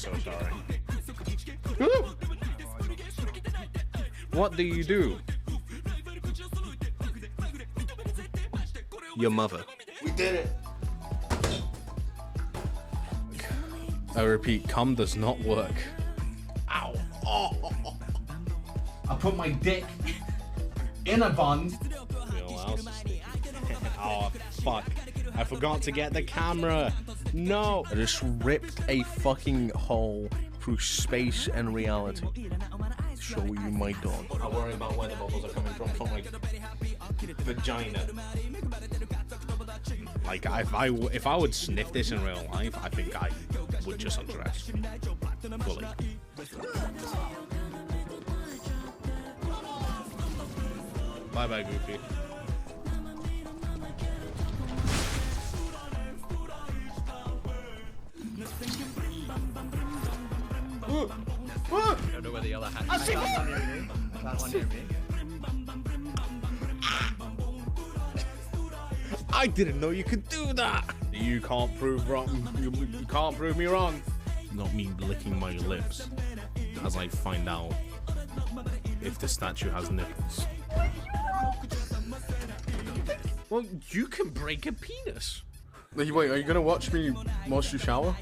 so sorry. What do you do? Your mother. We did it. I repeat, cum does not work. Ow. Oh. I put my dick in a bun. Oh, fuck. I forgot to get the camera. No. I just ripped a fucking hole through space and reality. Show you my dog. I worry about where the bubbles are coming from my vagina. Like, if I would sniff this in real life, I think I would just undress. Fully. Bye-bye, Goofy. I don't know where the other hand is. I didn't know you could do that. You can't prove wrong. You can't prove me wrong. Not me licking my lips as I find out if the statue has nipples. Well, you can break a penis. Wait, are you gonna watch me whilst you shower?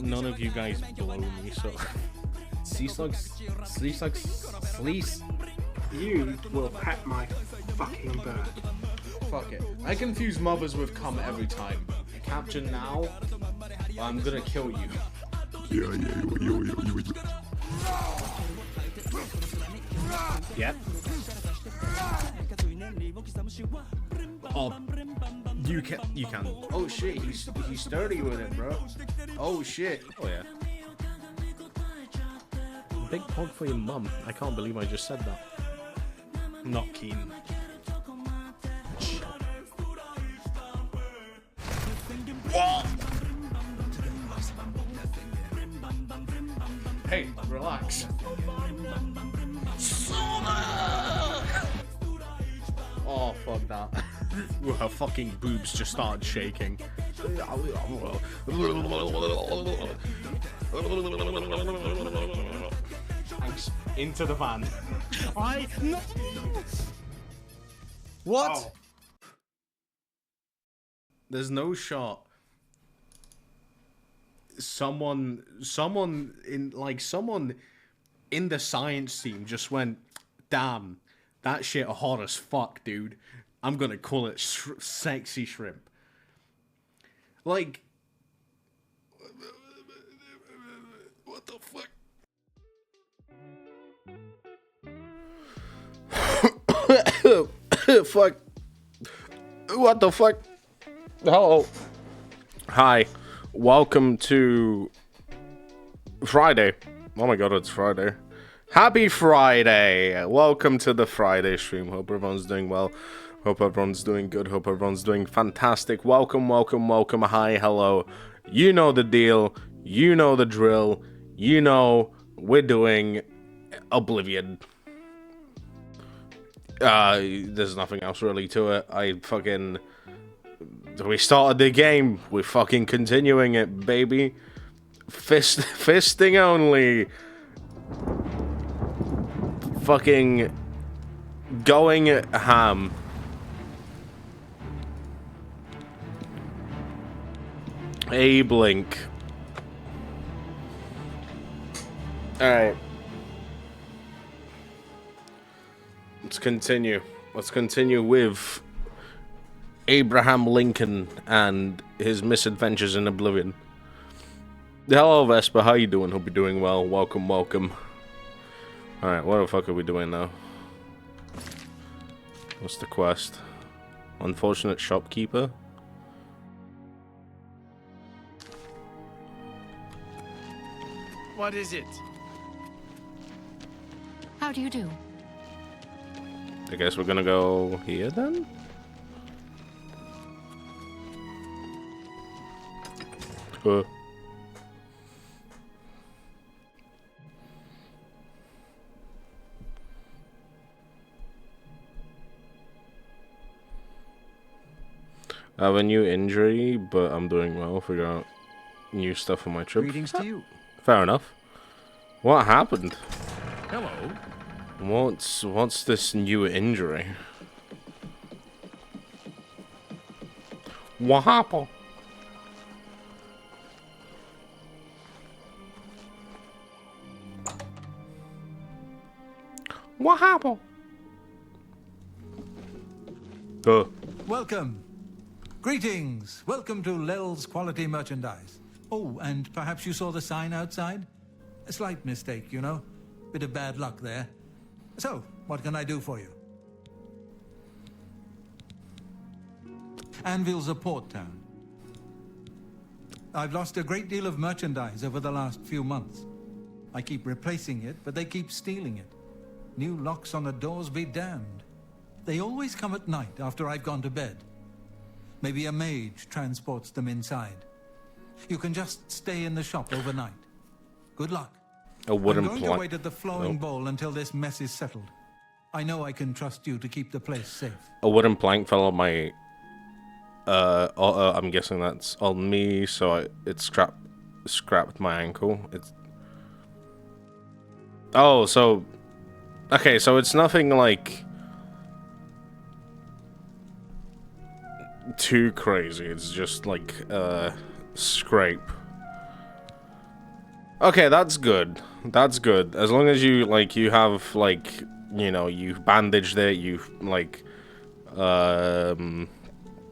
None of you guys blow me, so. Sleece. You will pet my fucking bird. Fuck it. I confuse mothers with cum every time. Capture now, or I'm gonna kill you. Yep. Oh, you can. Oh shit, he's sturdy with it, bro. Oh shit. Oh yeah. Big hug for your mum. I can't believe I just said that. Not keen. Hey, relax. Oh, fuck that. Her fucking boobs just started shaking. Thanks. Into the van. No. What? Oh. There's no shot. Someone in the science team just went, damn, that shit hot as fuck, dude. I'm gonna call it sexy shrimp. Like, what the fuck? Fuck. What the fuck? Hello. Hi. Welcome to Friday. Oh my god, it's Friday. Happy Friday. Welcome to the Friday stream. Hope everyone's doing well. Hope everyone's doing good. Hope everyone's doing fantastic. Welcome. Hi, hello. You know the deal. You know the drill. You know we're doing Oblivion. There's nothing else really to it. We started the game. We're fucking continuing it, baby. Fisting only. Fucking going ham. Abe Link. Alright. Let's continue with Abraham Lincoln and his misadventures in Oblivion. Hello, Vesper. How you doing? Hope you're doing well. Welcome. Alright, what the fuck are we doing now? What's the quest? Unfortunate shopkeeper? What is it? How do you do? I guess we're gonna go here then? I have a new injury, but I'm doing well. Figure out new stuff on my trip. Greetings to you. Fair enough. What happened? Hello. What's this new injury? What happened? What happened? Welcome. Greetings. Welcome to Lel's Quality Merchandise. Oh, and perhaps you saw the sign outside? A slight mistake, you know. Bit of bad luck there. So, what can I do for you? Anvil's a port town. I've lost a great deal of merchandise over the last few months. I keep replacing it, but they keep stealing it. New locks on the doors be damned. They always come at night after I've gone to bed. Maybe a mage transports them inside. You can just stay in the shop overnight. Good luck. A wooden I'm going to plank. wait at the flowing bowl until this mess is settled. I know I can trust you to keep the place safe. A wooden plank fell on my. I'm guessing that's on me, so it scrapped my ankle. It's. Oh, so. Okay, so it's nothing like. Too crazy. It's just like scrape. Okay, that's good. That's good. As long as you you have you've bandaged it, you've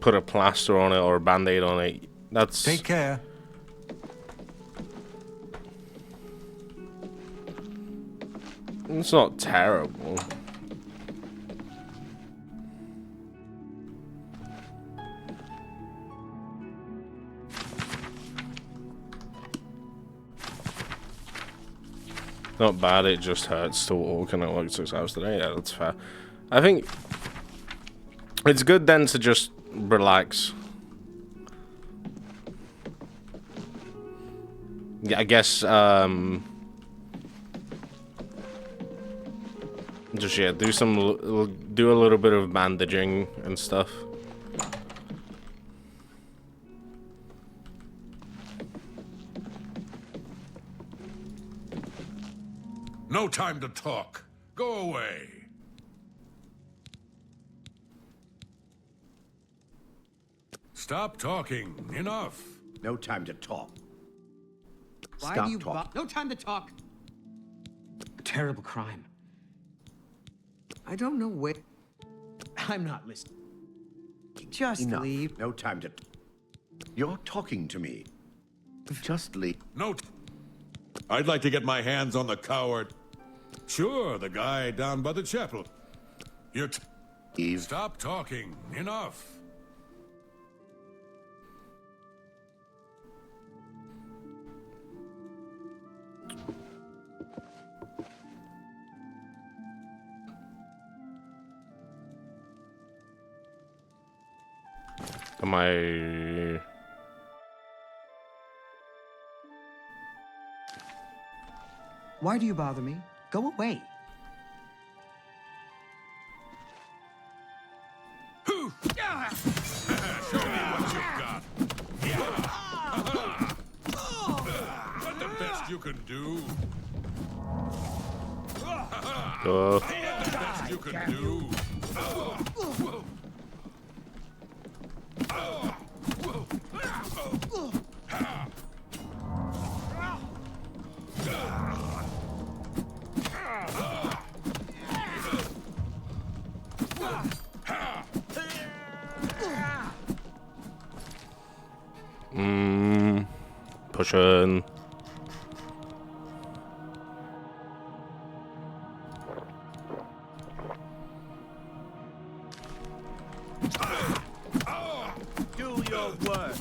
put a plaster on it or a band-aid on it. That's Take care. It's not terrible. Not bad, it just hurts to walk and it walked 6 hours today. Yeah, that's fair. I think it's good then to just relax. Yeah, I guess, just, yeah, do a little bit of bandaging and stuff. No time to talk. Go away. Stop talking. Enough. No time to talk. Why Stop do you talking. No time to talk. A terrible crime. I don't know where. I'm not listening. Just Enough. leave. No time to. You're talking to me. Just leave. No. I'd like to get my hands on the coward. Sure, the guy down by the chapel. You're. Eve. Stop talking. Enough. Am I... Why do you bother me? Go away. Show me what you've got. Yeah. Is that the best you can do? Uh, The best you can do. pushing. Do your work.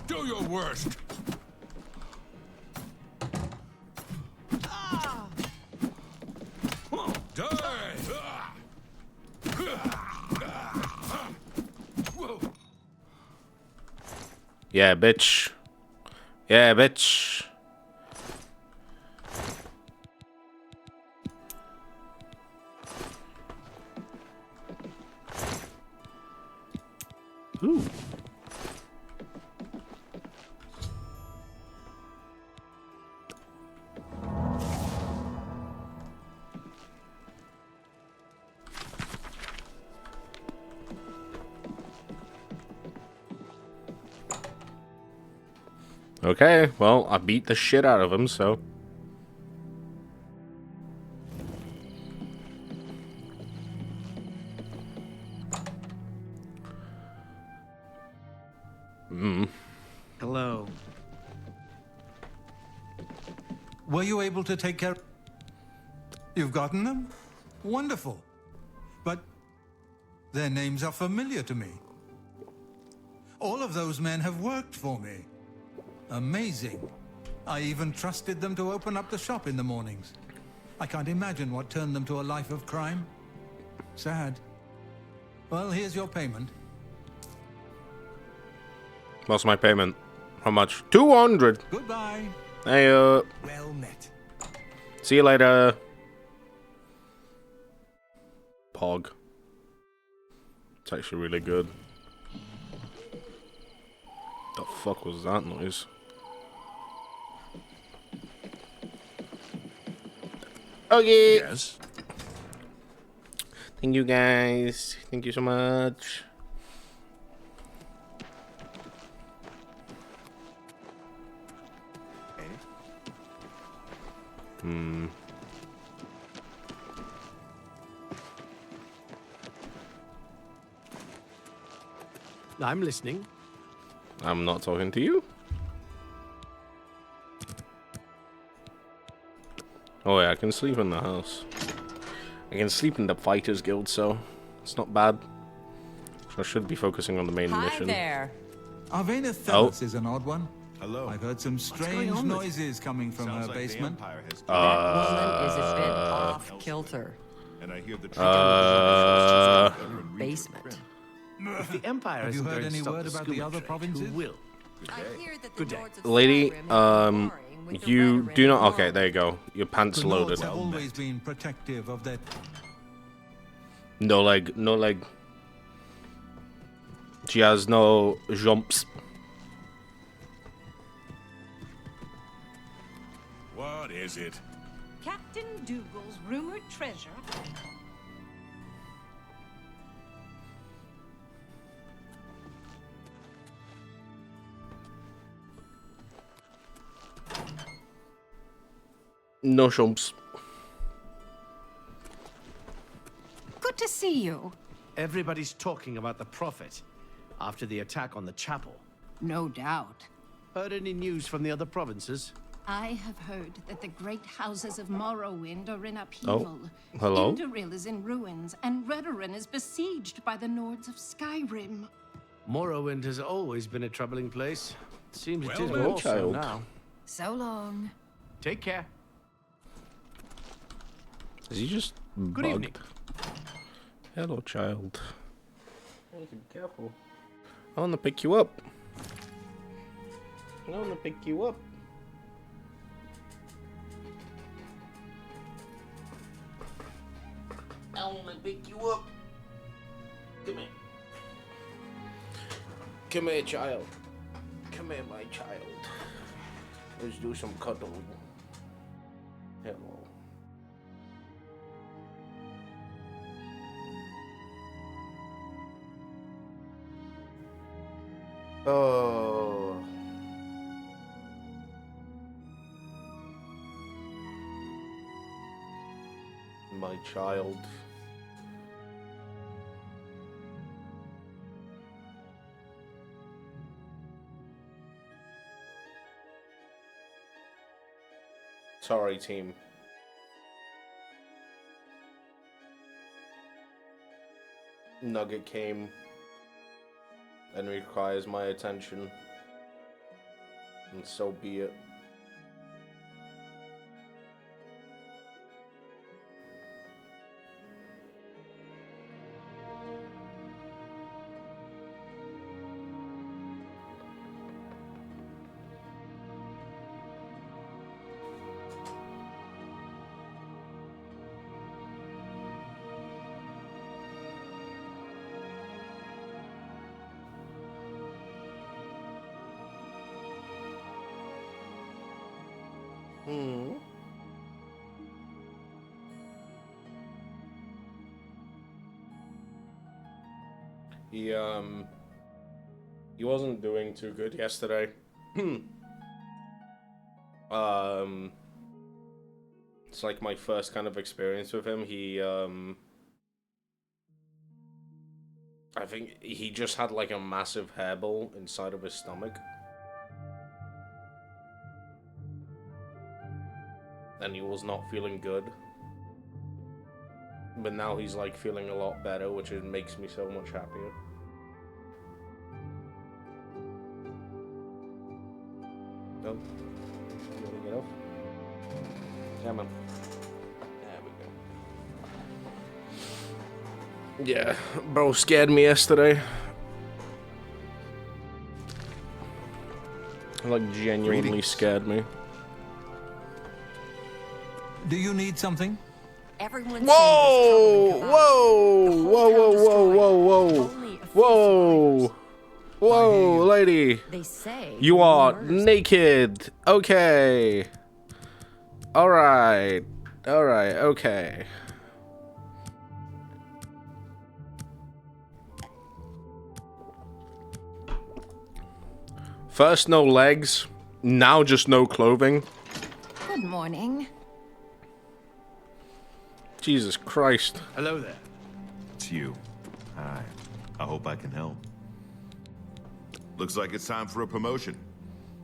Do your worst. Yeah, bitch. Yeah, bitch. Ooh. Okay, well, I beat the shit out of him, so. Hello. Were you able to take care? You've gotten them? Wonderful. But their names are familiar to me. All of those men have worked for me. Amazing. I even trusted them to open up the shop in the mornings. I can't imagine what turned them to a life of crime. Sad. Well, here's your payment. What's my payment? How much? 200. Goodbye. Hey, Well met. see you later. Pog. It's actually really good. The fuck was that noise? Okay. Yes. Thank you guys. Thank you so much. I'm listening. I'm not talking to you. Oh yeah, I can sleep in the house. I can sleep in the Fighters Guild, so it's not bad. I should be focusing on the main mission. there. Arvena Thelos is an odd one. Hello. I've heard some strange noises coming from her basement. That woman is a bit off kilter. And I hear the Basement. If the Empire Have you isn't heard going to any stop word the about the scuba other trade, provinces? who will? I hear that Good day. Lady, you do not. Okay, there you go. Your pants The loaded. Nords have always been protective of their... No leg, no leg. She has no jumps. What is it? Captain Dougal's rumored treasure. No jumps. Good to see you. Everybody's talking about the Prophet after the attack on the chapel. No doubt. Heard any news from the other provinces? I have heard that the great houses of Morrowind are in upheaval. Hello? Indoril is in ruins, and Redoran is besieged by the Nords of Skyrim. Morrowind has always been a troubling place. Seems it is well, more so child. now. So long. Take care. Is he just Good bugged? evening. Hello, child. Be careful. I want to pick you up. I want to pick you up. I want to pick you up. Come here. Come here, child. Come here, my child. Let's do some cuddling. Hello. Oh. My child. Sorry, team. Nugget came and requires my attention, and so be it. He wasn't doing too good yesterday. It's like my first kind of experience with him. I think he just had like a massive hairball inside of his stomach. And he was not feeling good. But now he's like feeling a lot better, which makes me so much happier. No? You wanna get off? Come on. There we go. Yeah, bro scared me yesterday. Like genuinely scared me. Do you need something? Everyone Whoa! Whoa! Whoa! Whoa! Whoa! Whoa! Whoa! Whoa, lady! They say You are naked. Okay. All right. All right. Okay. First, no legs. Now, just no clothing. Good morning. Jesus Christ. Hello there. It's you. Hi. I hope I can help. Looks like it's time for a promotion.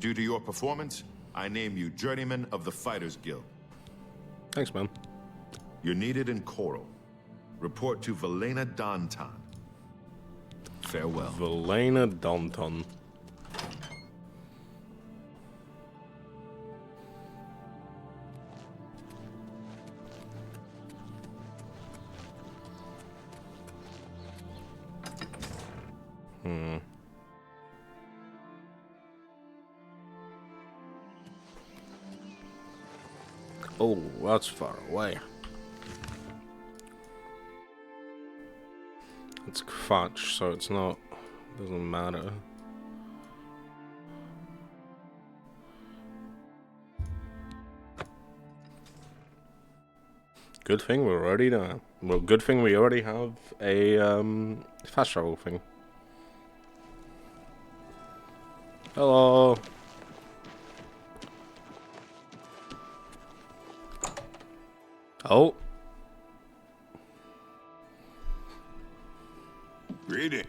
Due to your performance, I name you Journeyman of the Fighters Guild. Thanks, man. You're needed in Coral. Report to Velena Danton. Farewell. Velena Danton. Oh, that's far away. It's Kvatch, so it's not. Doesn't matter. Good thing we're already there. Well, good thing we already have a fast travel thing. Hello. Oh.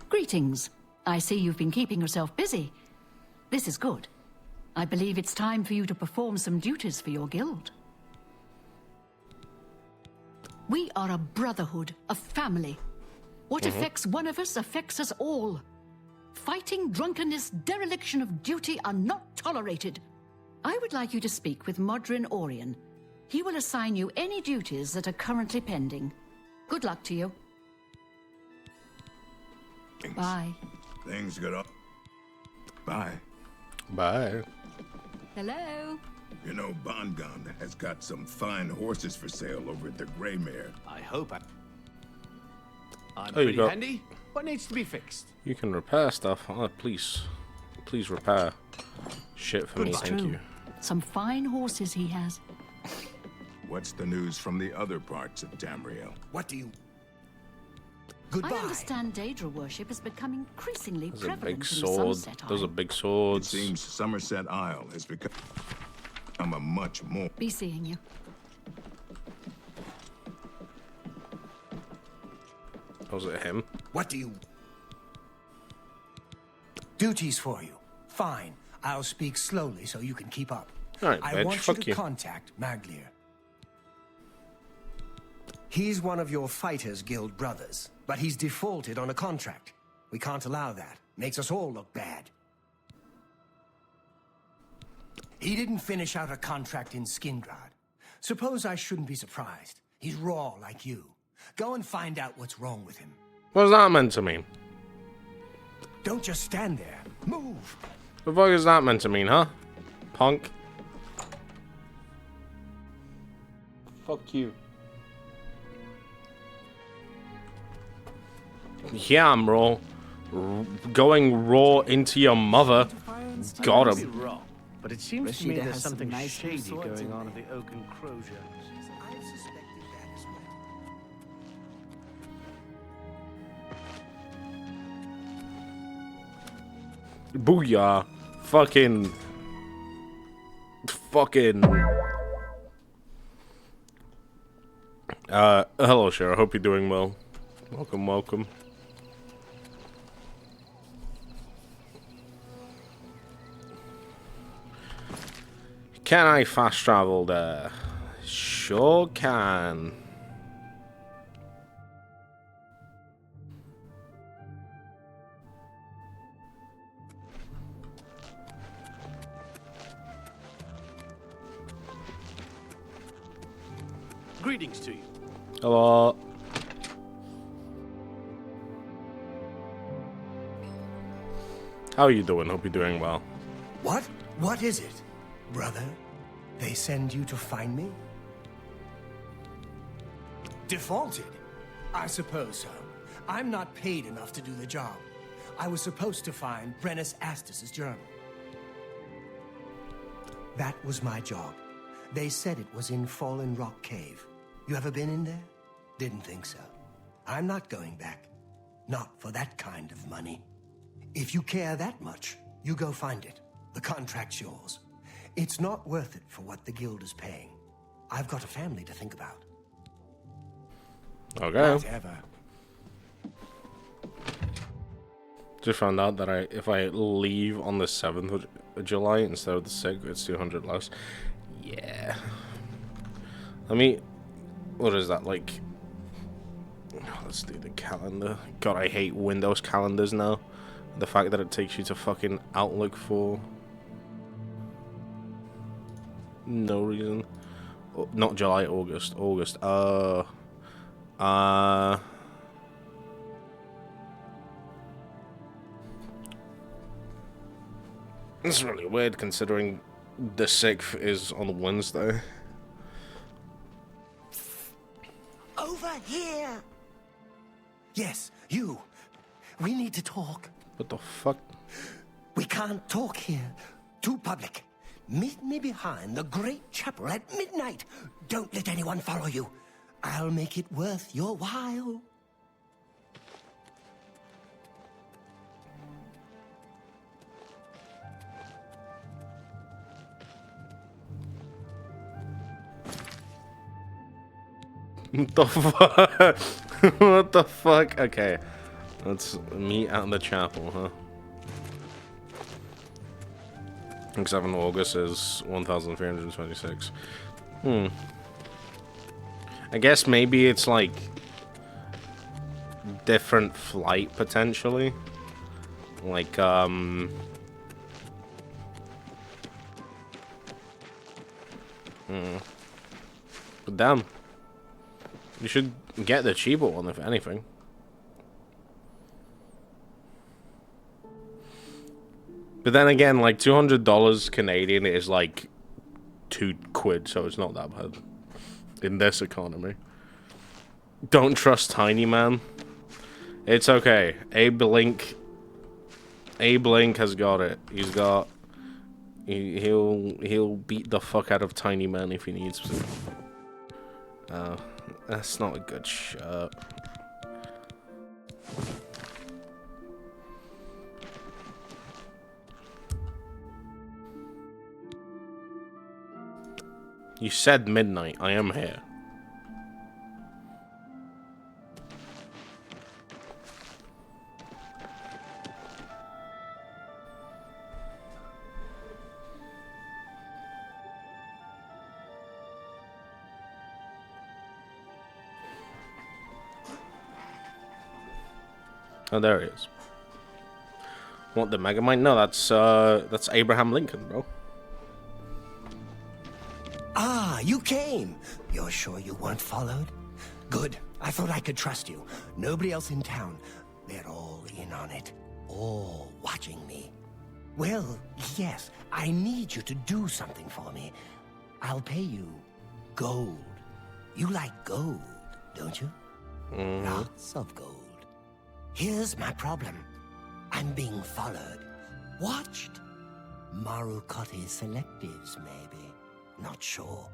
Greetings. I see you've been keeping yourself busy. This is good. I believe it's time for you to perform some duties for your guild. We are a brotherhood, a family. What affects one of us affects us all. Fighting, drunkenness, dereliction of duty are not tolerated. I would like you to speak with Modrin Orion. He will assign you any duties that are currently pending. Good luck to you. Thanks. Bye. Things get up. Bye. Bye. Hello. You know, Bongon has got some fine horses for sale over at the Greymare. I hope I'm Oh, you pretty got- handy. What needs to be fixed? You can repair stuff. Oh, please. Please repair shit for me, thank you. Some fine horses he has. What's the news from the other parts of Tamriel? What do you... I understand Daedra worship is becoming increasingly There's a prevalent big in the sword. Sunset Those are Isle. big It swords. seems Somerset Isle has become a much more... Be seeing you. Was it him? What do you... Duties for you. Fine. I'll speak slowly so you can keep up. Alright, I bitch, want you fuck to you. contact Maglier. He's one of your Fighters Guild brothers, but he's defaulted on a contract. We can't allow that. Makes us all look bad. He didn't finish out a contract in Skingrad. Suppose I shouldn't be surprised. He's raw like you. Go and find out what's wrong with him. What's that meant to mean? Don't just stand there. Move! The fuck is that meant to mean, huh? Punk. Fuck you. Yeah, I'm raw. Going raw into your mother. Got him. Wrong, but it seems to Rashida me has there's some something nice new shady swords going in on at there. the Oak and Crozier. I've suspected that as well. Booyah. Fucking. Hello, Cher. I hope you're doing well. Welcome. Can I fast travel there? Sure can. Greetings to you. Hello. How are you doing? Hope you're doing well. What? What is it? Brother, they send you to find me? Defaulted? I suppose so. I'm not paid enough to do the job. I was supposed to find Brennus Astus's journal. That was my job. They said it was in Fallen Rock Cave. You ever been in there? Didn't think so. I'm not going back. Not for that kind of money. If you care that much, you go find it. The contract's yours. It's not worth it for what the guild is paying. I've got a family to think about. Okay. Whatever. Just found out that if I leave on the 7th of July instead of the 6th, it's 200 less. Yeah. What is that, like? Let's do the calendar. God, I hate Windows calendars now. The fact that it takes you to fucking Outlook for no reason. Oh, not July, August. It's really weird considering the 6th is on Wednesday. Over here! Yes, you. We need to talk. What the fuck? We can't talk here. Too public. Meet me behind the great chapel at midnight. Don't let anyone follow you. I'll make it worth your while. What the fuck? What the fuck? Okay. Let's meet at the chapel, huh? 7 August is 1,326. I guess maybe it's like different flight potentially. Like, but damn. You should get the cheaper one if anything. But then again, like $200 Canadian is like £2, so it's not that bad in this economy. Don't trust Tiny Man. It's okay. Abe Link has got it. He'll beat the fuck out of Tiny Man if he needs to. That's not a good shirt. You said midnight. I am here. Oh, there he is. What, the Megamind? No, that's Abraham Lincoln, bro. Ah, you came. You're sure you weren't followed? Good. I thought I could trust you. Nobody else in town. They're all in on it. All watching me. Well, yes, I need you to do something for me. I'll pay you gold. You like gold, don't you? Lots of gold. Here's my problem. I'm being followed. Watched. Marukotti selectives, maybe. Not sure.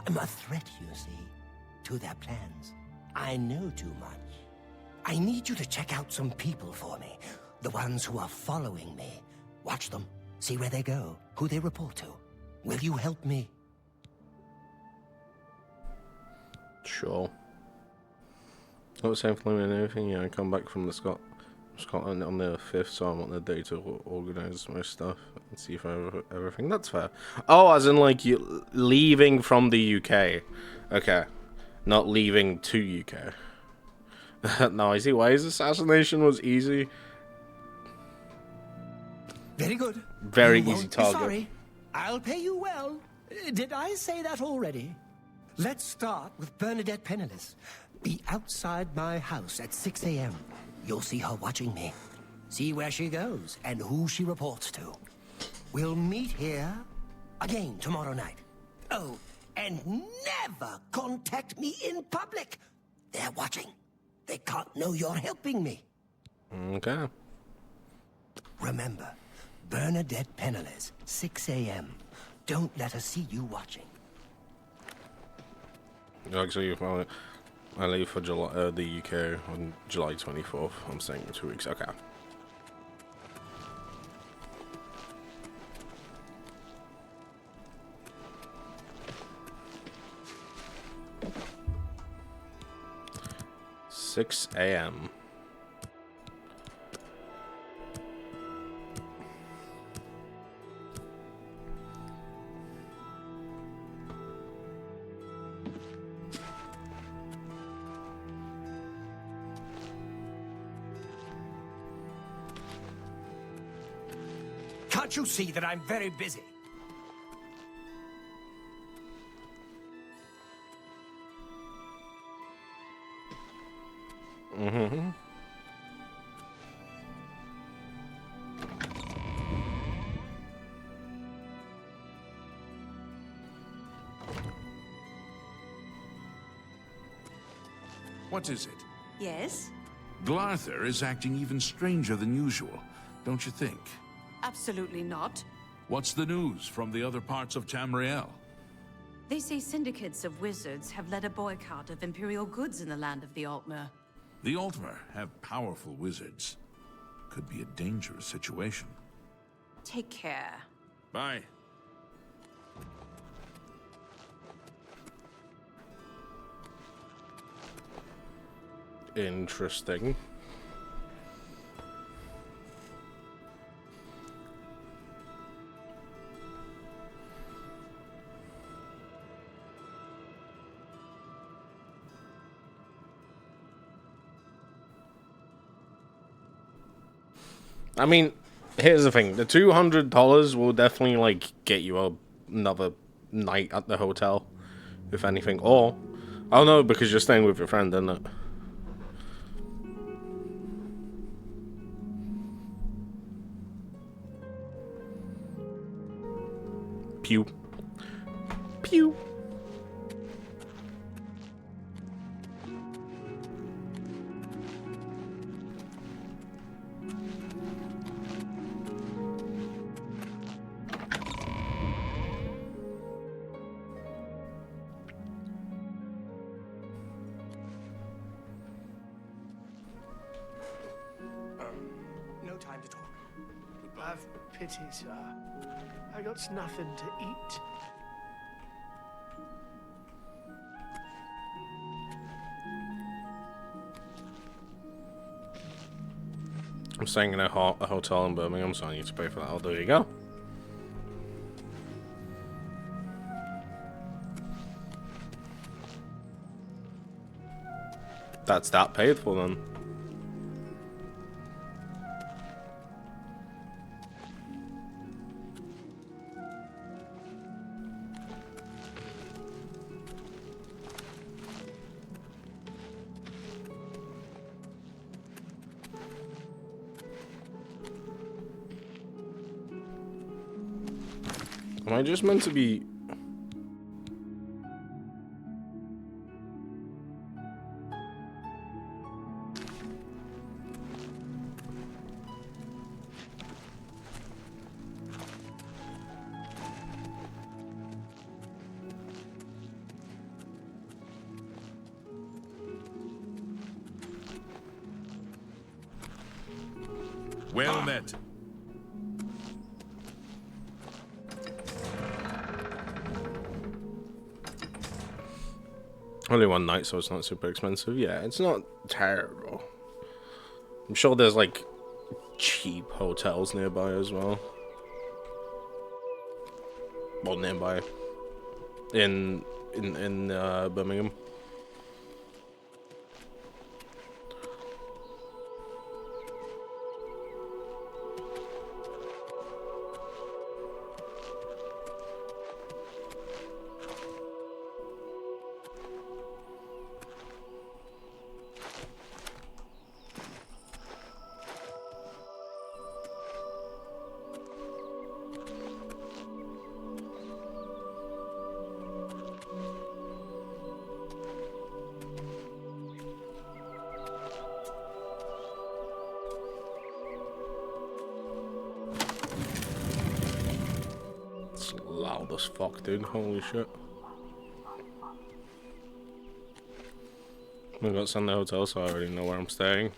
I'm a threat, you see, to their plans. I know too much. I need you to check out some people for me. The ones who are following me. Watch them. See where they go. Who they report to. Will you help me? Sure. Not the same for me and everything. Yeah, I come back from Scotland on the 5th, so I want the day to organise my stuff and see if I have everything. That's fair. Oh, as in like you leaving from the UK. Okay. Not leaving to UK. No, I see why his assassination was easy. Very good. Very You easy won't be target. Sorry. I'll pay you well. Did I say that already? Let's start with Bernadette Penniless. Be outside my house at 6 a.m. You'll see her watching me. See where she goes and who she reports to. We'll meet here again tomorrow night. Oh, and never contact me in public. They're watching. They can't know you're helping me. Okay. Remember, Bernadette Penniless, 6 a.m. Don't let her see you watching. Actually, I leave for July, the UK on July 24th. I'm staying for 2 weeks. Okay. "6 a.m. Can't you see that I'm very busy? Mm-hmm. What is it? Yes? Glarther is acting even stranger than usual, don't you think? Absolutely not. What's the news from the other parts of Tamriel? They say syndicates of wizards have led a boycott of Imperial goods in the land of the Altmer. The Altmer have powerful wizards. Could be a dangerous situation. Take care. Bye. Interesting. I mean, here's the thing. The $200 will definitely, like, get you another night at the hotel, if anything. Or, oh no, because you're staying with your friend, isn't it? Pew. Pew. No time to talk. Have pity, sir. I got nothing to eat. I'm staying in a hotel in Birmingham, so I need to pay for that. Oh, there you go. That's that paid for then. Am I just meant to be... Well met. Only one night, so it's not super expensive. Yeah, it's not terrible. I'm sure there's like cheap hotels nearby as well. Well, nearby in Birmingham. Loud as fuck, dude. Holy shit. I got Sunday Hotel, so I already know where I'm staying.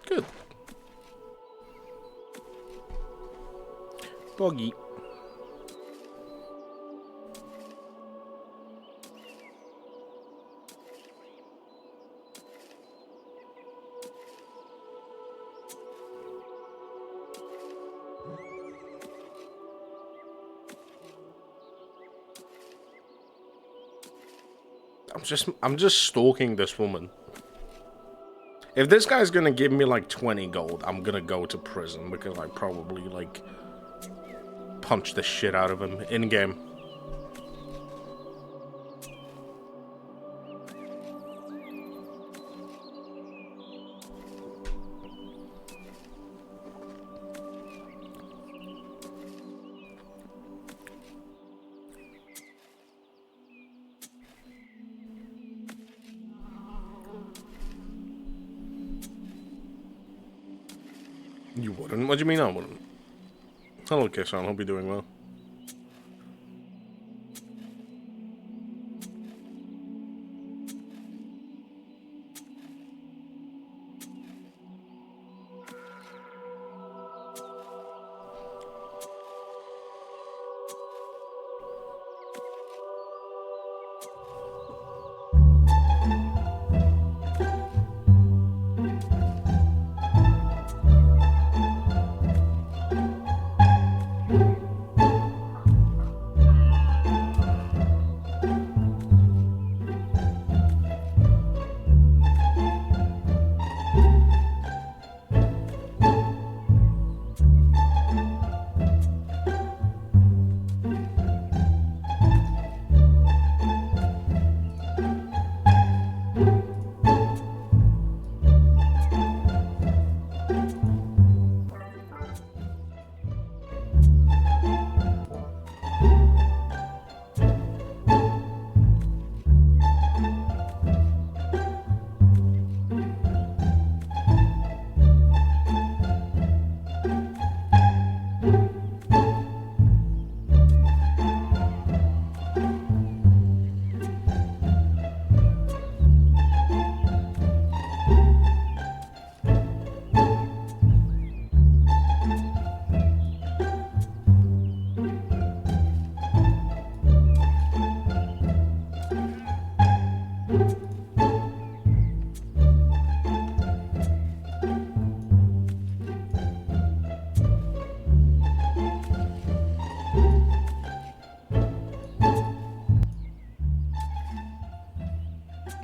Good. Boggy. I'm just stalking this woman. If this guy's gonna give me like 20 gold, I'm gonna go to prison because I probably like punch the shit out of him in game. You wouldn't? What do you mean I wouldn't? Hello, Kishan. Hope you're doing well.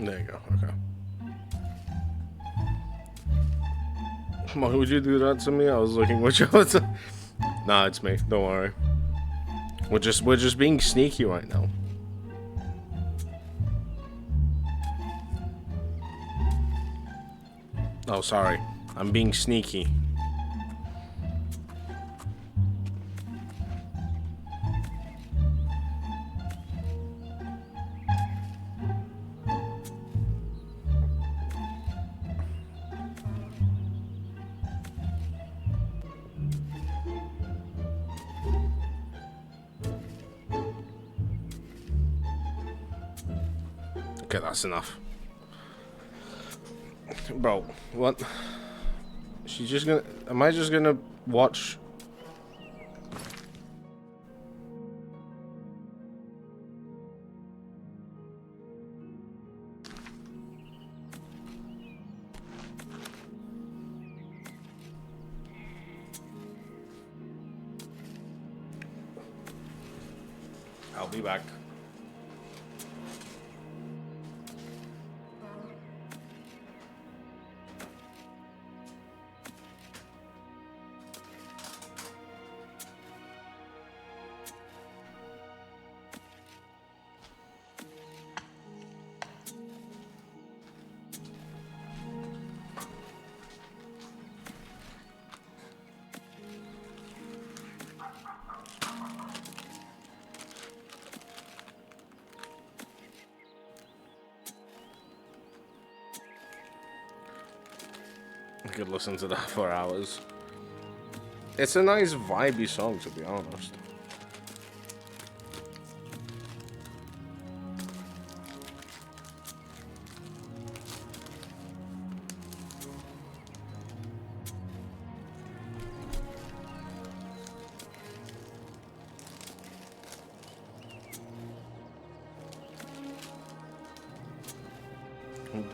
There you go, okay. Why would you do that to me? I was looking what you was. Nah, it's me. Don't worry. We're just being sneaky right now. Oh, sorry. I'm being sneaky. Okay, that's enough. Bro, what? She's just gonna... Am I just gonna watch... I'll be back. I could listen to that for hours. It's a nice vibey song, to be honest.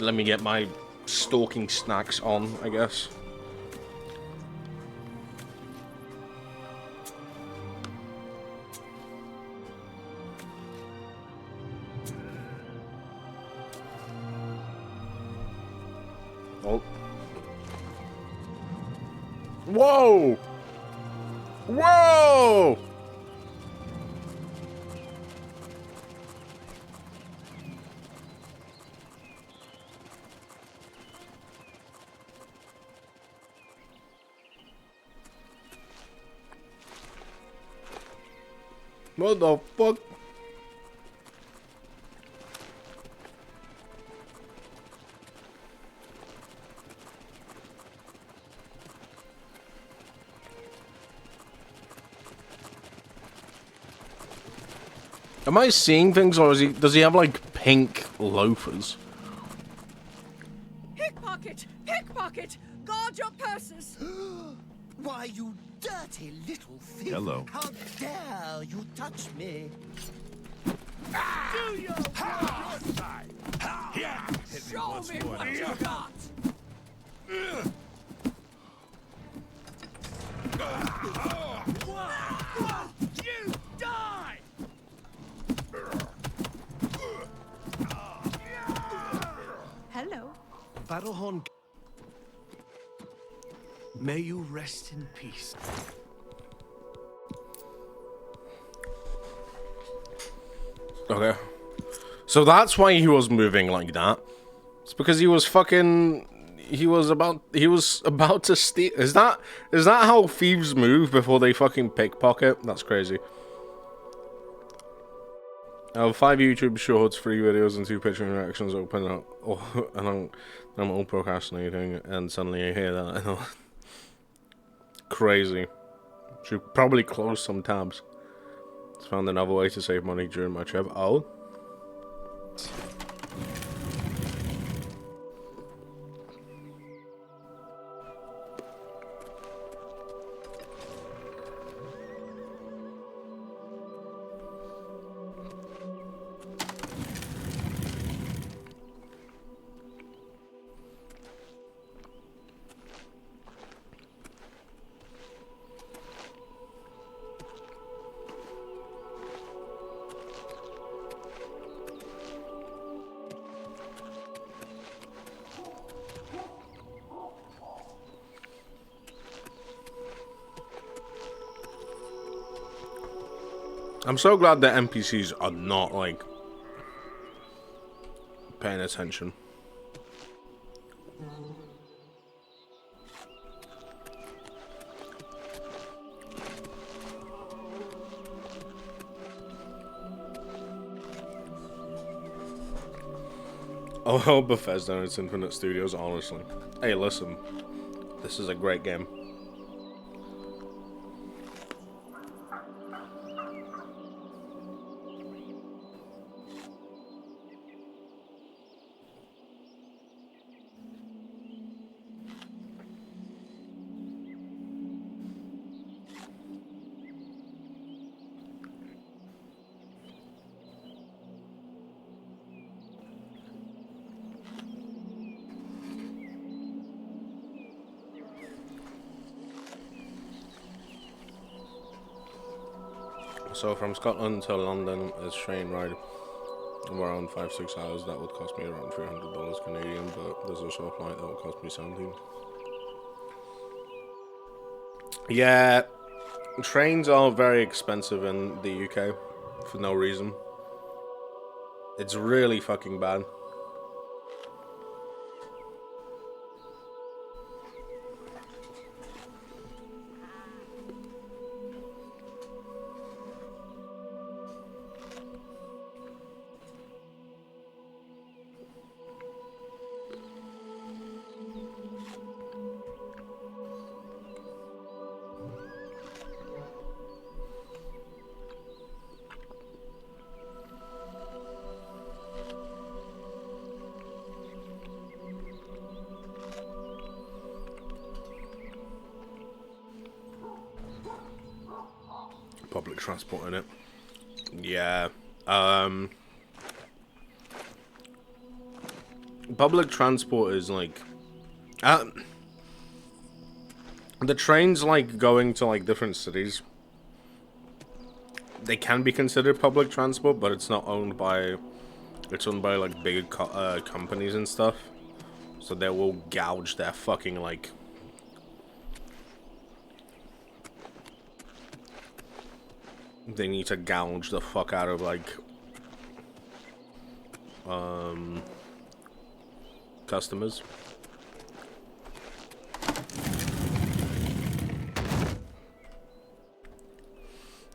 Let me get my stalking snacks on, I guess. Oh. Whoa! Whoa! What the fuck? Am I seeing things, or does he have like pink loafers? Pickpocket! Pickpocket! Guard your purses! Why, you dirty little thief! Hello. How dare you touch me? Do your side! Yeah. Show me what you got! You die! Hello. Battlehorn. May you rest in peace. Okay. So that's why he was moving like that. It's because he was fucking... He was about to steal... Is that how thieves move before they fucking pickpocket? That's crazy. I have 5 YouTube shorts, 3 videos, and 2 picture reactions open up. Oh, and I'm all procrastinating, and suddenly I hear that. And crazy. Should probably close some tabs. Just found another way to save money during my trip. Oh. I'm so glad that NPCs are not, like, paying attention. Oh, Bethesda and its Infinite Studios, honestly. Hey, listen. This is a great game. So from Scotland to London is train ride around 5-6 hours. That would cost me around $300 Canadian, but there's also a flight that will cost me 17. Yeah, trains are very expensive in the UK for no reason. It's really fucking bad. Public transport in it. Yeah. Public transport is like the trains like going to like different cities. They can be considered public transport, but it's not owned by like big companies and stuff. So they will gouge their fucking like they need to gouge the fuck out of like customers.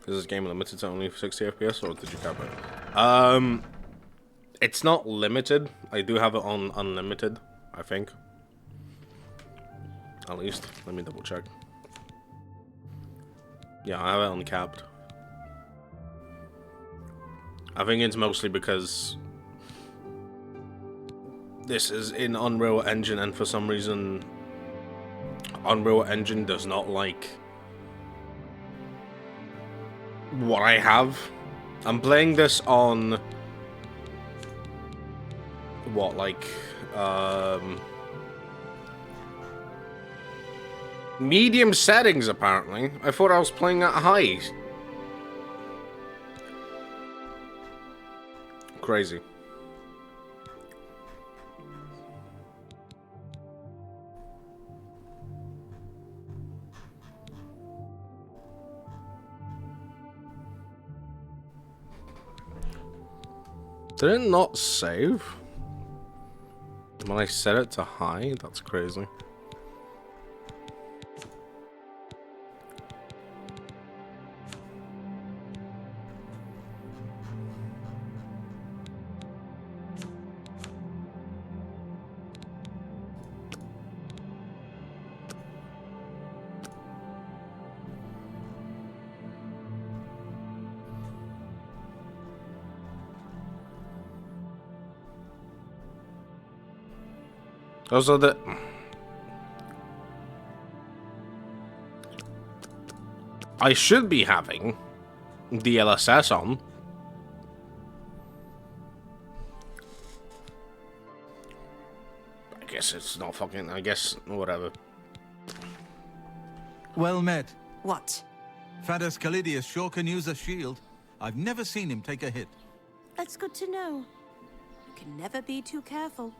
Is this game limited to only 60 FPS or did you cap it? It's not limited. I do have it on unlimited, I think. At least. Let me double check. Yeah, I have it uncapped. I think it's mostly because this is in Unreal Engine, and for some reason Unreal Engine does not like what I have. I'm playing this on what, like medium settings apparently. I thought I was playing at high. Crazy. Did it not save when I set it to high? That's crazy. Also, I should be having DLSS on. I guess it's not fucking. I guess whatever. Well met. What? Thaddeus Callidius sure can use a shield. I've never seen him take a hit. That's good to know. You can never be too careful.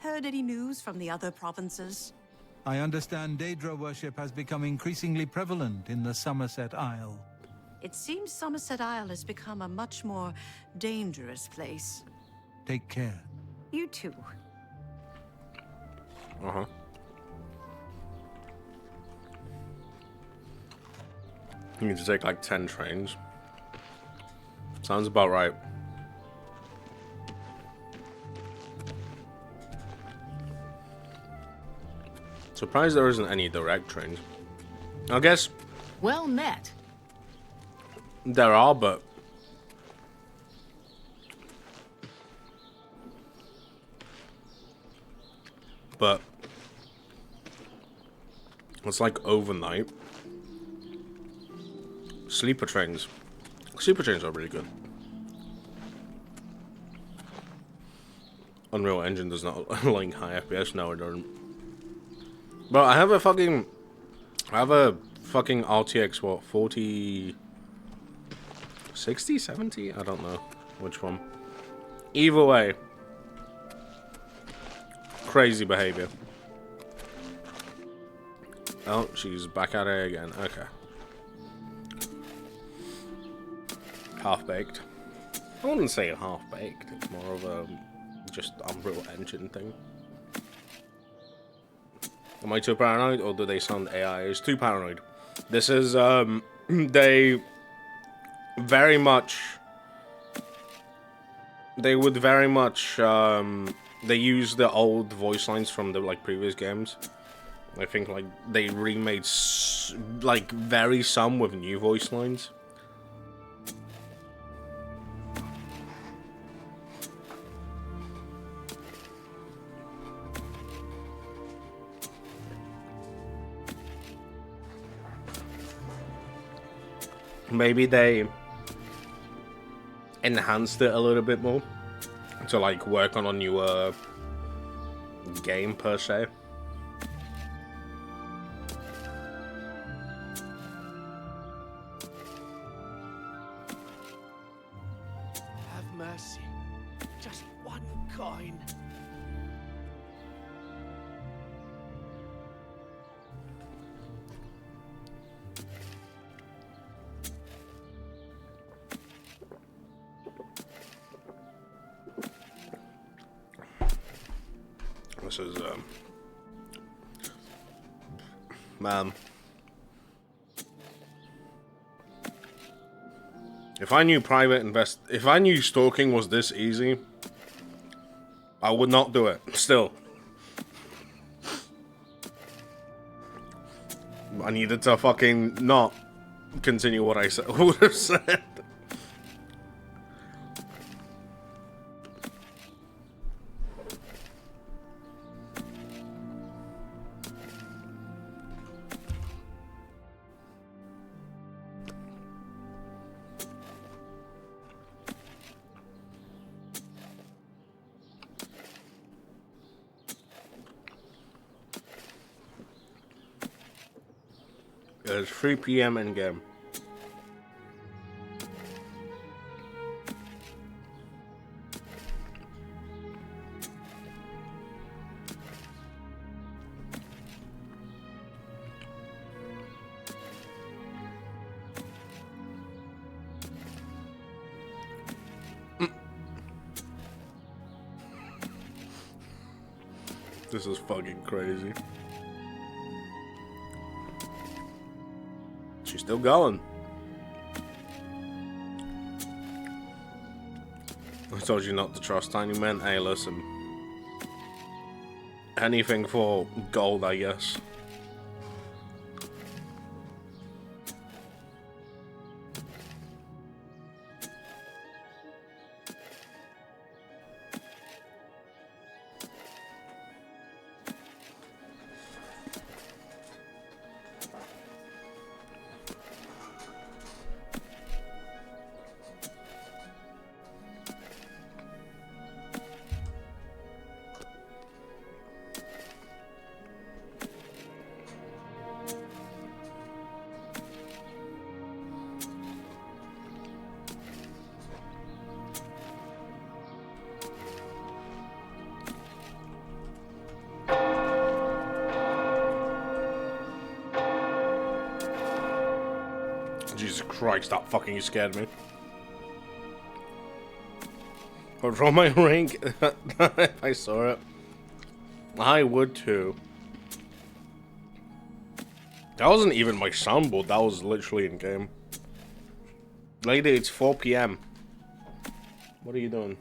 Heard any news from the other provinces? I understand Daedra worship has become increasingly prevalent in the Somerset Isle. It seems Somerset Isle has become a much more dangerous place. Take care. You too. Uh-huh. You need to take like 10 trains. Sounds about right. Surprised there isn't any direct trains. I guess Well met. there are, but it's like overnight. Sleeper trains. Sleeper trains are really good. Unreal Engine does not like high FPS. No, it doesn't. Bro, I have a fucking RTX, what, 40... 60, 70? I don't know which one. Either way. Crazy behavior. Oh, she's back at it again. Okay. Half-baked. I wouldn't say half-baked. It's more of a just Unreal Engine thing. Am I too paranoid, or do they sound AI? It's too paranoid. This is, they very much... They would very much, they use the old voice lines from the, like, previous games. I think, like, they remade, like, very some with new voice lines. Maybe they enhanced it a little bit more to, like, work on a newer game, per se. Have mercy. Just one coin. This is, man. If I knew if I knew stalking was this easy, I would not do it, still. I needed to fucking not continue what I would have said. It's 3 PM in game. This is fucking crazy. She's still going. I told you not to trust Tiny Men. Hey, listen. Anything for gold, I guess. Jesus Christ, that fucking scared me. But from my rank, if I saw it, I would too. That wasn't even my soundboard, that was literally in game. Lady, it's 4 PM. What are you doing?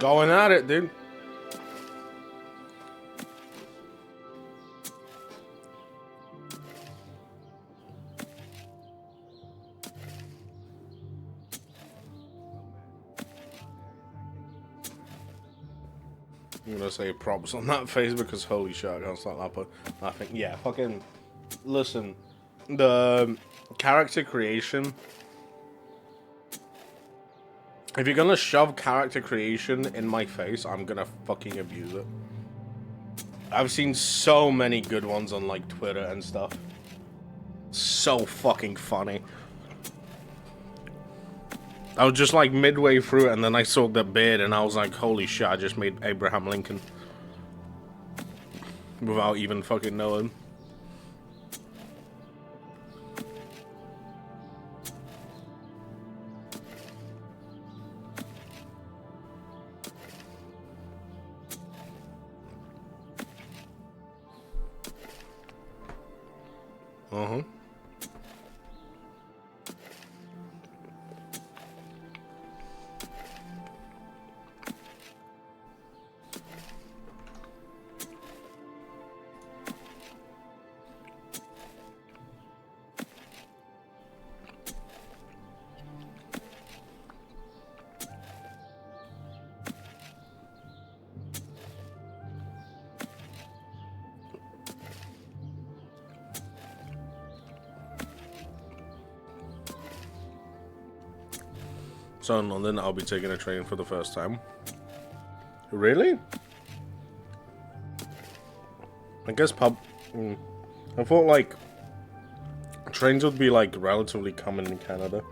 Going at it, dude. I'm gonna say props on that face because holy shit, I can't start that, but I think, yeah, fucking, listen, the character creation, if you're gonna shove character creation in my face, I'm gonna fucking abuse it. I've seen so many good ones on, like, Twitter and stuff. So fucking funny. I was just like midway through and then I saw the beard and I was like, holy shit, I just made Abraham Lincoln. Without even fucking knowing. Uh-huh. So in London, I'll be taking a train for the first time. Really? I guess I thought like trains would be like relatively common in Canada.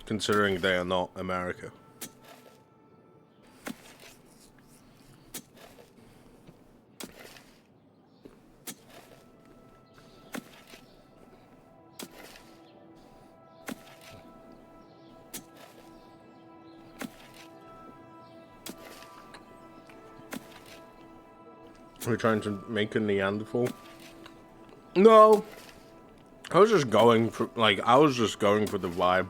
Considering they are not America. We're trying to make a Neanderthal. No, I was just going for the vibe.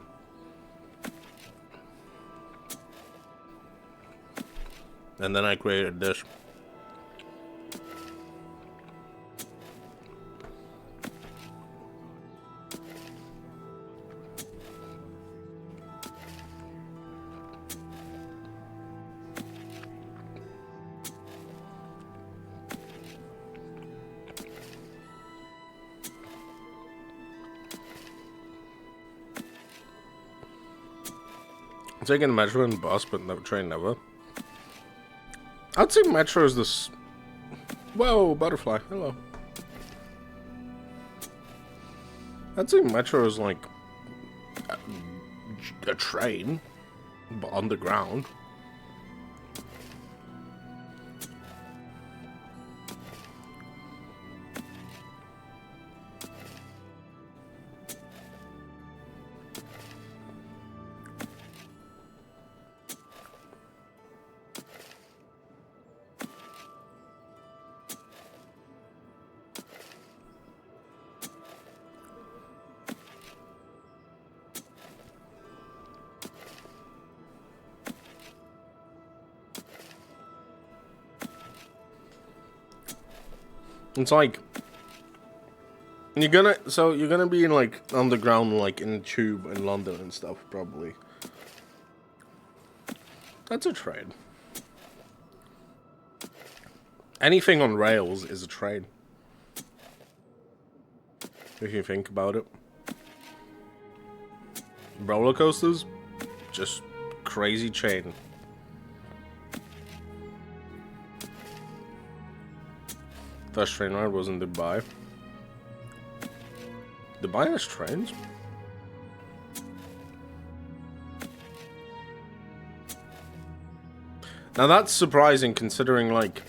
And then I created this. Taking the metro and bus, but no train never. I'd say metro is this. Whoa, butterfly! Hello. I'd say metro is like a train, but underground. It's like you're gonna be in like underground, like in the tube in London and stuff, probably. That's a train. Anything on rails is a train. If you think about it. Roller coasters, just crazy chain. First train ride was in Dubai. Dubai has trains? Now that's surprising considering like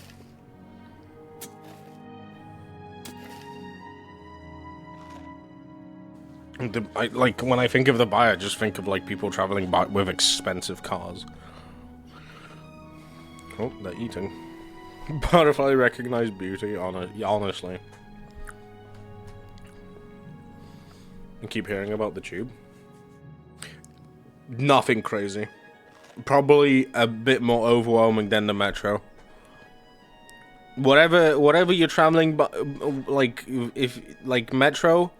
when I think of Dubai, I just think of like people traveling with expensive cars. Oh, they're eating. Butterfly recognized beauty, honestly. and keep hearing about the tube. Nothing crazy. Probably a bit more overwhelming than the metro. Whatever you're traveling, like if like metro,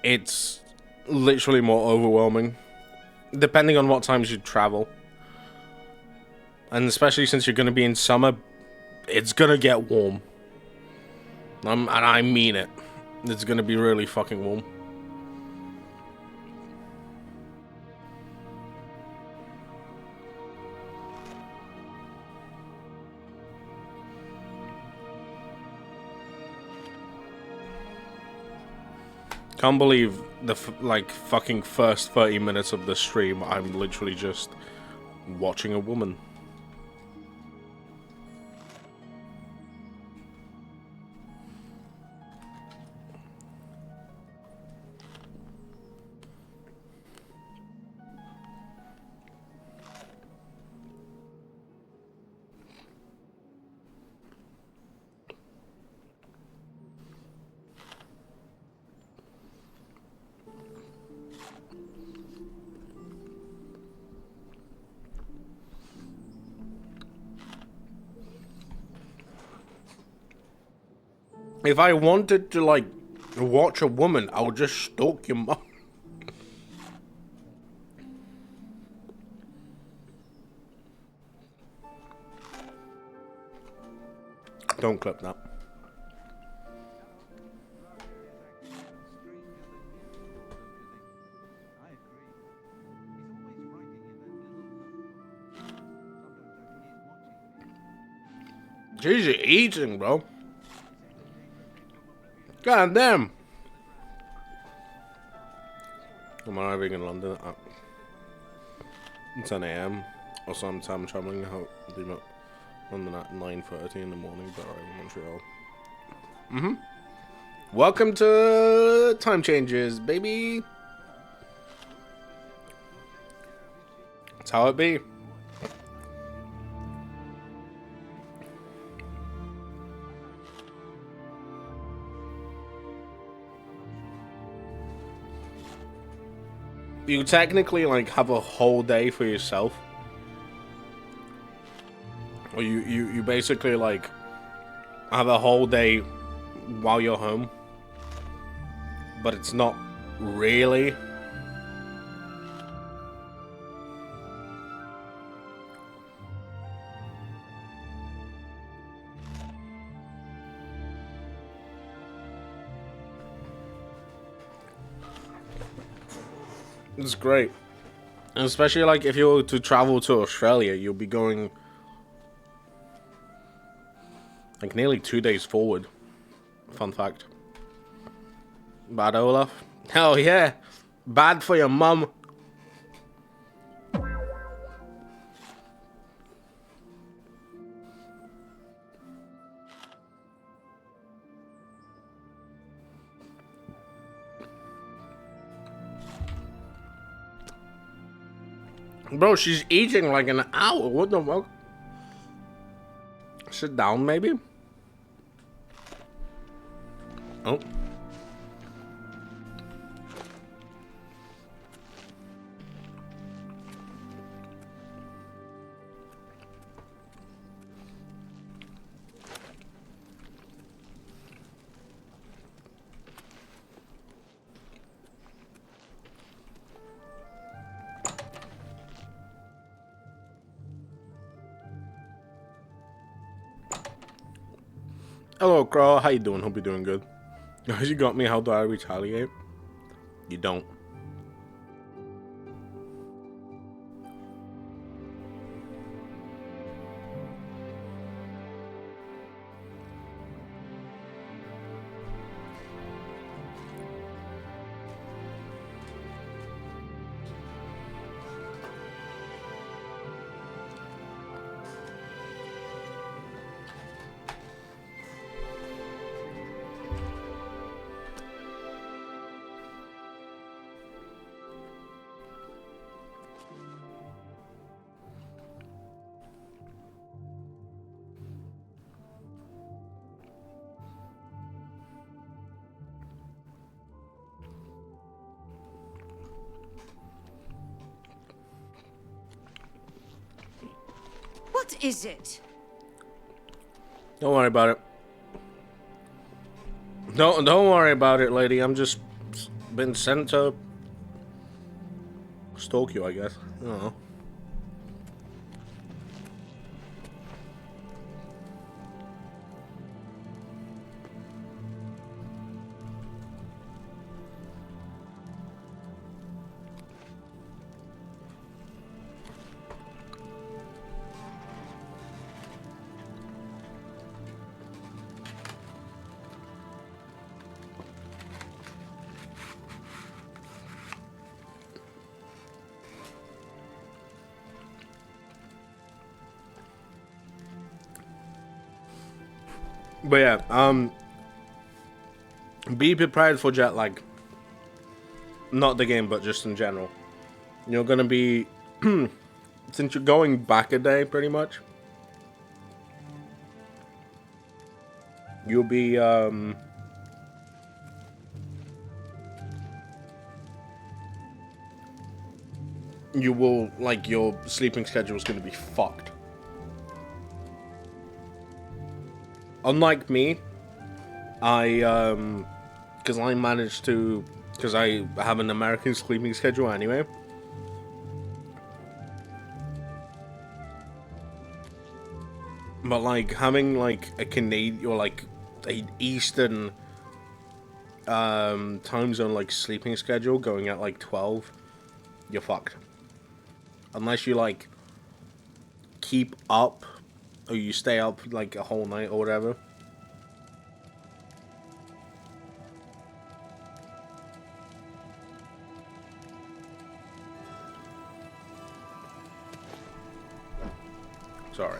it's literally more overwhelming, depending on what times you travel. And especially since you're gonna be in summer, it's gonna get warm. And I mean it. It's gonna be really fucking warm. Can't believe the fucking first 30 minutes of the stream, I'm literally just watching a woman. If I wanted to, like, watch a woman, I would just stalk your mom. Don't clip that. Jeez, you're eating, bro. God damn. I'm arriving in London at 10 AM or sometime traveling out London at 9:30 in the morning, but arrive in Montreal. Welcome to Time Changes, baby. That's how it be. You technically like have a whole day for yourself, or you basically like have a whole day while you're home, but it's not really. It's great. And especially like if you were to travel to Australia, you'll be going like nearly 2 days forward. Fun fact. Bad Olaf? Hell yeah. Bad for your mum. Bro, she's eating like an hour. What the fuck? Sit down, maybe? Oh. Hello, Crow. How you doing? Hope you're doing good. You got me. How do I retaliate? You don't. What is it? Don't worry about it. Don't worry about it, lady. I'm just been sent to stalk you, I guess. I don't know. But yeah, be prepared for jet lag. Not the game, but just in general. You're gonna be, since you're going back a day, pretty much. You'll be, you will, like, your sleeping schedule is gonna be fucked. Unlike me, because I managed to, because I have an American sleeping schedule anyway. But like having like a Canadian or like a Eastern time zone like sleeping schedule going at like 12, you're fucked. Unless you like keep up. Or you stay up like a whole night or whatever. Sorry.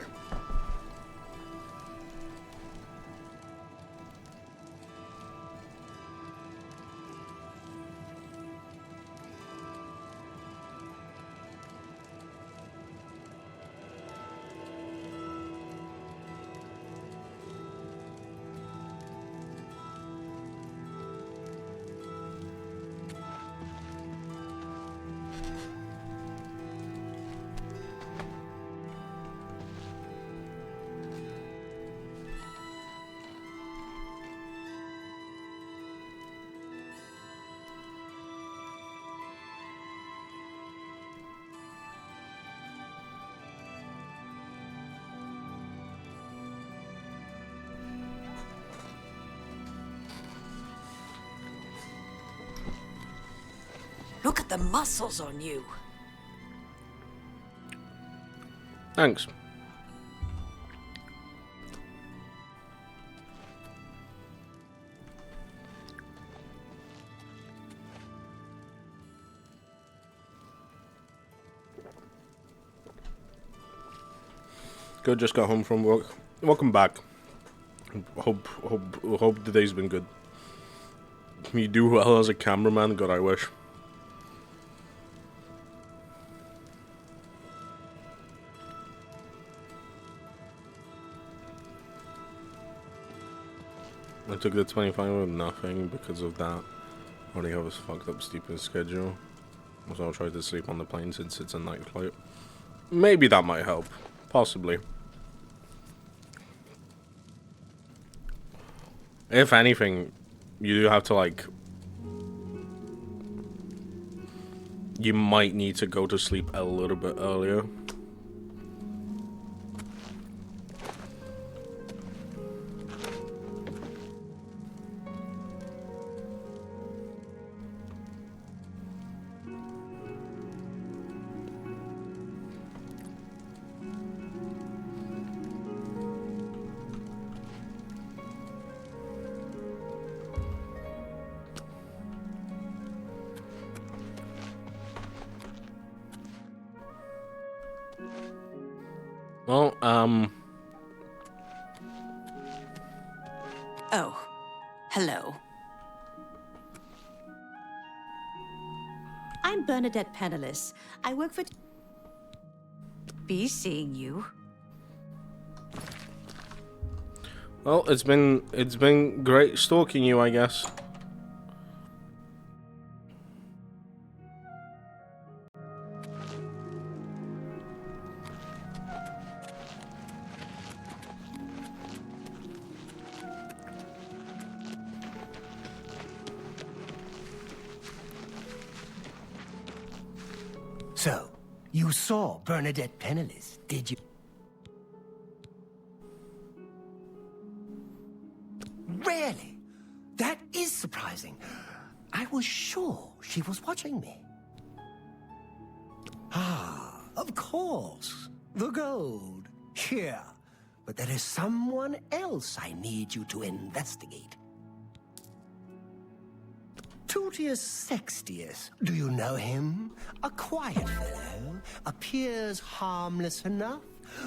Look at the muscles on you. Thanks. Good, just got home from work. Welcome back. Hope the day's been good. You do well as a cameraman, God I wish. I took the 25 with nothing because of that. I already have a fucked up sleeping schedule. So I'll try to sleep on the plane since it's a night flight. Maybe that might help. Possibly. If anything, you do have to like... You might need to go to sleep a little bit earlier. Well, Oh, hello. I'm Bernadette Penniless. I work for... Be seeing you. well, it's been great stalking you, I guess. You saw Bernadette penniless, did you? Really? That is surprising. I was sure she was watching me. Ah, of course. The gold. Here. But there is someone else I need you to investigate. Tutius Sextius. Do you know him? A quiet fellow. Appears harmless enough.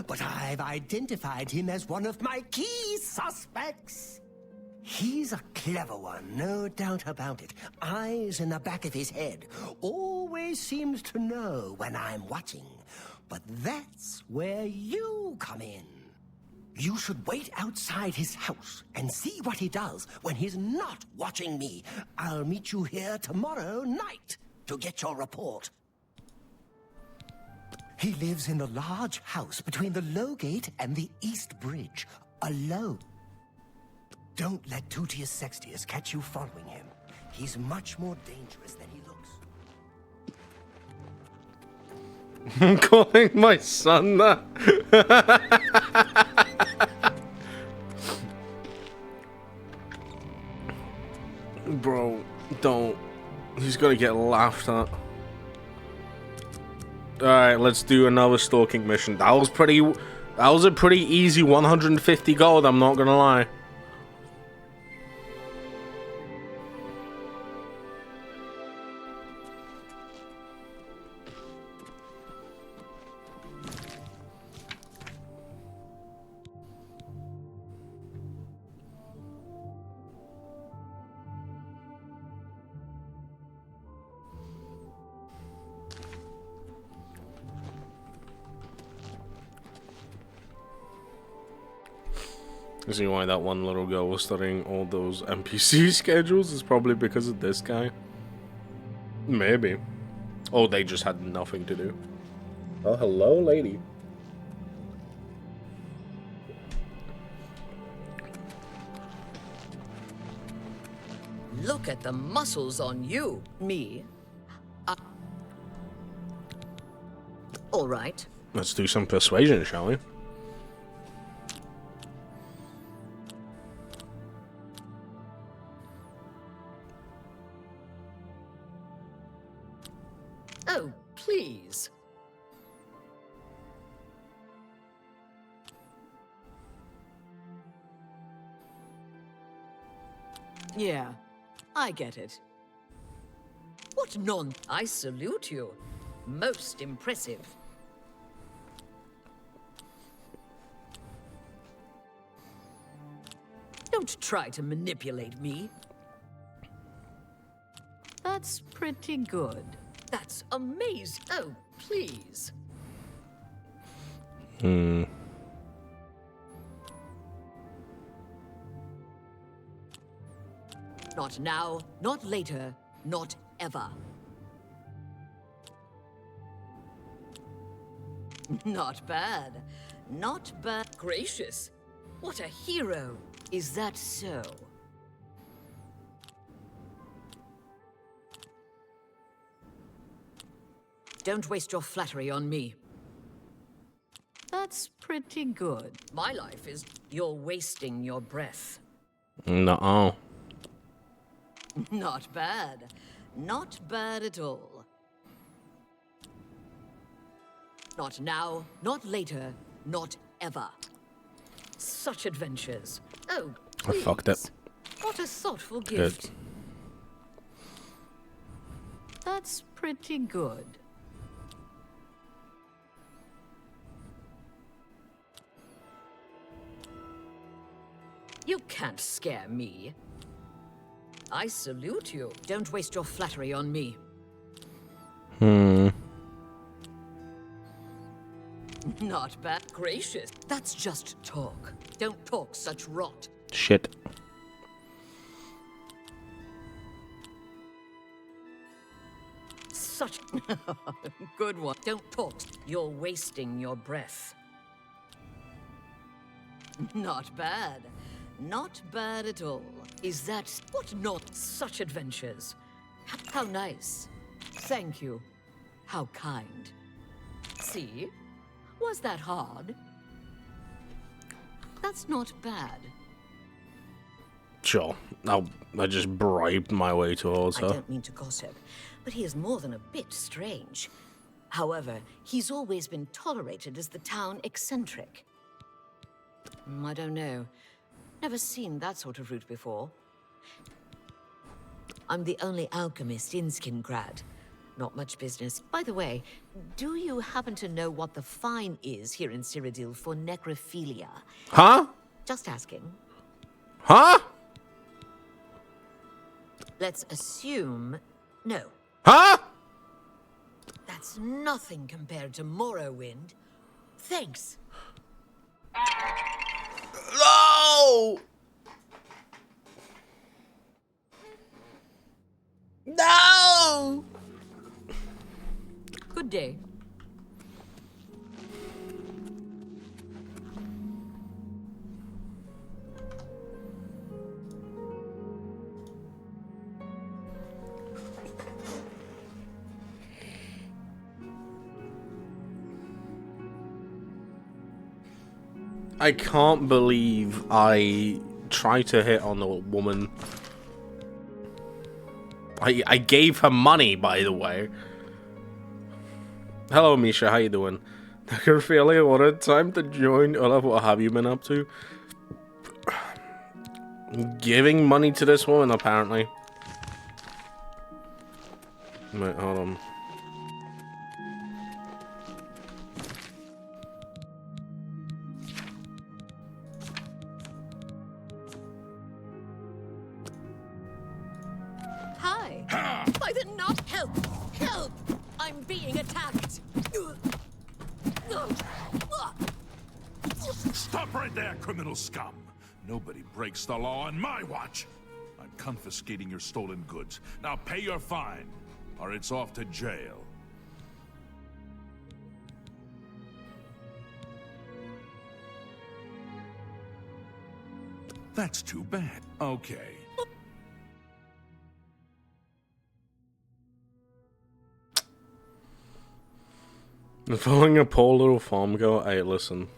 But I've identified him as one of my key suspects. He's a clever one, no doubt about it. Eyes in the back of his head. Always seems to know when I'm watching. But that's where you come in. You should wait outside his house and see what he does when he's not watching me. I'll meet you here tomorrow night to get your report. He lives in the large house between the Low Gate and the East Bridge, alone. Don't let Tutius Sextius catch you following him. He's much more dangerous than he looks. I'm calling my son that. Bro, don't. He's gonna get laughed at. Alright, let's do another stalking mission. That was a pretty easy 150 gold, I'm not gonna lie. See why that one little girl was studying all those NPC schedules is probably because of this guy. Maybe. Oh, they just had nothing to do. Oh, hello, lady. Look at the muscles on you, me. All right. Let's do some persuasion, shall we? Oh, please. Yeah, I get it. What non... I salute you. Most impressive. Don't try to manipulate me. That's pretty good. That's amazing. Oh, please. Not now, not later, not ever. Not bad. Not bad. Gracious. What a hero. Is that so? Don't waste your flattery on me. That's pretty good. My life is... You're wasting your breath. No. Not bad. Not bad at all. Not now, not later, not ever. Such adventures. Oh, please. I fucked it. What a thoughtful Good. gift. That's pretty good. You can't scare me. I salute you. Don't waste your flattery on me. Not bad. Gracious. That's just talk. Don't talk such rot. Shit. Such... Good one. Don't talk. You're wasting your breath. Not bad. Not bad at all. Is that... What not such adventures? How nice. Thank you. How kind. See? Was that hard? That's not bad. Sure. I just bribed my way towards I her. don't mean to gossip, but he is more than a bit strange. However, he's always been tolerated as the town eccentric. I don't know. Never seen that sort of route before. I'm the only alchemist in Skingrad. Not much business. By the way, do you happen to know what the fine is here in Cyrodiil for necrophilia? Huh? Just asking. Huh? Let's assume... no. Huh? That's nothing compared to Morrowind. Thanks. No! No! Good day. I can't believe I tried to hit on a woman. I gave her money, by the way. Hello, Misha. How you doing? Necrophilia, what a time to join. Olaf, what have you been up to? Giving money to this woman, apparently. Wait, hold on. Hi. I did not help. Help! I'm being attacked. Stop right there, criminal scum! Nobody breaks the law on my watch. I'm confiscating your stolen goods. Now pay your fine, or it's off to jail. That's too bad. Okay. Following a poor little farm girl. Hey, listen.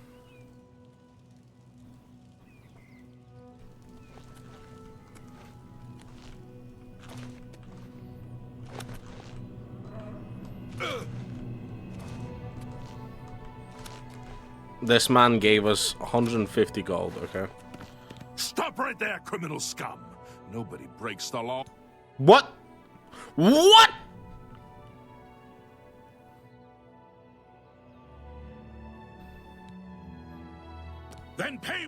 This man gave us 150 gold, okay? Stop right there, criminal scum! Nobody breaks the law. What? What? Then pay.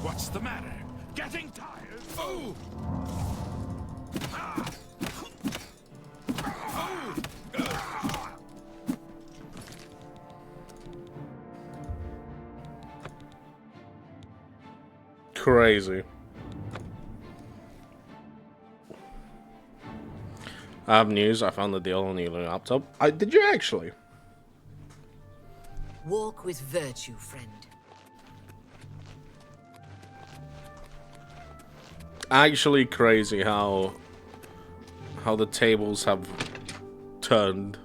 What's the matter? Getting tired? Oh! Crazy. I have news. I found the deal on the laptop. Did you actually? Walk with virtue, friend. Actually crazy how the tables have turned.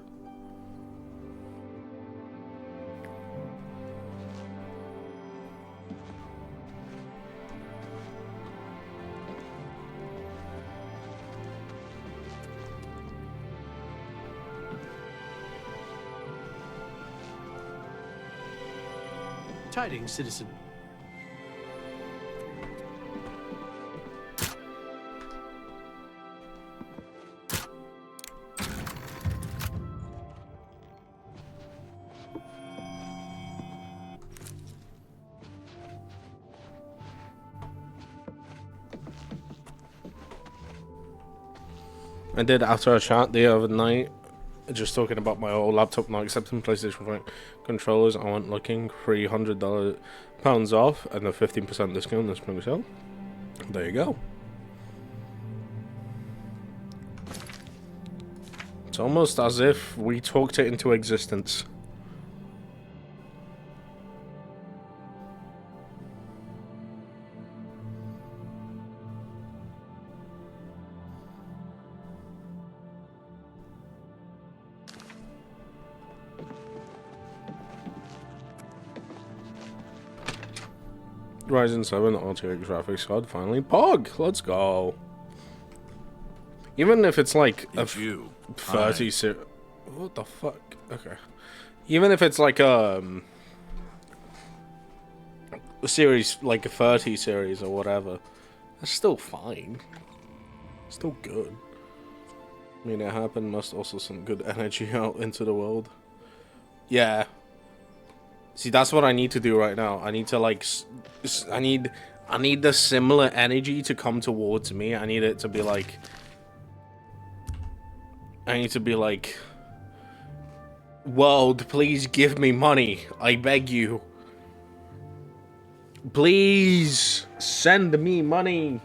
Tidings, citizen. I did after a chat the other night, just talking about my old laptop not accepting PlayStation 5 controllers. I went looking £300 off and a 15% discount this spring sale. There you go. It's almost as if we talked it into existence. Ryzen 7 RTX graphics card finally. Pog, let's go. Even if it's like a 30 series. What the fuck? Okay. Even if it's like a series, like a 30 series or whatever, that's still fine. Still good. I mean, it happened. Must also send good energy out into the world. Yeah. See, that's what I need to do right now. I need to like, I need the similar energy to come towards me. I need it to be like, world, please give me money. I beg you. Please send me money.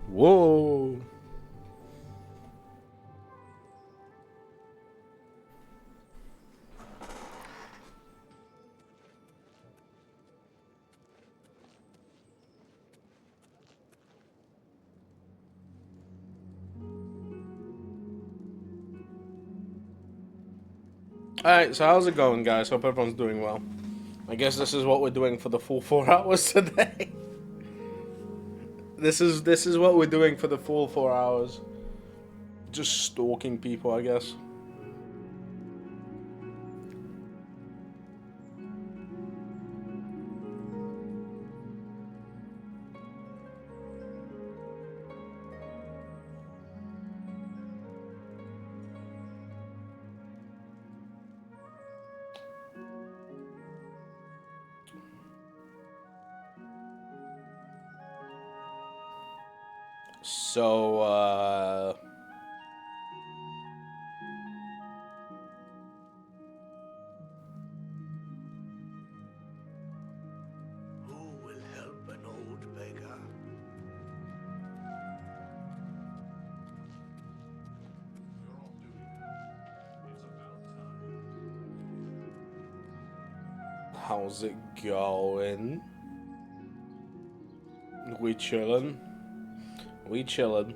Whoa. Alright, so how's it going, guys? Hope everyone's doing well. I guess this is what we're doing for the full 4 hours today. This is what we're doing for the full 4 hours. Just stalking people, I guess. So, Who will help an old beggar? how's it going? We chillin'. We chillin'.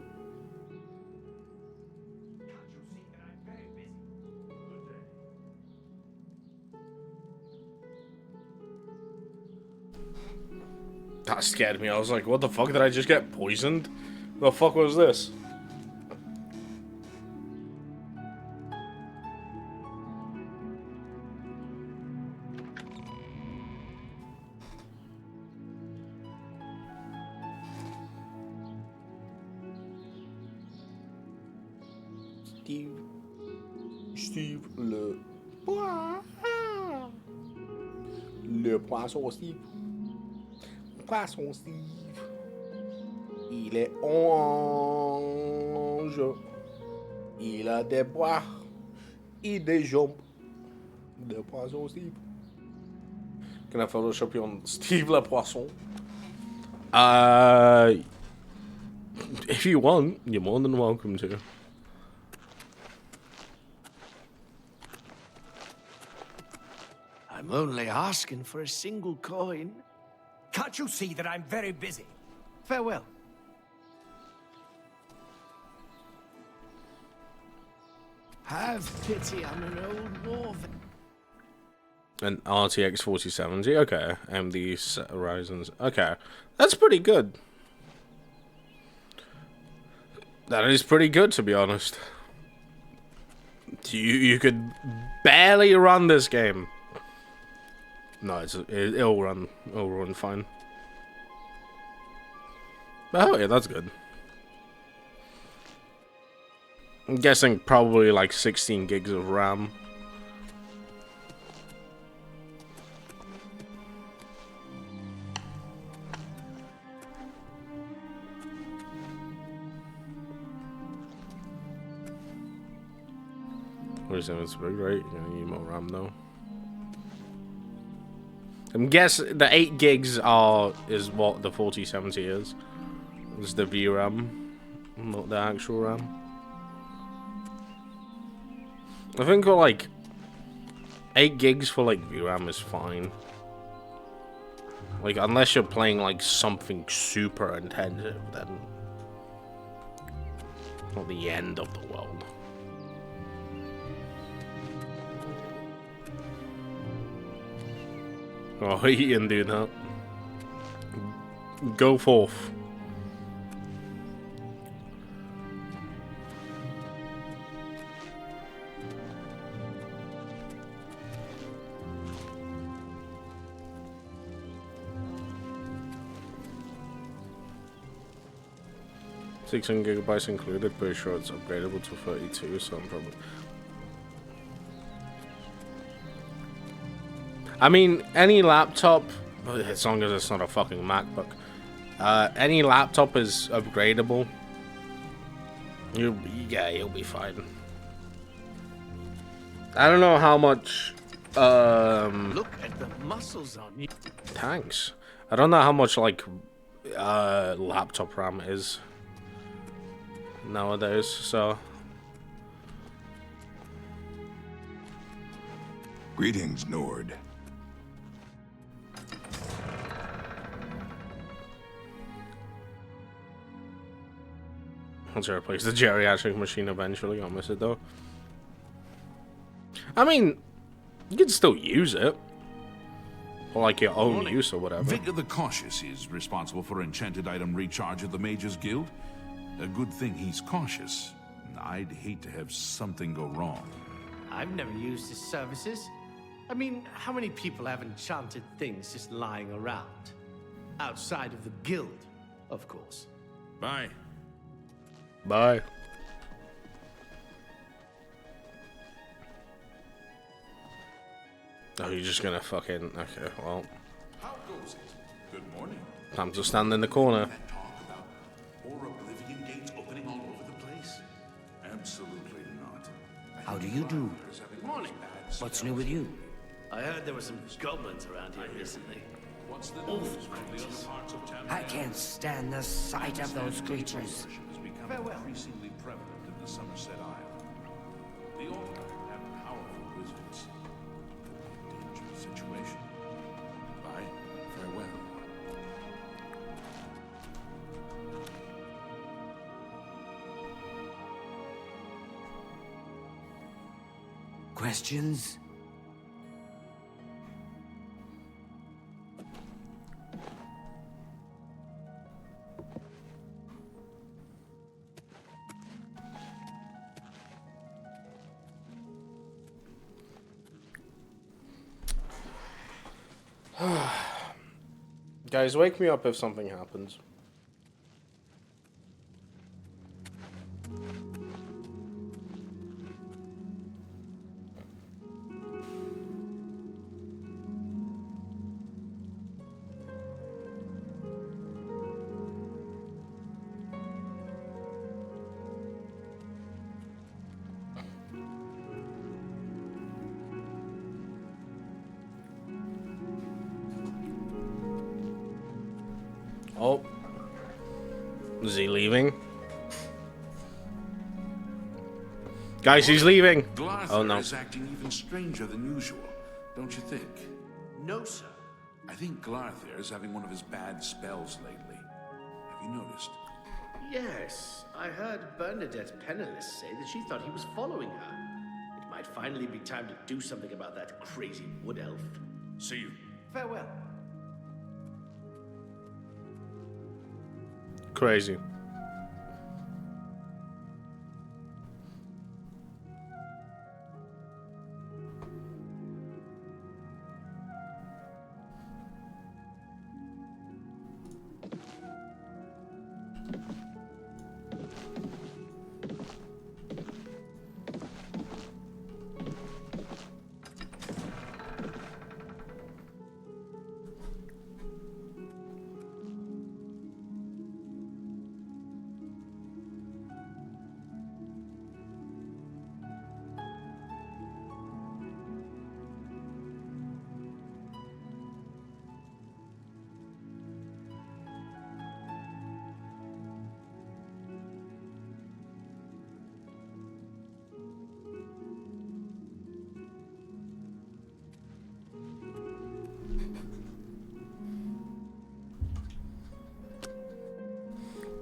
That scared me. I was like, what the fuck? Did I just get poisoned? The fuck was this? Steve le poisson Steve. Poisson Steve. Il est orange. Il a des bras et des jambes. Le poisson Steve. Can I Photoshop you on Steve le poisson? If you want, you're more than welcome to. I'm only asking for a single coin. Can't you see that I'm very busy? Farewell. Have pity on an old war. An RTX 4070, okay. AMD Ryzen's, okay. That's pretty good. That is pretty good, to be honest. You could barely run this game. No, it'll run fine. Oh yeah, that's good. I'm guessing probably like 16 gigs of RAM. Where's it's big, right? You're gonna need more RAM though. I'm guessing the 8 gigs is what the 4070 is. It's the VRAM, not the actual RAM. I think for like 8 gigs for like VRAM is fine. Like unless you're playing like something super intensive, then Not the end of the world. Oh, he can do that. Go forth. $600 included, pretty sure it's upgradable to 32, so I'm probably... I mean, any laptop, as long as it's not a fucking MacBook, any laptop is upgradable. You'll be fine. I don't know how much, Look at the muscles on you. Thanks. I don't know how much, like, laptop RAM is nowadays, so... Greetings, Nord. Once I replace the geriatric machine eventually, I'll miss it though. I mean, you can still use it. For like your own use or whatever. Vigor the Cautious is responsible for enchanted item recharge at the Mages Guild. A good thing he's cautious. I'd hate to have something go wrong. I've never used his services. I mean, how many people have enchanted things just lying around? Outside of the guild, of course. Bye. Bye. Oh, you're just gonna fucking... Okay, well... How goes it? Good morning. Time to stand in the corner. Or Oblivion gates opening all over the place? Absolutely not. How do you do? Good morning. What's new with you? I heard there were some goblins around here recently. What's the news from the other parts of town? I can't stand the sight of those creatures. Has become increasingly prevalent in the Somerset Isle. The Order have powerful wizards. Dangerous situation. Bye. Farewell. Questions? Guys, wake me up if something happens. Oh. Is he leaving? Guys, he's leaving. Glarther Oh no. is acting even stranger than usual, don't you think? No, sir. I think Glarther is having one of his bad spells lately. Have you noticed? Yes, I heard Bernadette Penniless say that she thought he was following her. It might finally be time to do something about that crazy wood elf. See you. Farewell. Crazy.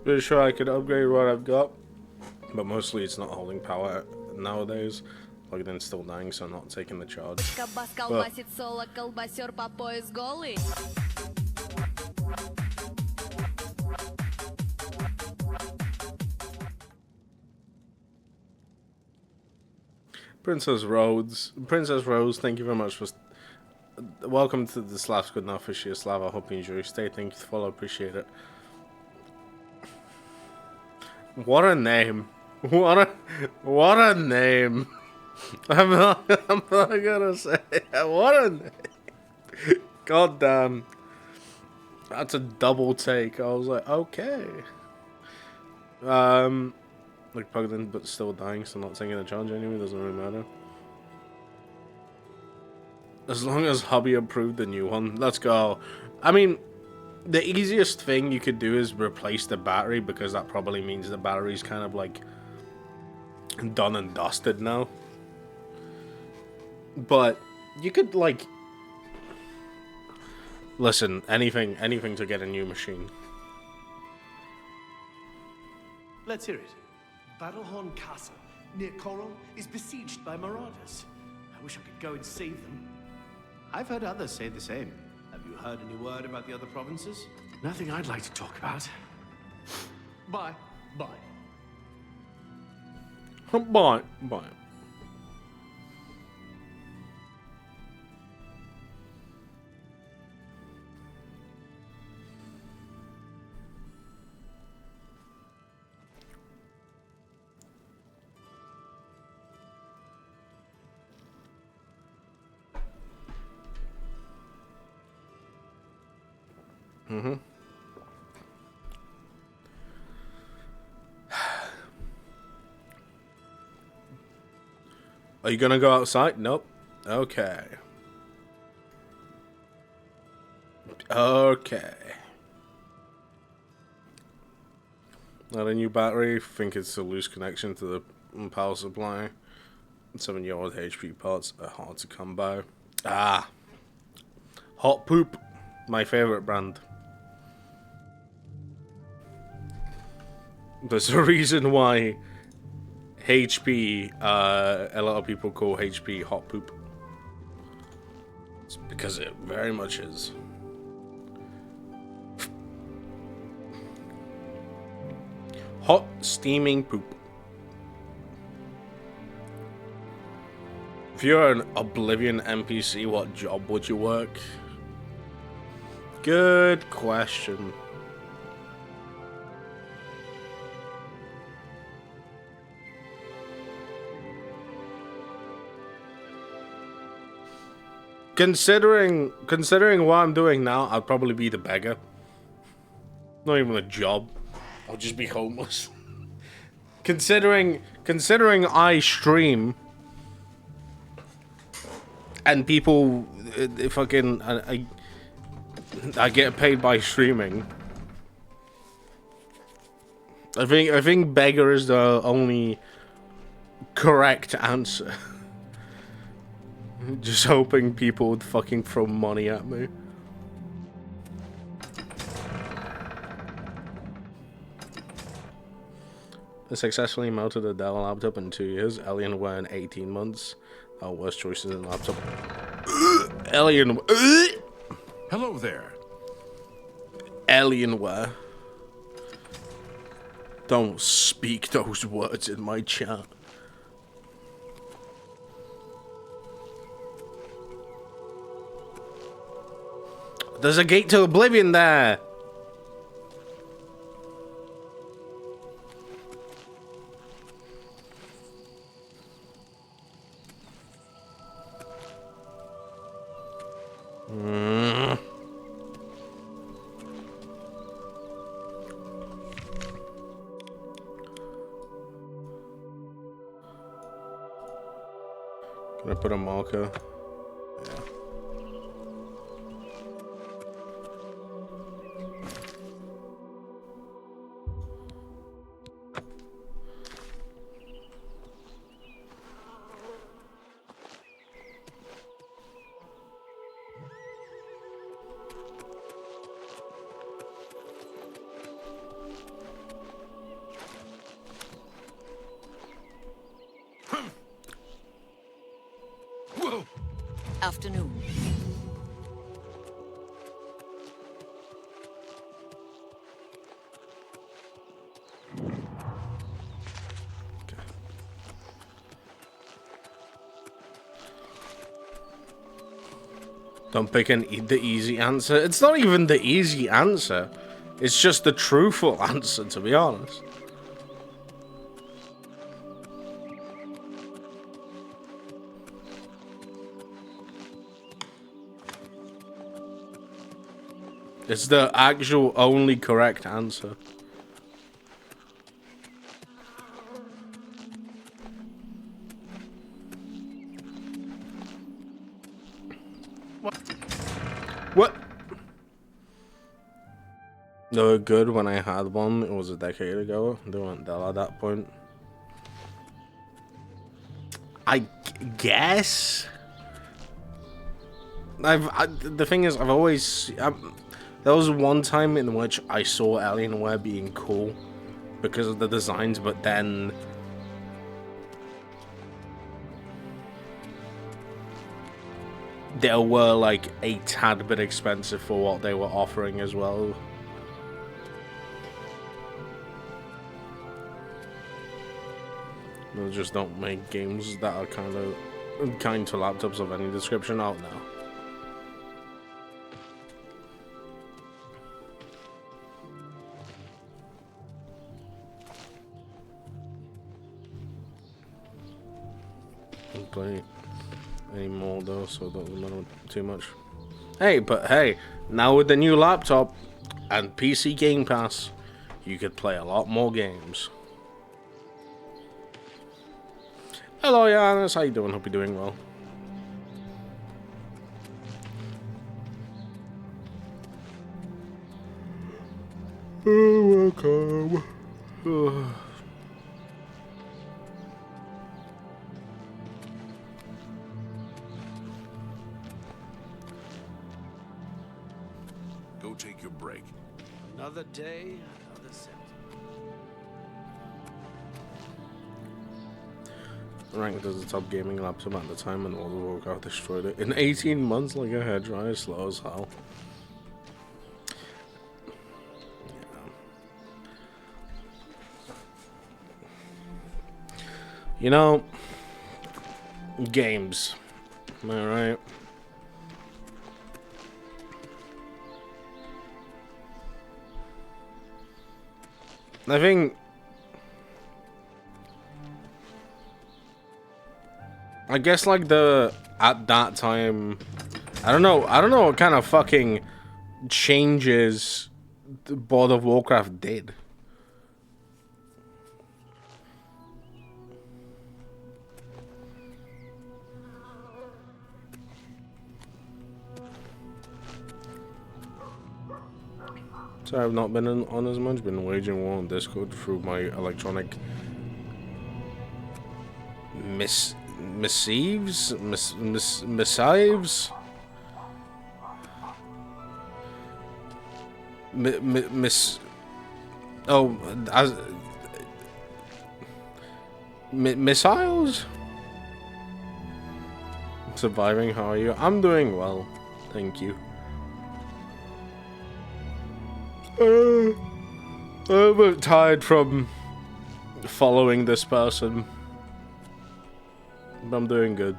Pretty sure I can upgrade what I've got. But mostly it's not holding power nowadays. Plugged in, still dying, so not taking the charge. But Princess Rose, thank you very much for... Welcome to the Slavs Good Enough Fish here, Slav. I hope you enjoy your stay. Thank you for the follow, appreciate it. What a name. What a name. I'm not gonna say it. What a name. God damn. That's a double take. I was like, okay. Like plugged in but still dying, so not taking the charge anyway, doesn't really matter. As long as hubby approved the new one, let's go. I mean, the easiest thing you could do is replace the battery, because that probably means the battery's kind of like done and dusted now. But you could like... Listen, anything to get a new machine. Let's hear it. Battlehorn Castle, near Coral, is besieged by marauders. I wish I could go and save them. I've heard others say the same. Have you heard any word about the other provinces? Nothing I'd like to talk about. Bye. Bye. Bye. Bye. Mm-hmm. Are you gonna go outside? Nope. Okay. Okay. Not a new battery. Think it's a loose connection to the power supply. 7-year-old HP parts are hard to come by. Ah. Hot Poop. My favorite brand. There's a reason why HP, a lot of people call HP Hot Poop. It's because it very much is. Hot steaming poop. If you're an Oblivion NPC, what job would you work? Good question. Considering what I'm doing now, I'd probably be the beggar. Not even a job. I'll just be homeless. Considering I stream and people fucking I get paid by streaming. I think beggar is the only correct answer. Just hoping people would fucking throw money at me. I successfully mounted a Dell laptop in 2 years. Alienware in 18 months. Our worst choices in laptop. Alienware. Hello there. Alienware. Don't speak those words in my chat. There's a gate to oblivion there. Can I put a marker? Yeah. afternoon. Don't pick the easy answer. It's not even the easy answer. It's just the truthful answer, to be honest. It's the actual only correct answer. What? They were good when I had one. It was a decade ago. They weren't dull at that point. I guess. The thing is, I've always. There was one time in which I saw Alienware being cool because of the designs, but then they were like a tad bit expensive for what they were offering as well. They just don't make games that are kind to laptops of any description out now. Don't play anymore though, so it doesn't matter too much. Hey, but hey, now with the new laptop and PC Game Pass, you could play a lot more games. Hello, Giannis. How you doing? Hope you're doing well. Oh, welcome. Oh. Go take your break. Another day, another set. Ranked as the top gaming laptop at the time, and World of Warcraft destroyed it in 18 months like a hairdryer, slow as hell. You know, games. Am I right? I think like at that time, I don't know what kind of fucking changes the World of Warcraft did. So I've not been on as much, been waging war on Discord through my electronic missives. Missiles? Surviving, how are you? I'm doing well, thank you. I'm a bit tired from following this person, but I'm doing good.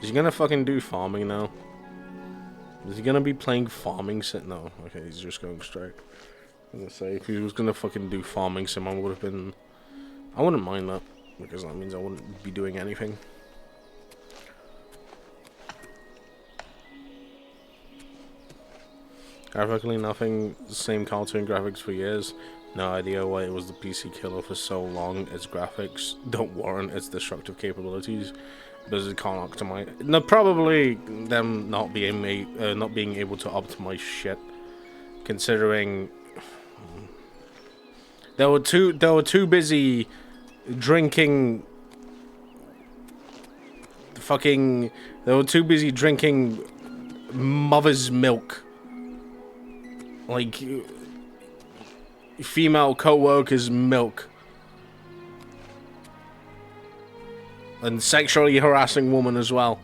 Is he gonna fucking do farming now? Is he gonna be playing farming sim? No, okay, he's just going straight. I'm gonna say, if he was gonna fucking do farming sim, I wouldn't mind that. Because that means I wouldn't be doing anything. Graphically nothing, same cartoon graphics for years. No idea why it was the PC killer for so long. Its graphics don't warrant its destructive capabilities. Because it can't optimize. No, probably them not being able to optimize shit. Considering they were too busy drinking they were too busy drinking mother's milk, like female co-worker's milk. And sexually harassing woman as well.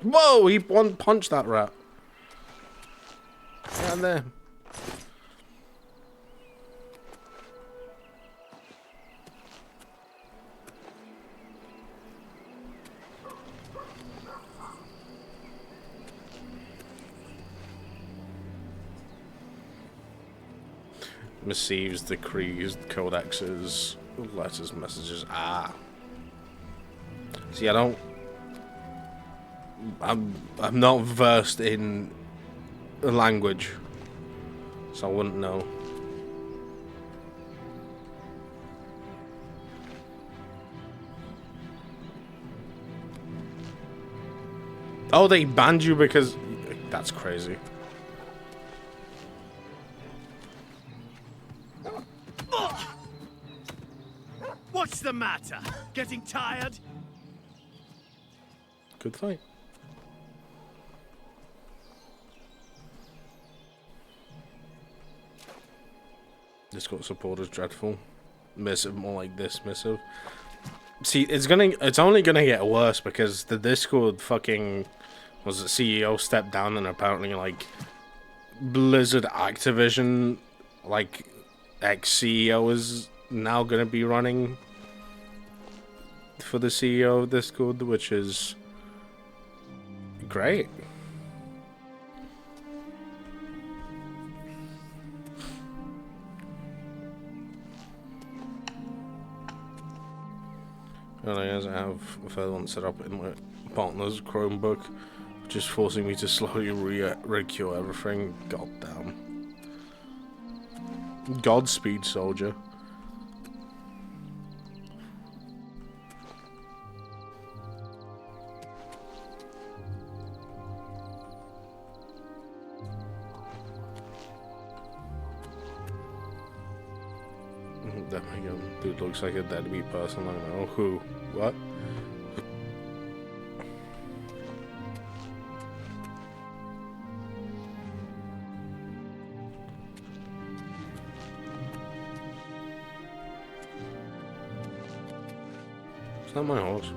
Whoa, he punched that rat. Right there. Receives, decrees, codexes, letters, messages. Ah. See, I'm not versed in the language, so I wouldn't know. Oh, they banned you because... That's crazy. What's the matter? Getting tired? Good fight. Discord support is dreadful. Missive, more like dismissive. See, it's only gonna get worse because the Discord fucking CEO stepped down, and apparently like Blizzard Activision like ex-CEO is now gonna be running for the CEO of Discord, which is great. And I have a further one set up in my partner's Chromebook, which is forcing me to slowly re-cure everything. Goddamn. Godspeed, soldier. There we go. Dude looks like a deadbeat person. I know. Who? What? Is that my horse?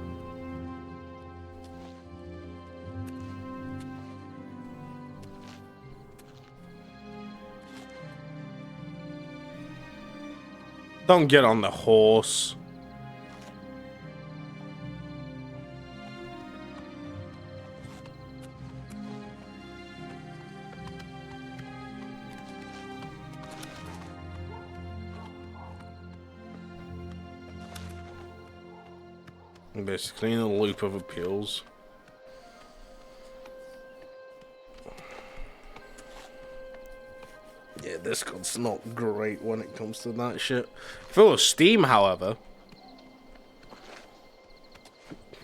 Don't get on the horse. Basically in a loop of appeals. Yeah, Discord's not great when it comes to that shit. If it was Steam, however,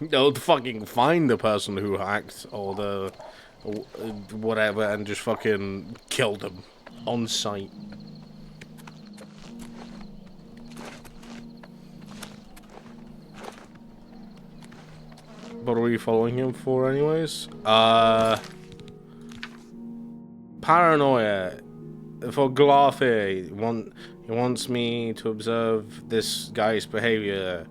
they'll fucking find the person who hacked or the whatever and just fucking kill them on site. What are we following him for anyways? Paranoia. For Glarfy, he wants me to observe this guy's behavior.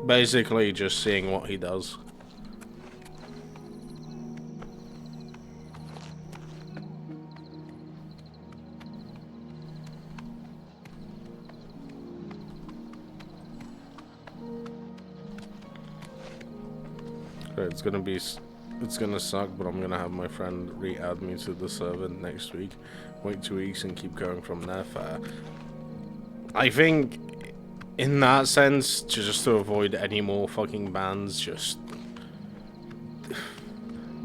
Basically just seeing what he does. It's gonna suck, but I'm gonna have my friend re-add me to the server next week. Wait 2 weeks and keep going from there. Fair. I think, in that sense, just to avoid any more fucking bans, just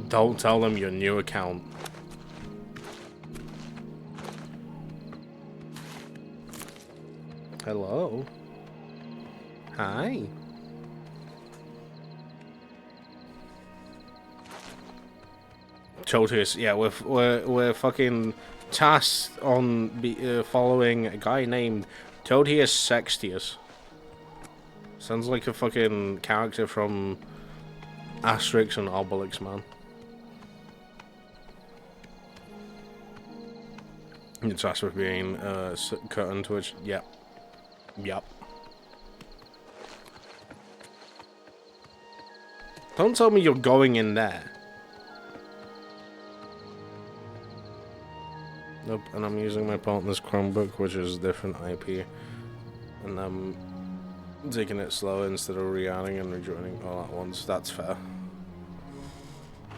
don't tell them your new account. Hello. Hi. Chotus, yeah, we're fucking tasked on following a guy named Todius Sextius. Sounds like a fucking character from Asterix and Obelix, man. It's asked for being cut into it. Yep. Yep. Don't tell me you're going in there. Nope, and I'm using my partner's Chromebook, which is a different IP. And I'm taking it slow instead of re-adding and rejoining all at once. That's fair.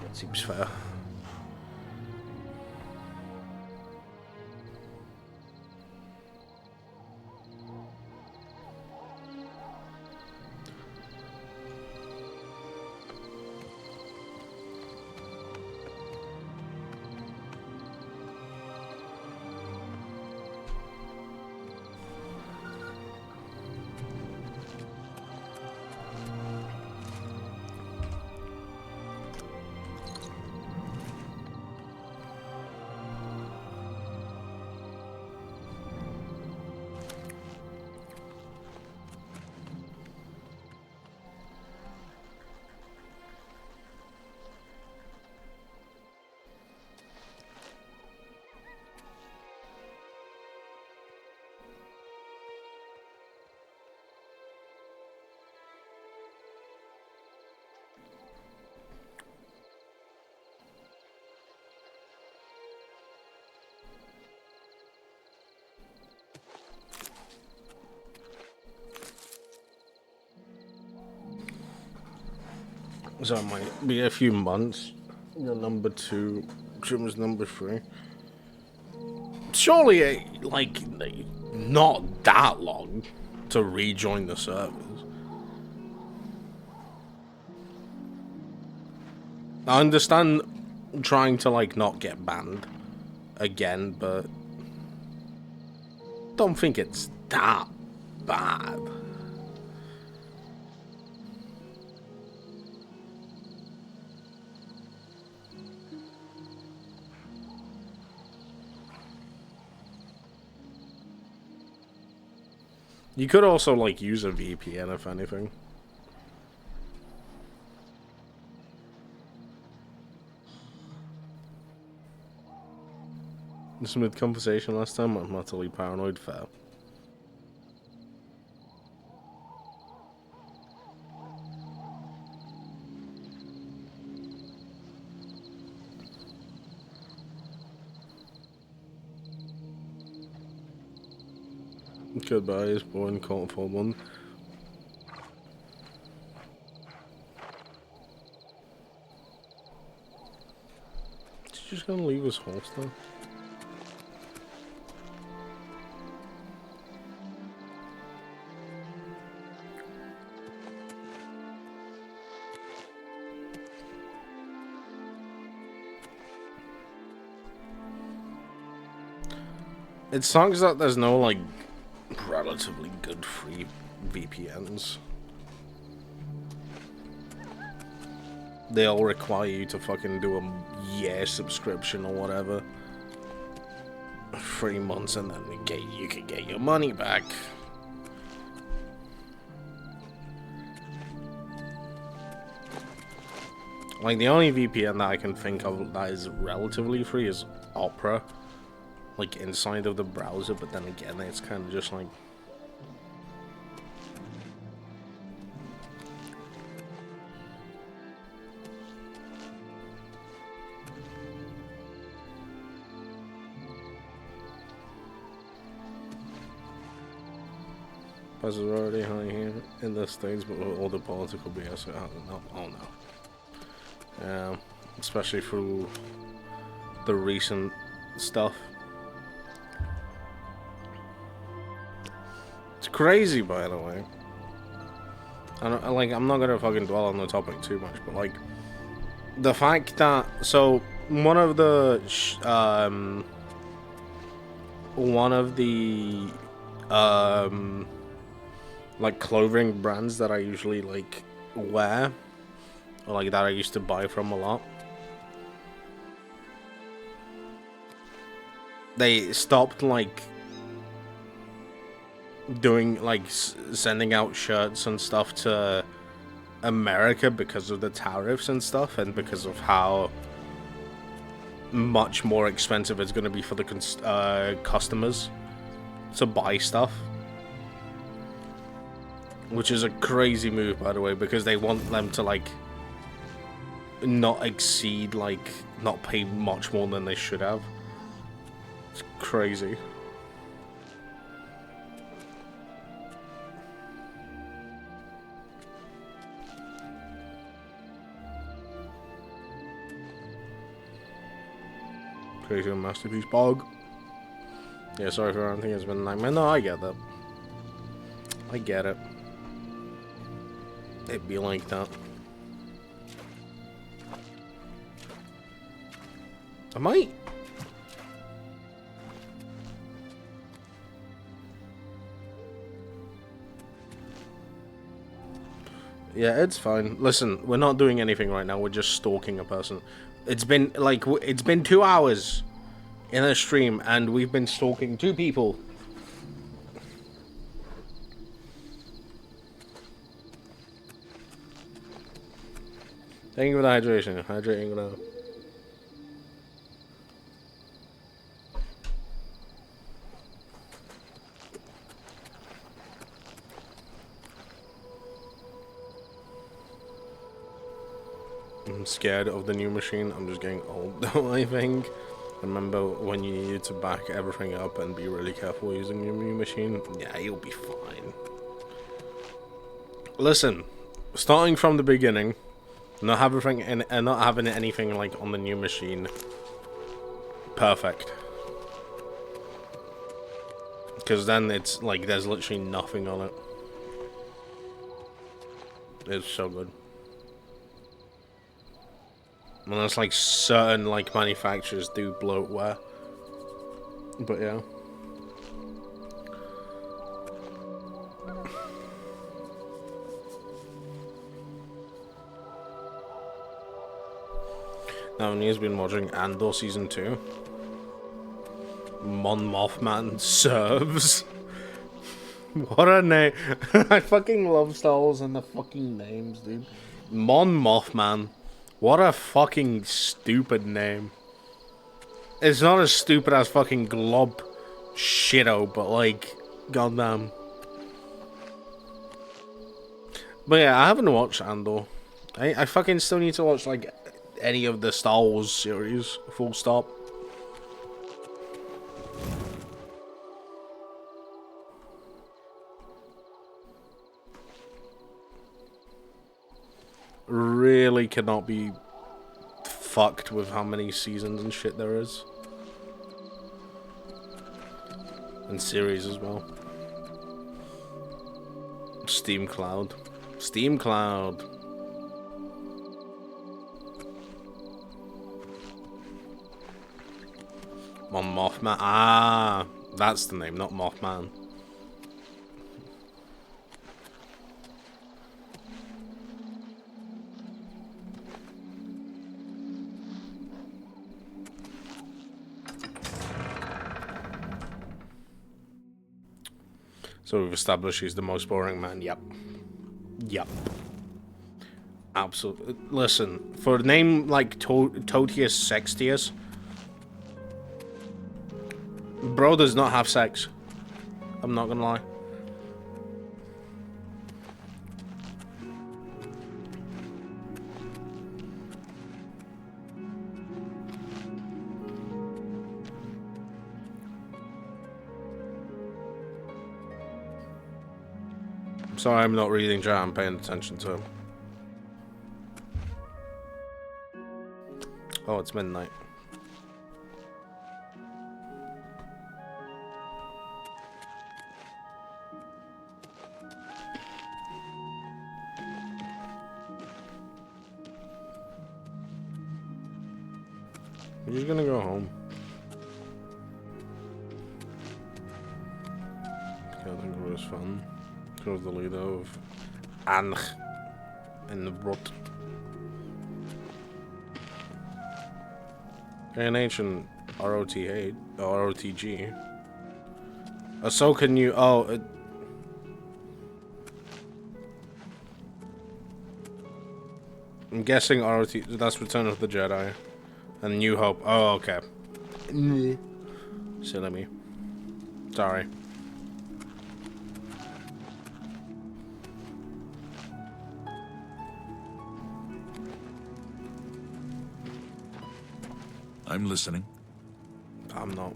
That seems fair. So it might be a few months. You're number 2, Jim's number 3. Surely, like, not that long to rejoin the servers. I understand trying to, like, not get banned again, but don't think it's that bad. You could also, like, use a VPN, if anything. Smooth conversation last time. I'm utterly paranoid. Fair. Goodbye, is born, can't afford one. Is he just gonna leave his horse there? It sucks that there's no, like, relatively good free VPNs. They all require you to fucking do a year subscription or whatever. 3 months and then you can get your money back. Like, the only VPN that I can think of that is relatively free is Opera. Like, inside of the browser, but then again, it's kind of just like... Prices are already high here in the States, but with all the political BS, it hasn't. Oh no. Especially through the recent stuff. It's crazy, by the way. I'm not gonna fucking dwell on the topic too much, but like, the fact that one of the like clothing brands that I usually like wear, or like that I used to buy from a lot, they stopped like doing like sending out shirts and stuff to America because of the tariffs and stuff, and because of how much more expensive it's going to be for the customers to buy stuff. Which is a crazy move, by the way, because they want them to like not exceed, like not pay much more than they should have. It's crazy. Crazy masterpiece bog. Yeah, sorry for everything. It's been a nightmare. No, I get that. I get it. It'd be like that. I might. Yeah, it's fine. Listen, we're not doing anything right now. We're just stalking a person. It's been like it's been 2 hours in a stream, and we've been stalking 2 people. Thank you for the hydration. Hydrating now. I'm scared of the new machine. I'm just getting old though, I think. Remember when you needed to back everything up and be really careful using your new machine? Yeah, you'll be fine. Listen, starting from the beginning, not having anything like on the new machine. Perfect. Because then it's like there's literally nothing on it. It's so good. Unless like certain like manufacturers do bloatware. But yeah. Now, Nia's been watching Andor Season 2. Mon Mothman serves. What a name. I fucking love Star Wars and the fucking names, dude. Mon Mothman. What a fucking stupid name. It's not as stupid as fucking Glob Shitto, but like, goddamn. But yeah, I haven't watched Andor. I fucking still need to watch like any of the Star Wars series, full stop. Really cannot be fucked with how many seasons and shit there is. And series as well. Steam Cloud. Steam Cloud. Mon Mothman. Ah, that's the name, not Mothman. So we've established he's the most boring man. Yep. Yep. Absolutely. Listen, for a name like Totius Sextius, bro does not have sex. I'm not gonna lie. Sorry, I'm not reading chat, I'm paying attention to him. Oh, it's midnight. He's gonna go home. I think it was fun. Was the leader of Anch in the Brot. An ancient ROTG. Ahsoka knew. Oh, I'm guessing ROT, that's Return of the Jedi. And New Hope. Oh, okay. Silly me. Sorry. I'm listening. I'm not.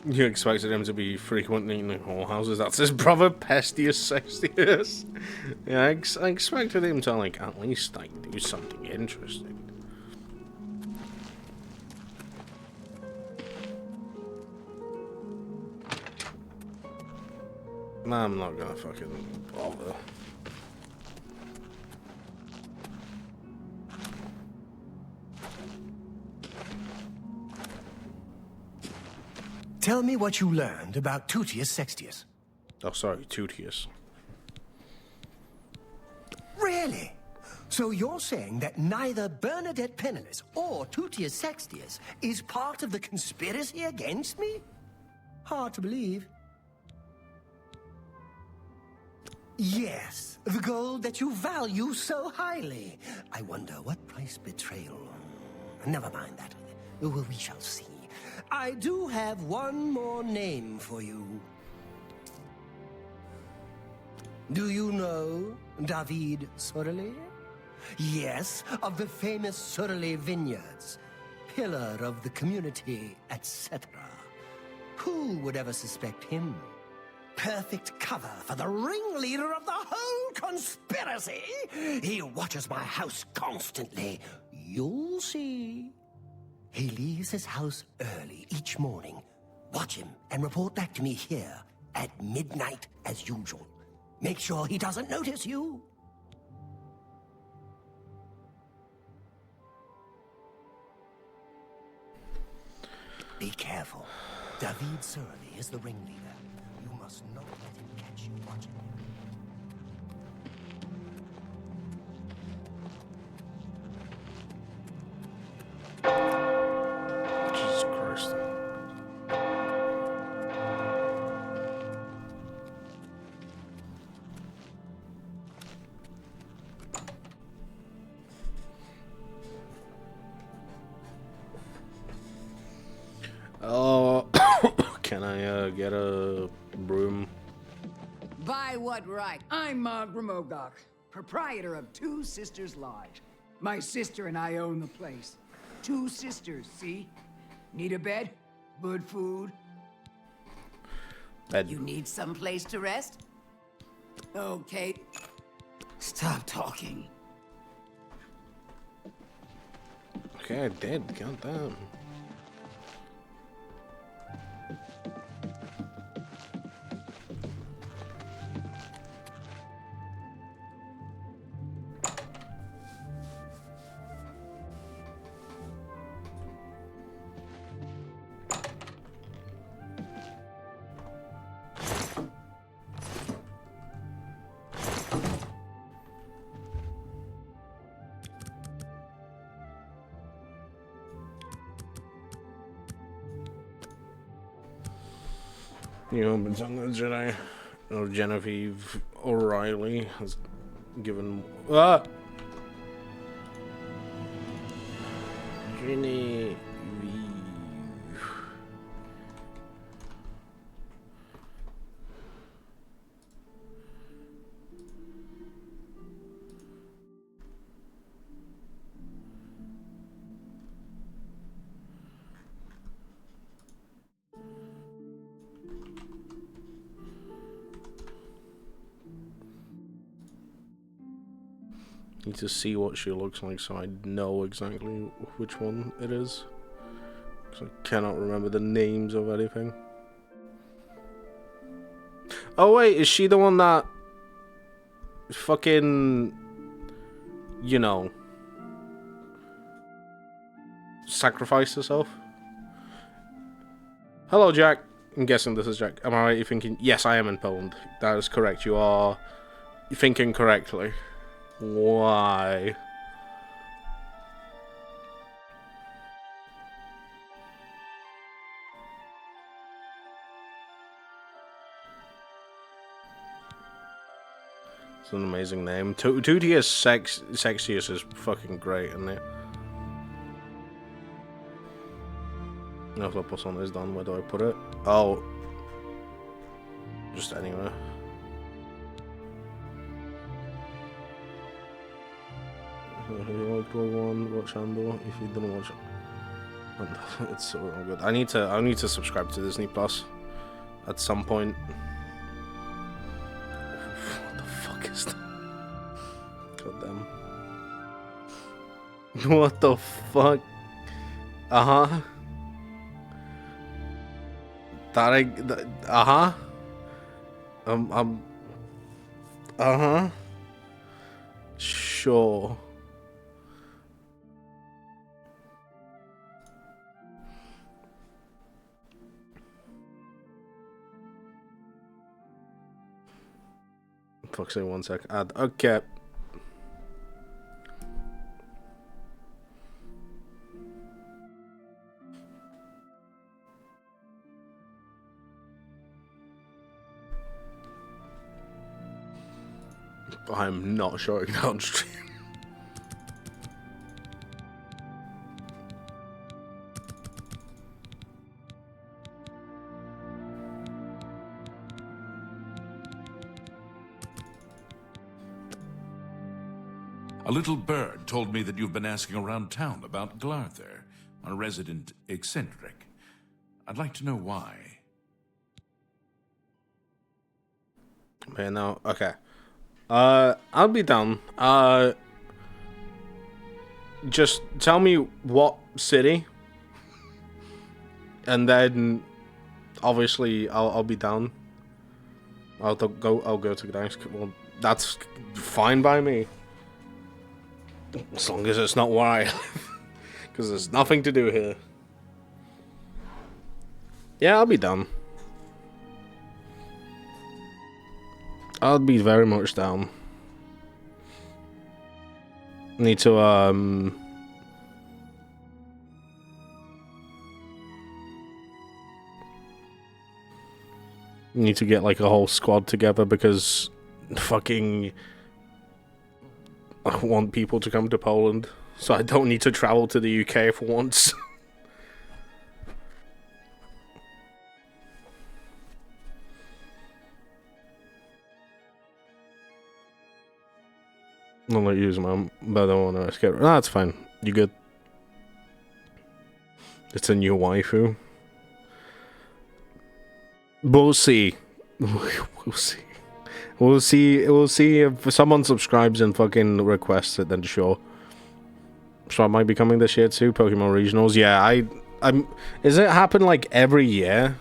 You expected him to be frequenting the whorehouses. That's his brother, Pestius Sextius. Yeah, I expected him to, like, at least, like, do something interesting. Nah, I'm not gonna fucking bother. Tell me what you learned about Tutius Sextius. Oh, sorry, Tutius. Really? So you're saying that neither Bernadette Penniless or Tutius Sextius is part of the conspiracy against me? Hard to believe. Yes, the gold that you value so highly. I wonder what price betrayal... Never mind that. Well, we shall see. I do have one more name for you. Do you know David Sorelli? Yes, of the famous Sorelli Vineyards. Pillar of the community, etc. Who would ever suspect him? Perfect cover for the ringleader of the whole conspiracy. He watches my house constantly. You'll see. He leaves his house early each morning. Watch him and report back to me here at midnight as usual. Make sure he doesn't notice you. Be careful. David Sorelli is the ringleader. You must not let him catch you watching him. Jesus Christ. Oh, can I get a broom? By what right? I'm Mogram Ogok, proprietor of Two Sisters Lodge. My sister and I own the place. Two sisters, see? Need a bed? Good food? Bed. You need some place to rest? Okay. Stop talking. Okay, I did. Goddamn. New Hope on the Jedi. Or Genevieve O'Reilly has given. Genevieve. Need to see what she looks like so I know exactly which one it is. Because I cannot remember the names of anything. Oh wait, is she the one that fucking, you know, sacrificed herself? Hello, Jack. I'm guessing this is Jack. Am I right in thinking? Yes, I am in Poland. That is correct. You are thinking correctly. Why? It's an amazing name. Tootie is sexiest is fucking great, isn't it? Now if La Poisson is done, where do I put it? Oh. Just anywhere. If you like Rogue One, watch Andor. If you didn't watch it, it's so good. I need to subscribe to Disney Plus at some point. What the fuck is that? God damn. What the fuck? Uh-huh. Uh-huh. Uh-huh. Sure. Fuck's sake, 1 sec. Add. Okay. I'm not showing down stream. A little bird told me that you've been asking around town about Glarther, a resident eccentric. I'd like to know why. Okay, now, okay. I'll be down. Just tell me what city, and then obviously I'll be down. I'll go to Gdańsk. Well, that's fine by me, as long as it's not where I live, because there's nothing to do here. Yeah, I'll be down. I'll be very much down. Need to need to get like a whole squad together, because fucking I want people to come to Poland, so I don't need to travel to the UK for once. I'll not use mom, but I don't want to escape. No, that's fine. You good? It's a new waifu. We'll see. We'll see. We'll see. We'll see if someone subscribes and fucking requests it. Then sure. So I might be coming this year too. Pokemon Regionals. Yeah, I'm. Is it happen like every year?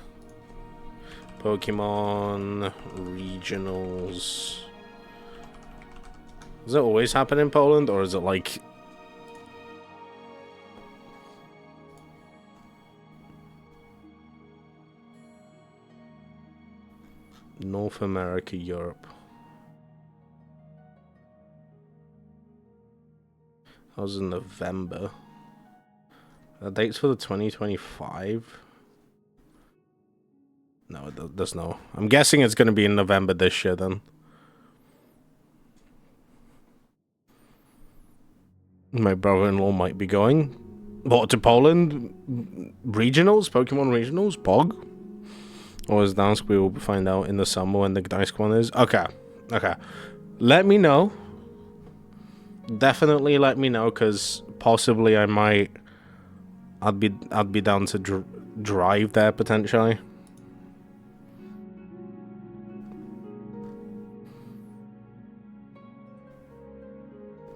Pokemon Regionals. Does it always happen in Poland, or is it like... North America, Europe? That was in November. The dates for the 2025? No, there's no. I'm guessing it's going to be in November this year then. My brother-in-law might be going. What, to Poland? Regionals? Pokemon Regionals? Pog? Or is Gdańsk? We will find out in the summer when the Gdańsk one is. Okay. Okay. Let me know. Definitely let me know, because possibly I might... I'd be down to drive there, potentially.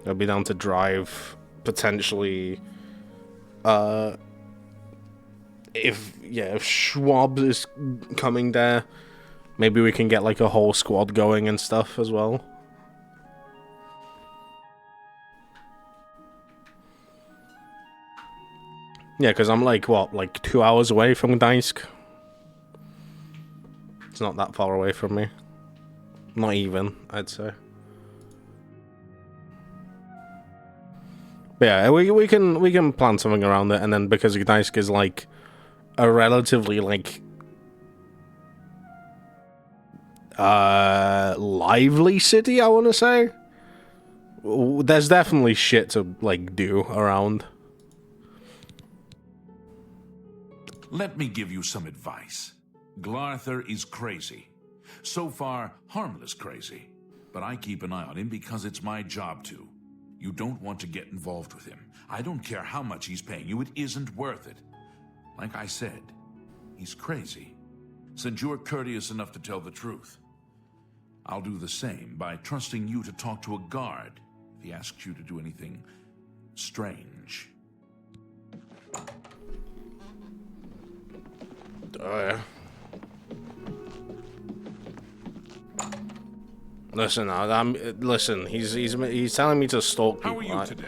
I'll be down to drive, potentially, if Schwab is coming there, maybe we can get like a whole squad going and stuff as well. Yeah, because I'm like, what, like 2 hours away from Gdańsk? It's not that far away from me. Not even, I'd say. But yeah, we can plan something around it, and then because Gdańsk is like a relatively like lively city, I want to say. There's definitely shit to, like, do around. Let me give you some advice. Glarther is crazy. So far, harmless crazy. But I keep an eye on him because it's my job to. You don't want to get involved with him. I don't care how much he's paying you, it isn't worth it. Like I said, he's crazy. Since you're courteous enough to tell the truth, I'll do the same by trusting you to talk to a guard if he asks you to do anything strange. Oh, yeah. Listen, he's telling me to stalk people. How are you today?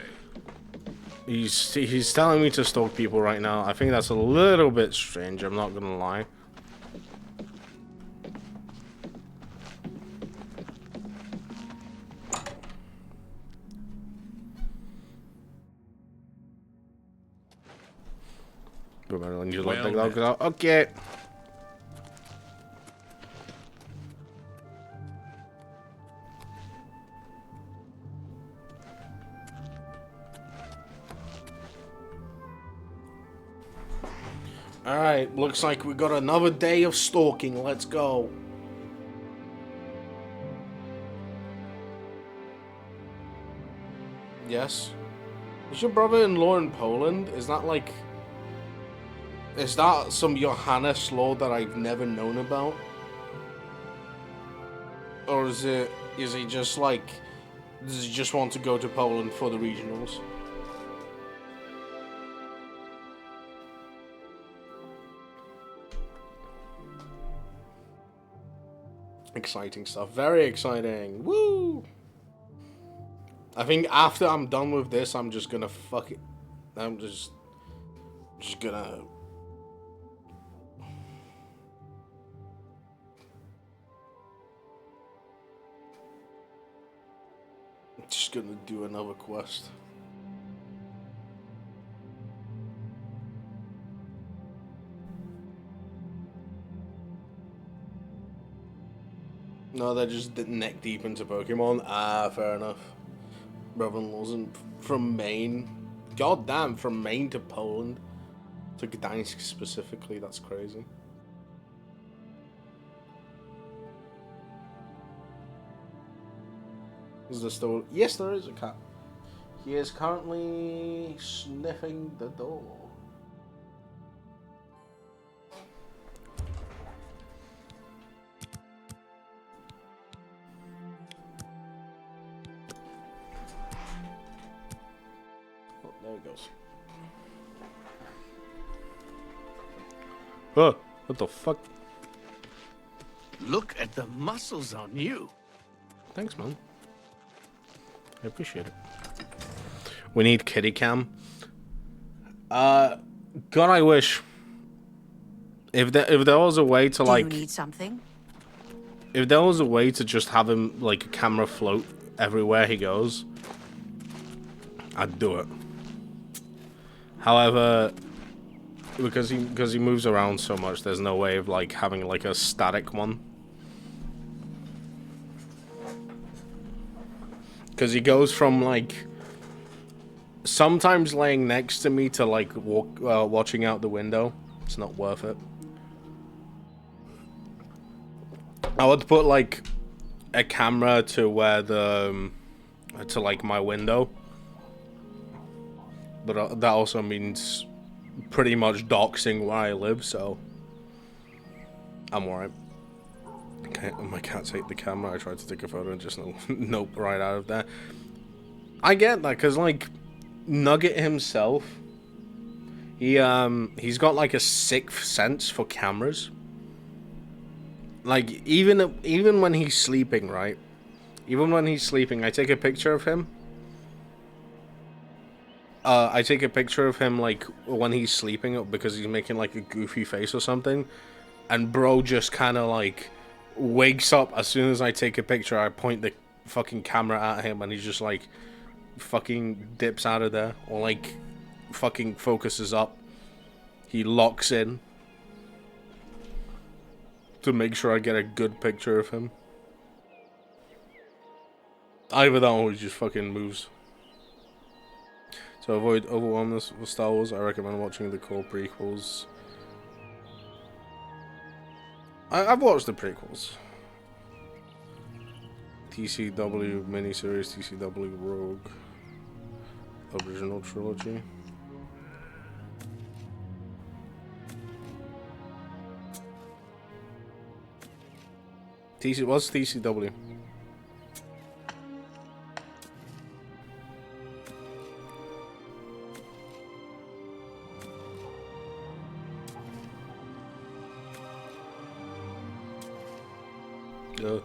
He's telling me to stalk people right now. I think that's a little bit strange, I'm not gonna lie. Okay. Alright, looks like we got another day of stalking. Let's go. Yes? Is your brother-in-law in Poland? Is that like... Is that some Johannes law that I've never known about? Or is he just like... Does he just want to go to Poland for the regionals? Exciting stuff. Very exciting. Woo! I think after I'm done with this, I'm just gonna fuck it. I'm just gonna... Just gonna do another quest. No, they're just neck deep into Pokemon. Ah, fair enough. Brother-in-law's from Maine. God damn, from Maine to Poland. To Gdańsk specifically, that's crazy. Is there still... Yes, there is a cat. He is currently sniffing the door. Oh, there it goes. Oh, what the fuck? Look at the muscles on you. Thanks, man. I appreciate it. We need kitty cam. God, I wish if there was a way to like. Do you need something? If there was a way to just have him like a camera float everywhere he goes, I'd do it. However, because he moves around so much, there's no way of like having like a static one. Because he goes from like sometimes laying next to me to like watching out the window. It's not worth it. I would put like a camera to where the to like my window, but that also means pretty much doxing where I live, so I'm alright. Okay, my cats hate the camera. I tried to take a photo and just nope, right out of there. I get that, because like Nugget himself, he's got like a sixth sense for cameras. Like even when he's sleeping, right? Even when he's sleeping, I take a picture of him. I take a picture of him like when he's sleeping because he's making like a goofy face or something, and bro just kind of like wakes up as soon as I take a picture. I point the fucking camera at him and he's just like fucking dips out of there, or like fucking focuses up. He locks in to make sure I get a good picture of him. Either that or he just fucking moves. To avoid overwhelmness with Star Wars, I recommend watching the core prequels. I've watched the prequels. TCW miniseries, TCW Rogue, original trilogy. What's TCW? Yeah.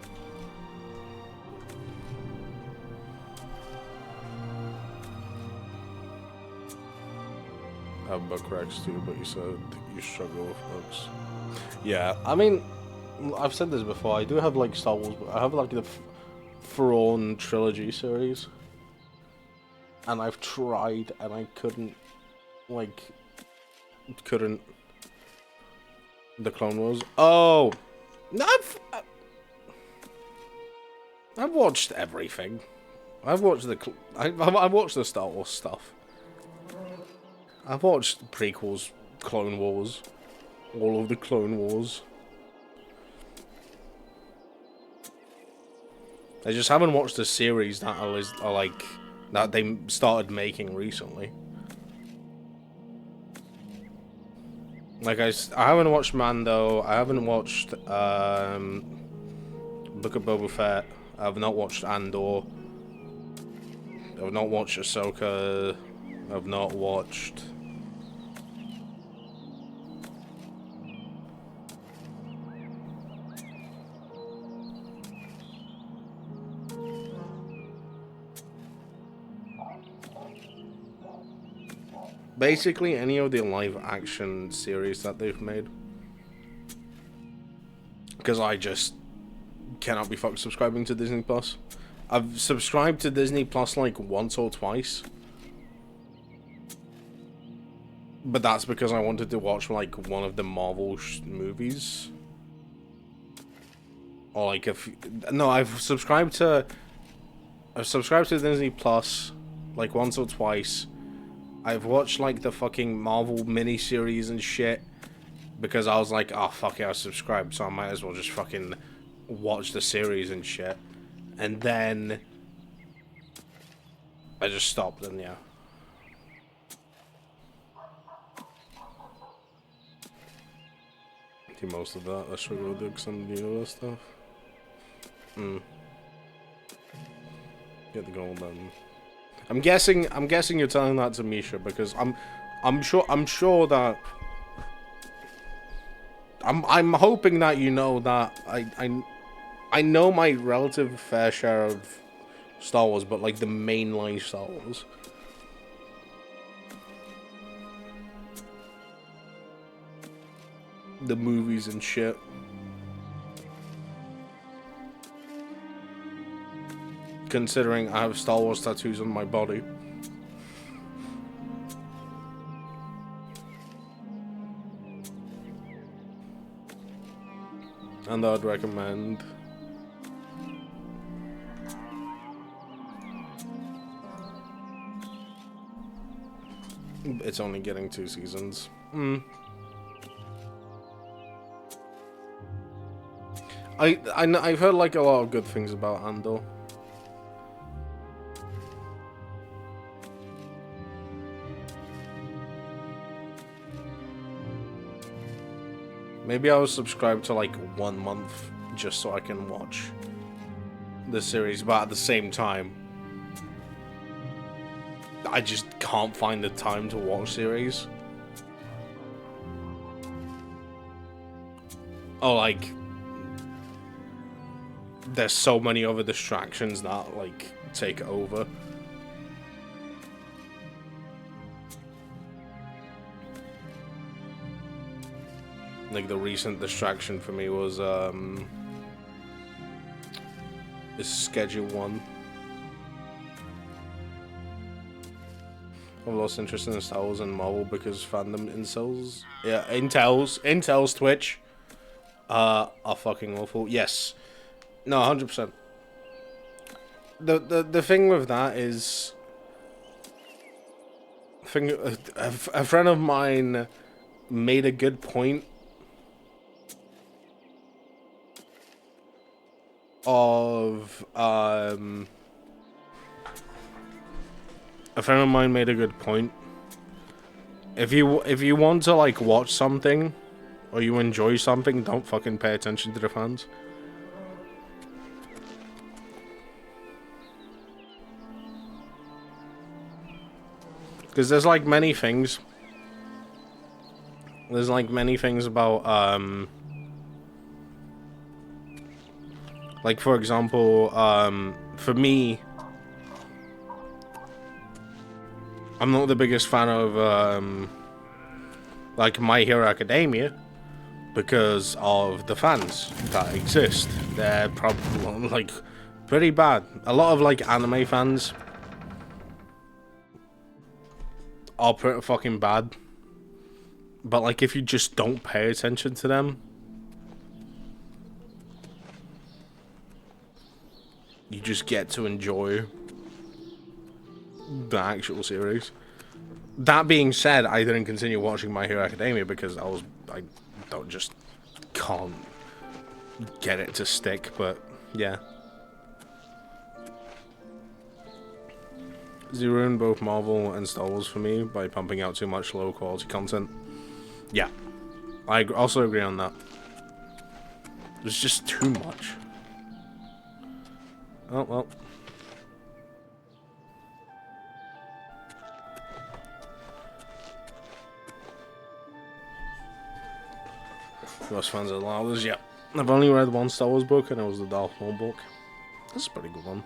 I have book racks too, but you said you struggle with books. Yeah, I mean, I've said this before. I do have like Star Wars, but I have like the Thrawn trilogy series, and I've tried, and I couldn't. The Clone Wars. Oh, no, I've watched everything. I've watched I've watched the Star Wars stuff. I've watched prequels, Clone Wars, all of the Clone Wars. I just haven't watched the series that are like that they started making recently. Like I haven't watched Mando. I haven't watched Book of Boba Fett. I've not watched Andor. I've not watched Ahsoka. I've not watched. Basically, any of the live-action series that they've made. Because I just cannot be fucked subscribing to Disney Plus. I've subscribed to Disney Plus like once or twice. But that's because I wanted to watch like one of the Marvel movies. Or like I've subscribed to Disney Plus like once or twice. I've watched like the fucking Marvel miniseries and shit because I was like, oh fuck it, I subscribed, so I might as well just fucking watch the series and shit. And then I just stopped, and yeah. Do most of that. I struggle with some of the universe stuff. Get the gold then. I'm guessing you're telling that to Misha because I'm sure that I'm hoping that you know that I know my relative fair share of Star Wars, but like the mainline Star Wars. The movies and shit. Considering I have Star Wars tattoos on my body. And I'd recommend it's only getting 2 seasons. I've heard like a lot of good things about Andor. Maybe I was subscribed to like 1 month just so I can watch the series, but at the same time, I just can't find the time to watch series. Oh, like, there's so many other distractions that like take over. Like the recent distraction for me was is Schedule 1. I've lost interest in Star Wars and Marvel because fandom incels. Yeah, Intel's Twitch are fucking awful. Yes. No, 100%. the thing with that is, a friend of mine made a good point of a friend of mine made a good point. If you want to like watch something or you enjoy something, don't fucking pay attention to the fans. Because there's like many things. There's like many things about like for example, for me, I'm not the biggest fan of like My Hero Academia because of the fans that exist. They're probably like pretty bad. A lot of like anime fans are pretty fucking bad. But like if you just don't pay attention to them, you just get to enjoy the actual series. That being said, I didn't continue watching My Hero Academia because I can't get it to stick, but yeah. They ruined both Marvel and Star Wars for me by pumping out too much low quality content. Yeah, I also agree on that. There's just too much. Oh well. Most fans of Star Wars, yeah. I've only read one Star Wars book, and it was the Darth Maul book. That's a pretty good one.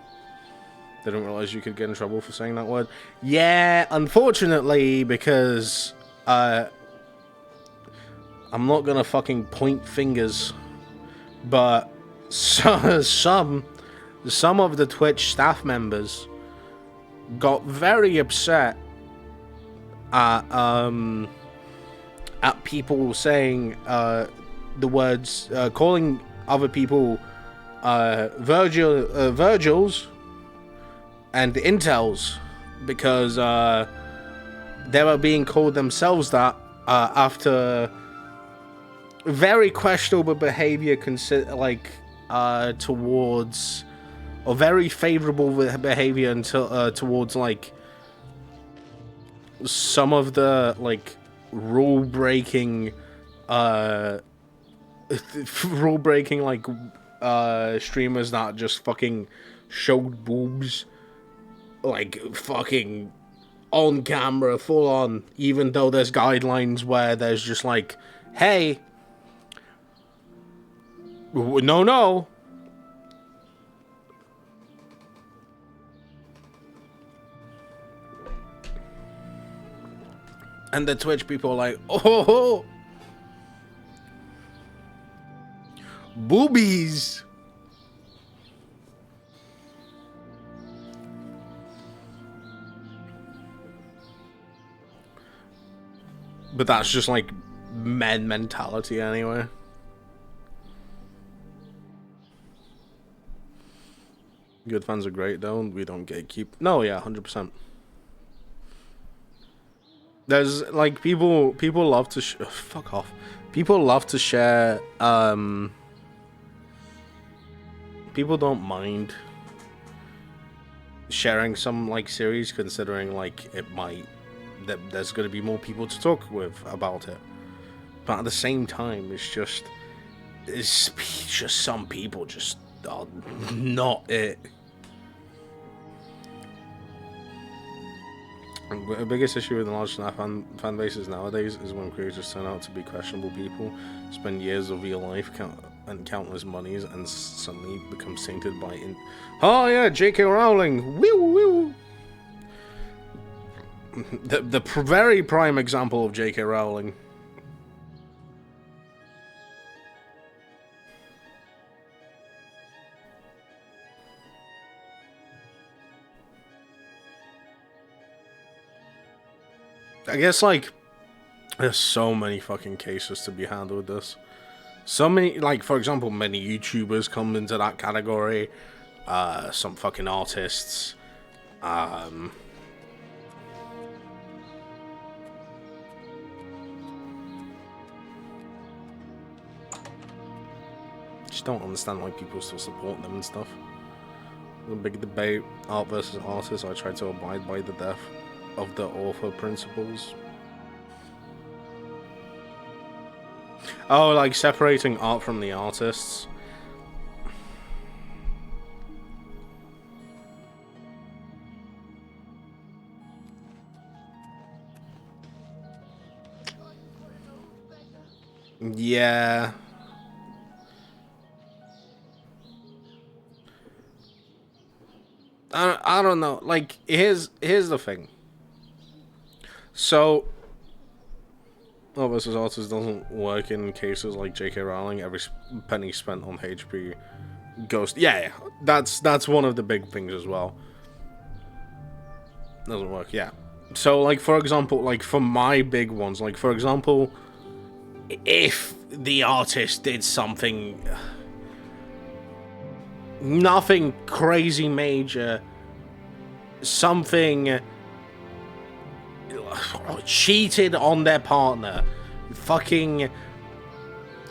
Didn't realize you could get in trouble for saying that word. Yeah, unfortunately, because I'm not gonna fucking point fingers, but some of the Twitch staff members got very upset at people saying the words, calling other people Virgils and Intels, because they were being called themselves that after very questionable behavior, towards, or very favorable behavior until towards like some of the like rule breaking like streamers that just fucking showed boobs, like fucking on camera, full on, even though there's guidelines where there's just like, hey, no. And the Twitch people are like, oh, boobies. But that's just like men mentality anyway. Good fans are great though. We don't gatekeep. No, yeah, 100%. There's like people love to fuck off. People love to share. People don't mind sharing some like series, considering like it might that there's going to be more people to talk with about it. But at the same time, it's just some people just are not it. The biggest issue with the large fan bases nowadays is when creators turn out to be questionable people, spend years of your life and countless monies, and suddenly become tainted by oh yeah, J.K. Rowling, woo. The very prime example of J.K. Rowling. I guess, like, there's so many fucking cases to be handled with this. So many, like, for example, many YouTubers come into that category. some fucking artists. Just don't understand why people still support them and stuff. The big debate, art versus artist. I try to abide by the death of the author principles. Oh, like separating art from the artists. Yeah. I don't know. Like, here's the thing. So, art versus artist doesn't work in cases like J.K. Rowling. Every penny spent on HP goes. Yeah, that's one of the big things as well. Doesn't work. Yeah. So, like, for example, like for my big ones, like for example, if the artist did something. Nothing crazy major, something cheated on their partner, fucking,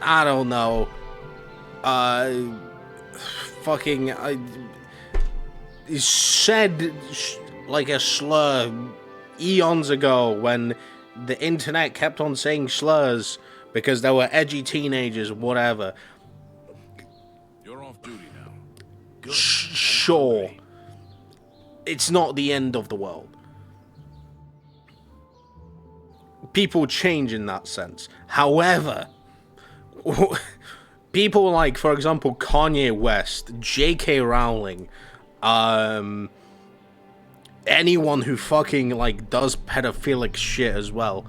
I don't know, fucking, said like a slur eons ago when the internet kept on saying slurs because there were edgy teenagers, whatever. You're off duty now. Sure, it's not the end of the world. People change in that sense. However, people like, for example, Kanye West, J.K. Rowling, anyone who fucking like does pedophilic shit as well.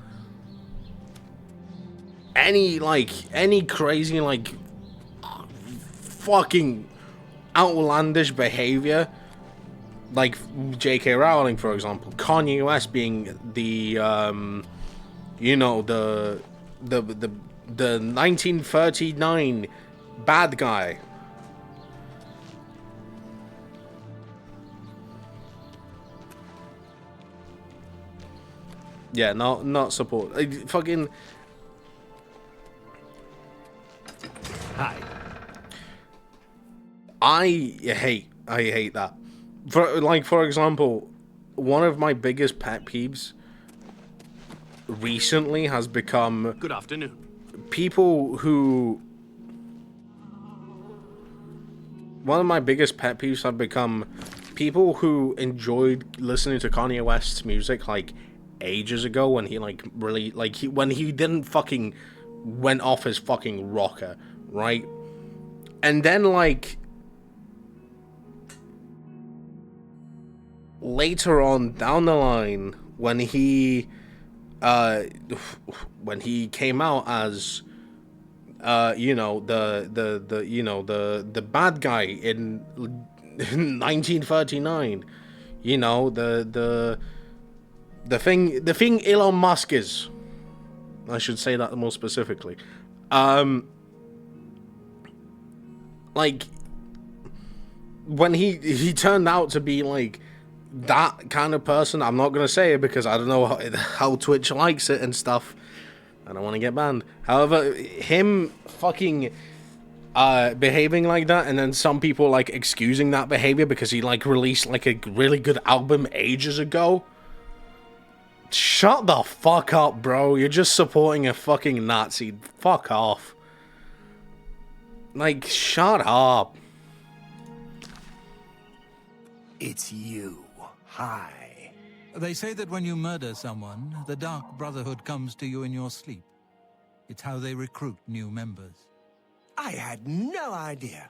Any crazy like fucking outlandish behavior, like J.K. Rowling, for example, Kanye West being the you know, the 1939 bad guy. Yeah, not support. Fucking. Hi. I hate that. For example, one of my biggest pet peeves recently has become Good afternoon. People who. One of my biggest pet peeves have become people who enjoyed listening to Kanye West's music like ages ago when he like really like when he didn't fucking went off his fucking rocker, right? And then like later on down the line when he came out as you know the bad guy in 1939, you know, the thing Elon Musk is, I should say that more specifically, like when he turned out to be like that kind of person. I'm not gonna say it because I don't know how Twitch likes it and stuff. I don't want to get banned. However, him fucking behaving like that, and then some people like excusing that behavior because he like released like a really good album ages ago. Shut the fuck up, bro. You're just supporting a fucking Nazi. Fuck off. Like, shut up. It's you. Hi. They say that when you murder someone, the Dark Brotherhood comes to you in your sleep. It's how they recruit new members. I had no idea.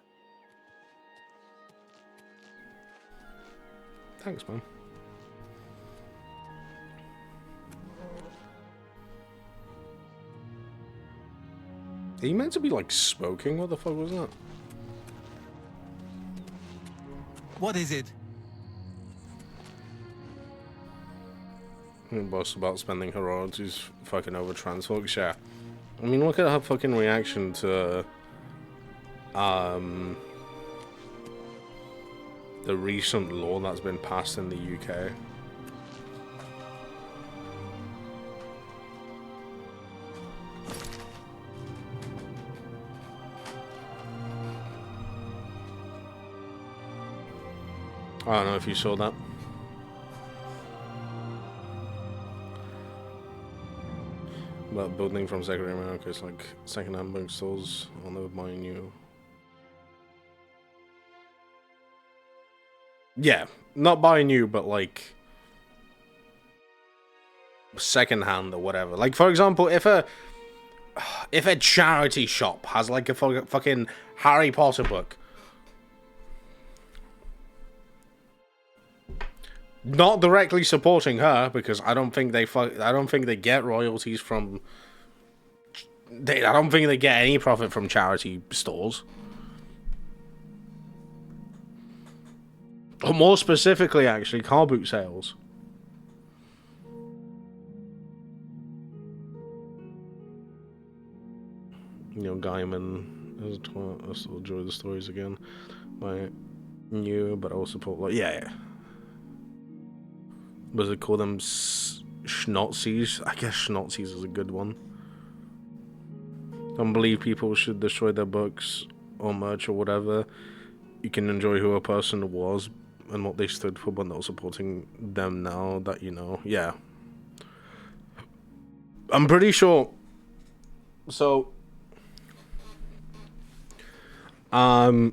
Thanks, man. Are you meant to be like smoking? What the fuck was that? What is it? Boss about spending her royalties fucking over trans folks, yeah. I mean, look at her fucking reaction to the recent law that's been passed in the UK. I don't know if you saw that. But building from secondary America is like second-hand bookstores. I'll never buy new. Yeah, not buy new, but like second-hand or whatever. Like, for example, if a charity shop has like a fucking Harry Potter book, not directly supporting her, because I don't think they get royalties from. I don't think they get any profit from charity stores. Or more specifically, actually, car boot sales. Neil Gaiman I still enjoy the stories again. My new, but also support. Like, yeah. Was it call them Schnotsies? I guess Schnotsies is a good one. Don't believe people should destroy their books or merch or whatever. You can enjoy who a person was and what they stood for, but not supporting them now that you know. Yeah. I'm pretty sure. So, I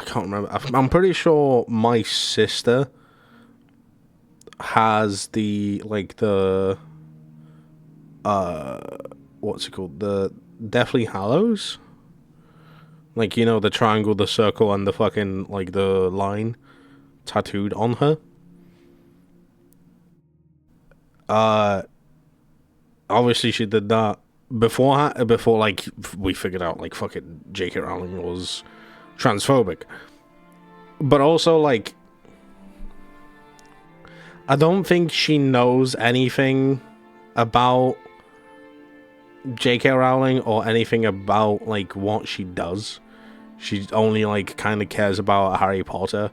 can't remember. I'm pretty sure my sister has the what's it called? The Deathly Hallows? Like, you know, the triangle, the circle, and the fucking, like, the line tattooed on her. Obviously she did that before like we figured out like fucking J.K. Rowling was transphobic. But also, like, I don't think she knows anything about J.K. Rowling or anything about like what she does. She only like kind of cares about Harry Potter,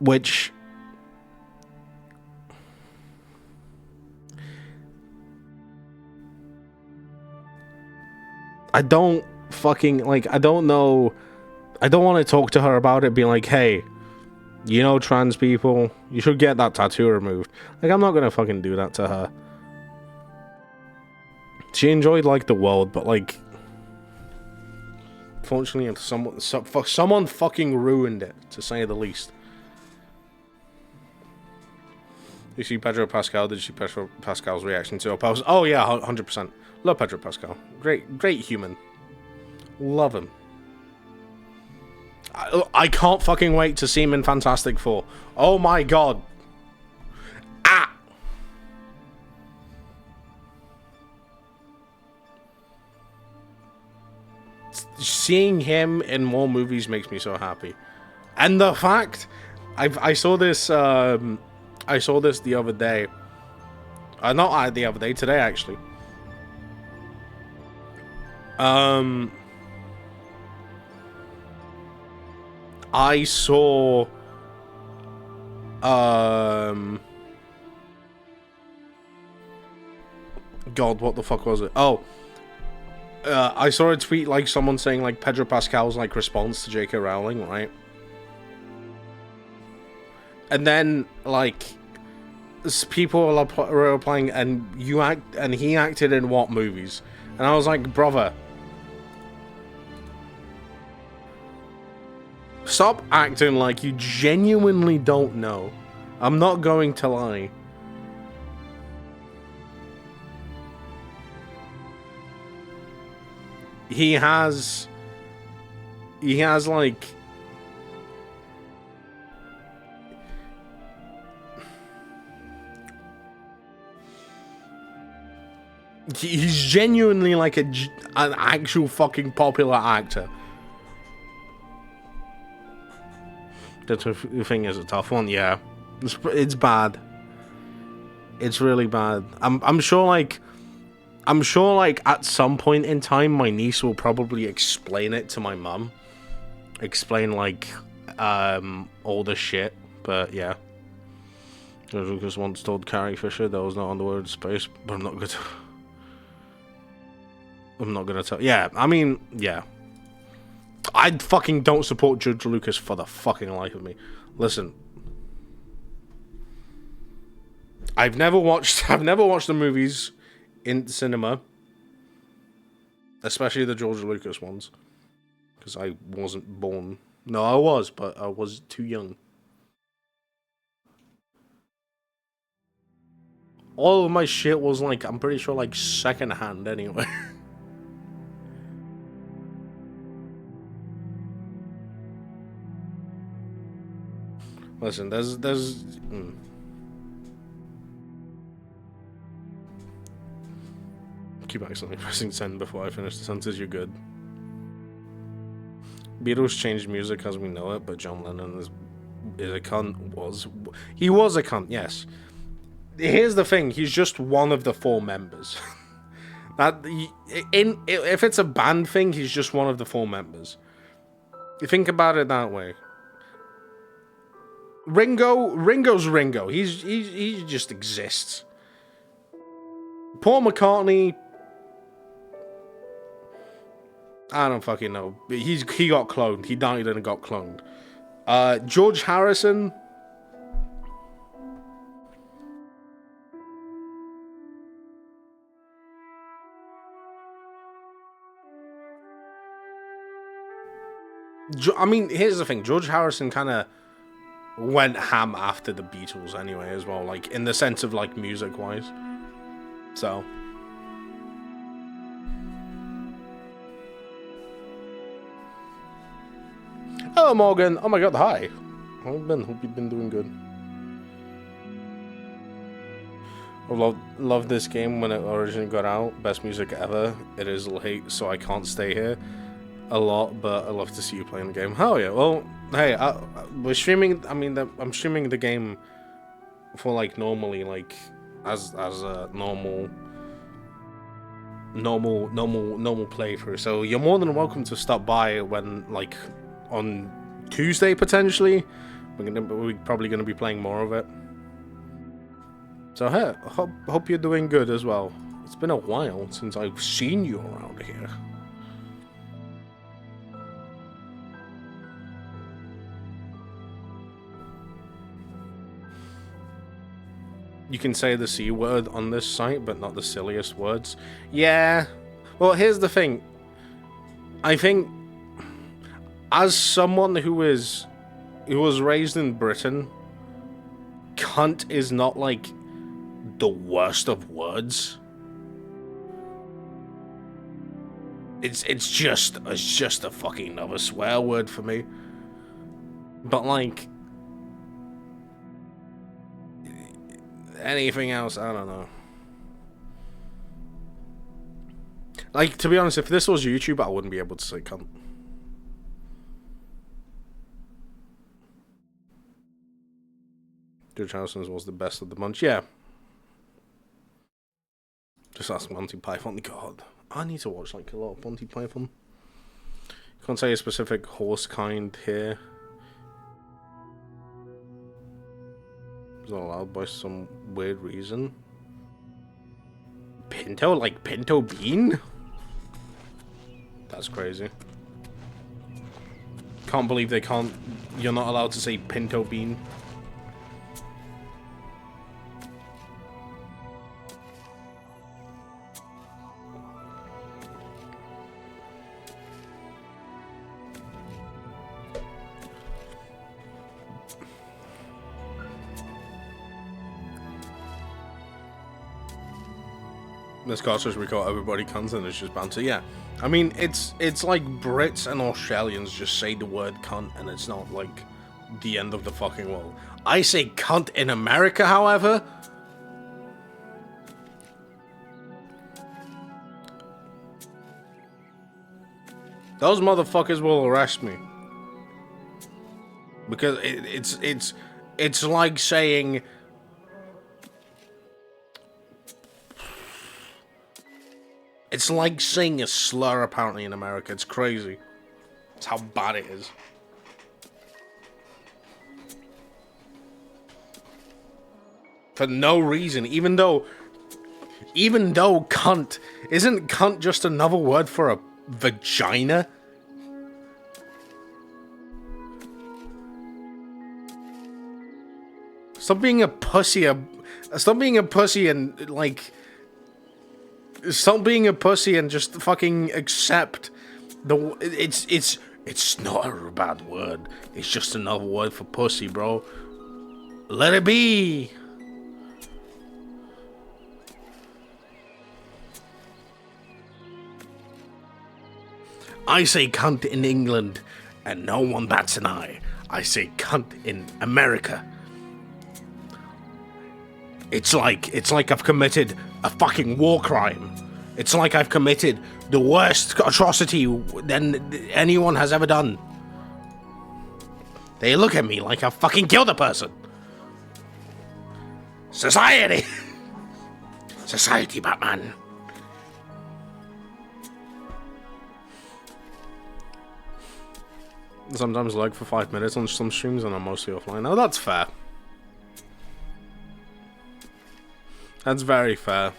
which I don't fucking like. I don't know. I don't want to talk to her about it, being like, hey, you know, trans people, you should get that tattoo removed. Like, I'm not gonna fucking do that to her. She enjoyed, like, the world, but, like, fortunately, someone fucking ruined it, to say the least. Did you see Pedro Pascal? Did you see Pedro Pascal's reaction to a post? Oh, yeah, 100%. Love Pedro Pascal. Great human. Love him. I can't fucking wait to see him in Fantastic Four. Oh my god. Ah! Seeing him in more movies makes me so happy. And the fact... I saw this... I saw this the other day. Not the other day, today actually. I saw God, what the fuck was it? Oh, I saw a tweet, like, someone saying, like, Pedro Pascal's, like, response to J.K. Rowling, right? And then, like, people were replying, and he acted in what movies? And I was like, brother, stop acting like you genuinely don't know. I'm not going to lie. He has like... He's genuinely like an actual fucking popular actor. The thing is a tough one, yeah. It's bad. It's really bad. I'm sure, like, I'm sure, like, at some point in time, my niece will probably explain it to my mum. Explain, like, all the shit. But, yeah. George Lucas once told Carrie Fisher that was not on the word space, but I'm not gonna tell. Yeah, I mean, yeah. I fucking don't support George Lucas for the fucking life of me. Listen. I've never watched the movies in cinema. Especially the George Lucas ones. Because I wasn't born. No, I was, but I was too young. All of my shit was like, I'm pretty sure, like, secondhand anyway. Listen, there's keep accidentally pressing send before I finish the sentence. You're good. Beatles changed music as we know it, but John Lennon is a cunt. He was a cunt, yes. Here's the thing, he's just one of the 4 members. If it's a band thing, he's just one of the 4 members. You think about it that way. Ringo's Ringo. He just exists. Paul McCartney, I don't fucking know. He got cloned. He died and got cloned. George Harrison. I mean, here's the thing. George Harrison kind of went ham after the Beatles anyway as well. Like, in the sense of, like, music-wise. So. Hello, Morgan. Oh my god, hi. How have you been? Hope you've been doing good. I love this game when it originally got out. Best music ever. It is late, so I can't stay here a lot, but I love to see you playing the game. Oh yeah, well, hey, we're streaming. I mean, I'm streaming the game for like normally, like as a normal playthrough. So you're more than welcome to stop by when, like, on Tuesday potentially. We're probably gonna be playing more of it. So hey, hope you're doing good as well. It's been a while since I've seen you around here. You can say the C word on this site, but not the silliest words. Yeah. Well, here's the thing. I think, as someone who was raised in Britain, cunt is not, like, the worst of words. It's just a fucking another swear word for me. But, like, anything else, I don't know. Like, to be honest, if this was YouTube, I wouldn't be able to say cunt. George Harrison's was the best of the bunch, yeah. Just ask Monty Python. God, I need to watch, like, a lot of Monty Python. You can't say a specific horse kind here. Is not allowed by some weird reason. Pinto? Like pinto bean? That's crazy. Can't believe they can't... You're not allowed to say pinto bean. This Carter's we call everybody cunt and it's just banter. Yeah, I mean it's like Brits and Australians just say the word cunt and it's not like the end of the fucking world. I say cunt in America, however. Those motherfuckers will arrest me because it's like saying. It's like saying a slur apparently in America. It's crazy. It's how bad it is. For no reason, even though cunt, isn't cunt just another word for a vagina? Stop being a pussy and like, stop being a pussy and just fucking accept the, it's not a bad word. It's just another word for pussy, bro. Let it be. I say cunt in England, and no one bats an eye. I say cunt in America. It's like I've committed a fucking war crime. It's like I've committed the worst atrocity than anyone has ever done. They look at me like I've fucking killed a person. Society! Society, Batman. Sometimes like for 5 minutes on some streams and I'm mostly offline. Oh, that's fair. That's very fair.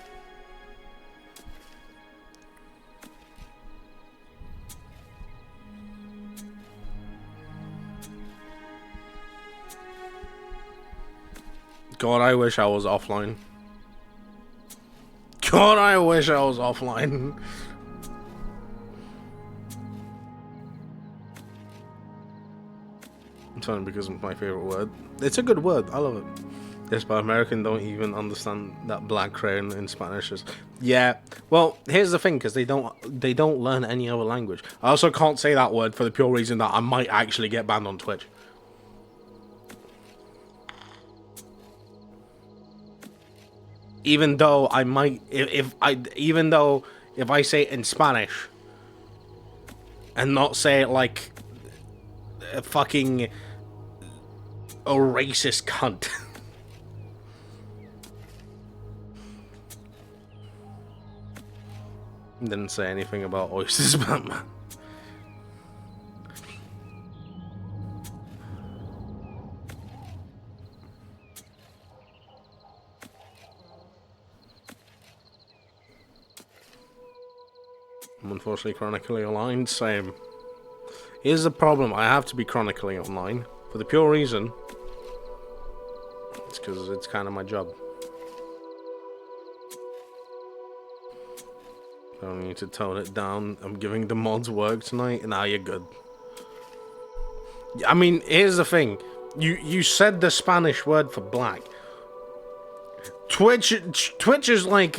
God, I wish I was offline. God, I wish I was offline. It's funny because it's my favorite word. It's a good word. I love it. Yes, but Americans don't even understand that black crayon in Spanish is. Yeah. Well, here's the thing, because they don't learn any other language. I also can't say that word for the pure reason that I might actually get banned on Twitch. Even though I might, if I say it in Spanish and not say it like a fucking a racist cunt. Didn't say anything about oysters, Batman. I'm unfortunately chronically aligned, same. Here's the problem, I have to be chronically online for the pure reason it's because it's kind of my job. I don't need to tone it down. I'm giving the mods work tonight, and now you're good. I mean, here's the thing. You said the Spanish word for black. Twitch is like,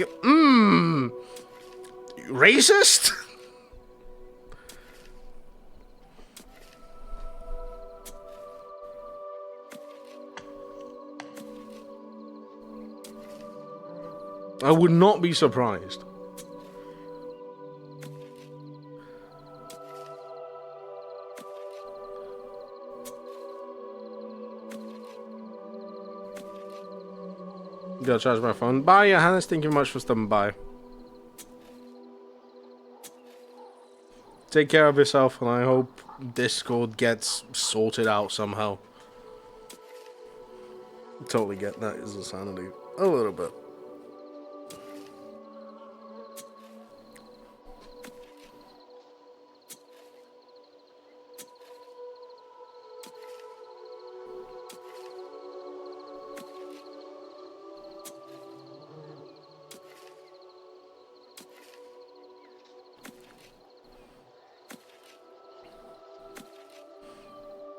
racist? I would not be surprised. Gotta charge my phone. Bye, Johannes. Thank you much for stopping by. Take care of yourself, and I hope Discord gets sorted out somehow. Totally get that is insanity. A little bit.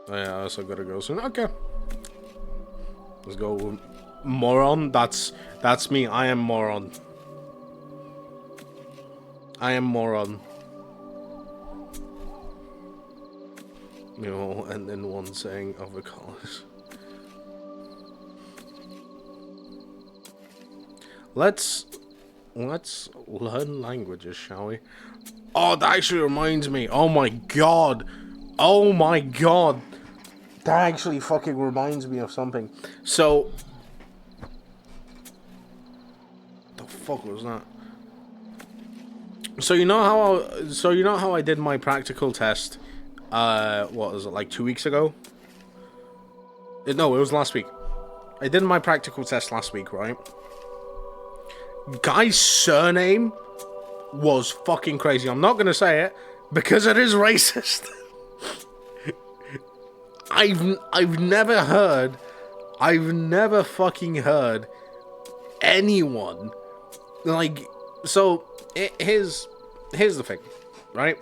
Oh yeah, I also gotta go soon. Okay. Let's go. Moron? That's me. I am moron. I am moron. You know, and then one saying other colors. Let's learn languages, shall we? Oh, that actually reminds me. Oh my god. Oh my god. That actually fucking reminds me of something. So, the fuck was that? So you know how I did my practical test, what was it, like 2 weeks ago? No, it was last week. I did my practical test last week, right? Guy's surname was fucking crazy. I'm not gonna say it because it is racist. I've never fucking heard anyone like. So here's the thing, right?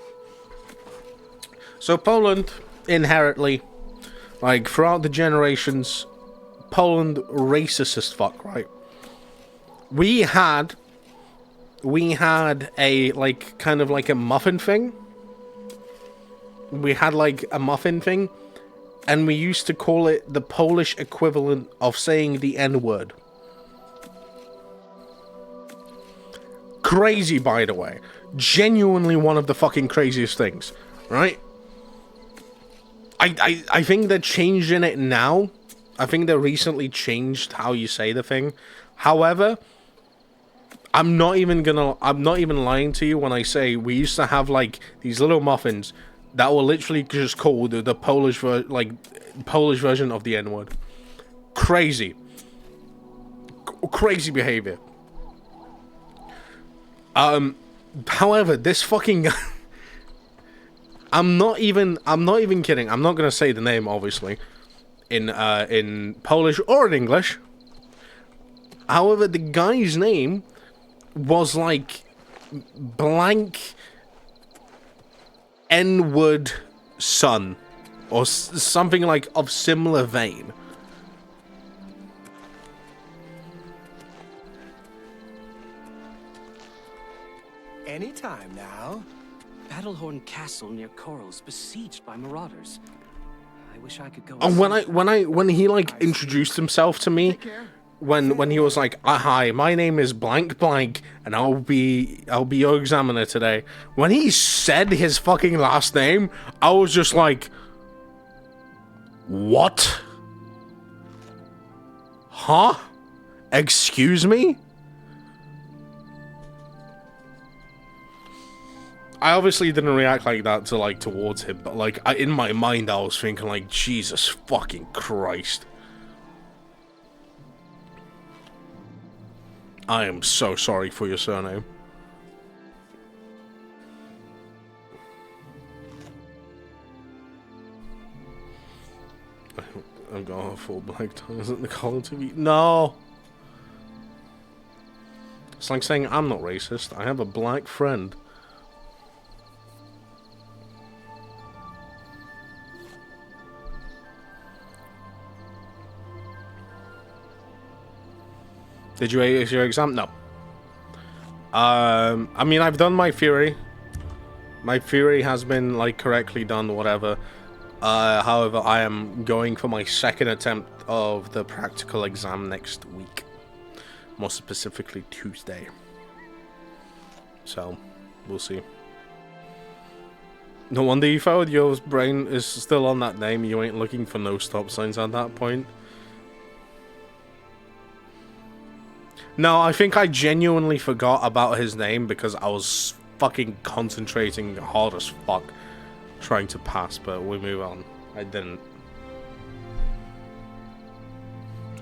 So Poland inherently, like throughout the generations, Poland racist as fuck, right? We had a like kind of like a muffin thing. We had like a muffin thing, and we used to call it the Polish equivalent of saying the N-word. Crazy, by the way. Genuinely one of the fucking craziest things, right? I think they're changing it now. I think they recently changed how you say the thing. However, I'm not even lying to you when I say we used to have like these little muffins that were literally just called the Polish version of the N-word. Crazy. Crazy behavior. However, this fucking guy, I'm not even kidding. I'm not gonna say the name, obviously, in Polish or in English. However, the guy's name was like blank N-word son, or something like of similar vein. Anytime now. Battlehorn Castle near Coral's besieged by marauders. I wish I could go. And when he like introduced himself to me, when he was like, "Hi, my name is blank blank, and I'll be your examiner today." When he said his fucking last name, I was just like, "What? Huh? Excuse me?" I obviously didn't react like that towards him, but like in my mind I was thinking like, Jesus fucking Christ. I am so sorry for your surname. I've got a full black tongue. Isn't the color to be? No. It's like saying I'm not racist. I have a black friend. Did you ace your exam? No. I mean, I've done my theory. My theory has been, like, correctly done, whatever. However, I am going for my second attempt of the practical exam next week. More specifically, Tuesday. So, we'll see. No wonder you found your brain is still on that name. You ain't looking for no stop signs at that point. No, I think I genuinely forgot about his name because I was fucking concentrating hard as fuck trying to pass, but we move on. I didn't.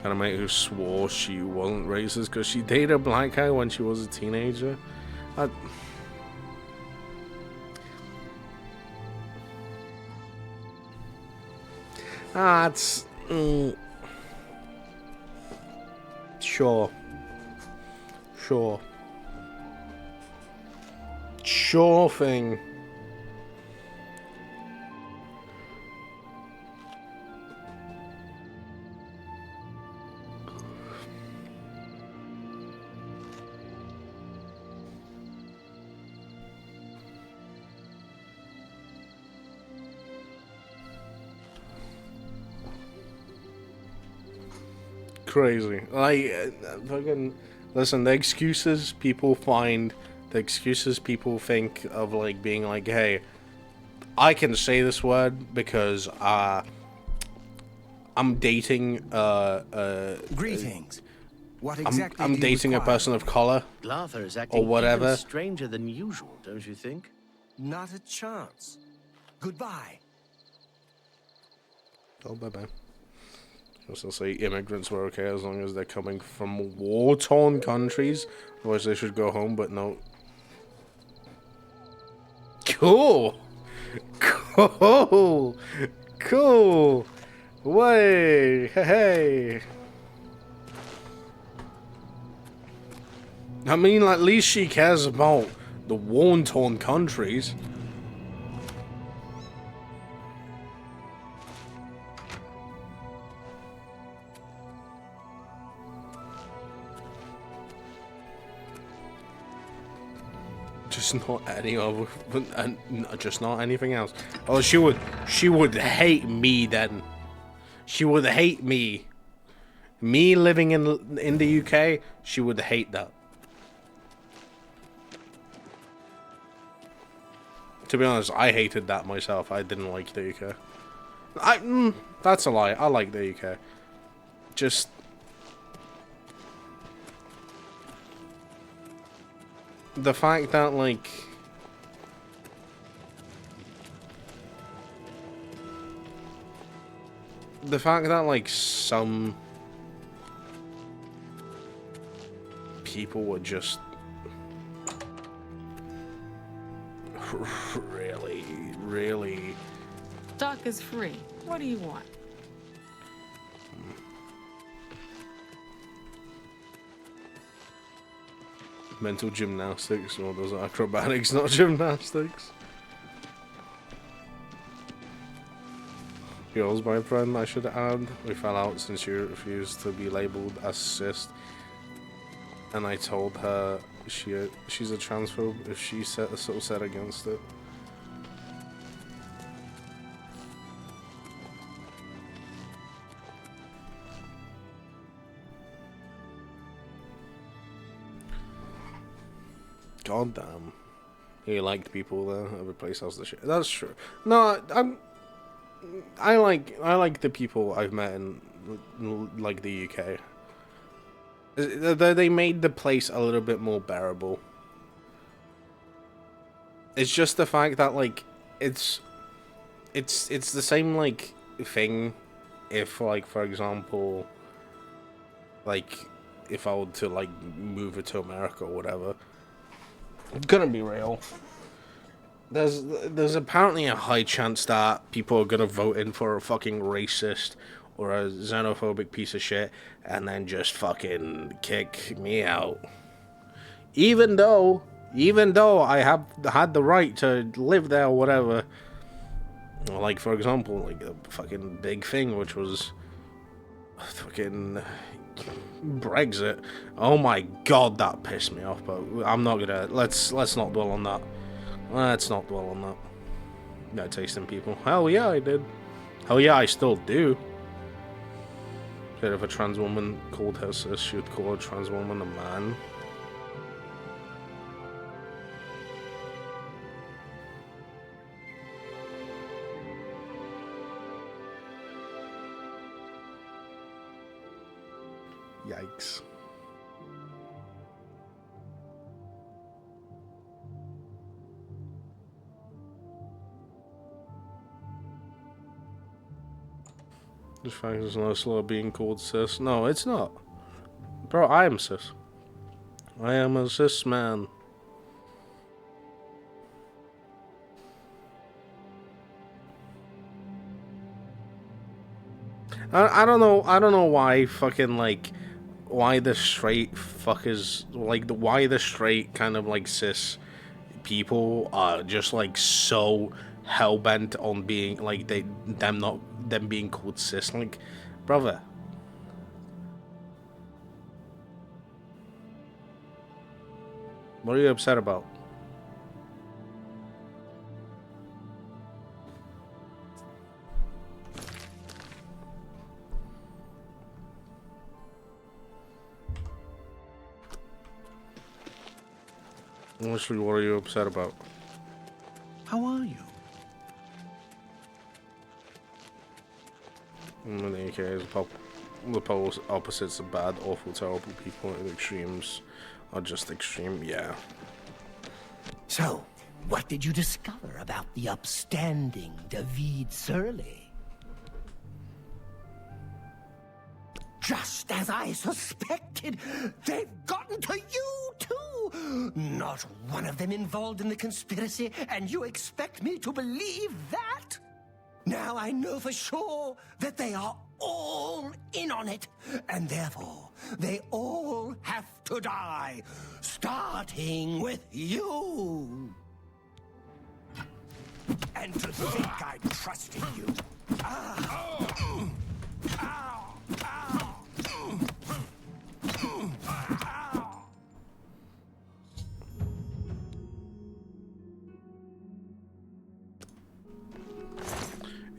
Got a mate who swore she wasn't racist because she dated a black guy when she was a teenager. It's... Sure. Sure thing. Crazy. Like, fucking... Listen, the excuses people find, the excuses people think of, like, being like, hey, I can say this word because, I'm dating, Greetings. What I'm dating a person of color. Glarther is acting or whatever. even stranger than usual, don't you think? Not a chance. Goodbye. Oh, bye-bye. I was gonna say immigrants were okay as long as they're coming from war-torn countries. Otherwise they should go home, but no. Cool! Cool! Cool! Way! Hey! I mean, at least she cares about the war-torn countries. Just not any other, and just not anything else. Oh, she would hate me then. She would hate me. Me living in the UK, she would hate that. To be honest, I hated that myself. I didn't like the UK. That's a lie. I like the UK. Just the fact that, like, some people were just really Stock is free. What do you want? mental gymnastics, or those acrobatics, not gymnastics. Yours, my friend, I should add. We fell out since you refused to be labelled as cis. And I told her she's a transphobe if she so set against it. God damn. He liked people there. Every place has the shit. That's true. No, I like the people I've met in like the UK. They made the place a little bit more bearable. It's just the fact that, like, it's the same, like, thing if, like, for example, like, if I were to, like, move it to America or whatever. It's gonna be real. There's apparently a high chance that people are gonna vote in for a fucking racist or a xenophobic piece of shit and then just fucking kick me out. Even though I have had the right to live there or whatever. Like, for example, like a fucking big thing, which was fucking Brexit. Oh my god, that pissed me off, but I'm not gonna, let's not dwell on that. Let's not dwell on that. No tasting people. Hell yeah, I did. Hell yeah, I still do. But if a trans woman called her sis, she would call a trans woman a man. Yikes. This fact is no slow being called cis. No, it's not. Bro, I am cis. I am a cis man. I don't know why fucking, like, why the straight fuckers, like, why the straight kind of, like, cis people are just, like, so hell-bent on being, like, them being called cis. Like, brother. What are you upset about? Honestly, what are you upset about? How are you? In the UK is pop. the polar opposites of bad, awful, terrible people, and extremes are just extreme. Yeah. So, what did you discover about the upstanding David Surly? Just as I suspected, they've gotten to you, too! Not one of them involved in the conspiracy, and you expect me to believe that? Now I know for sure that they are all in on it, and therefore, they all have to die, starting with you. And to think I trusted you.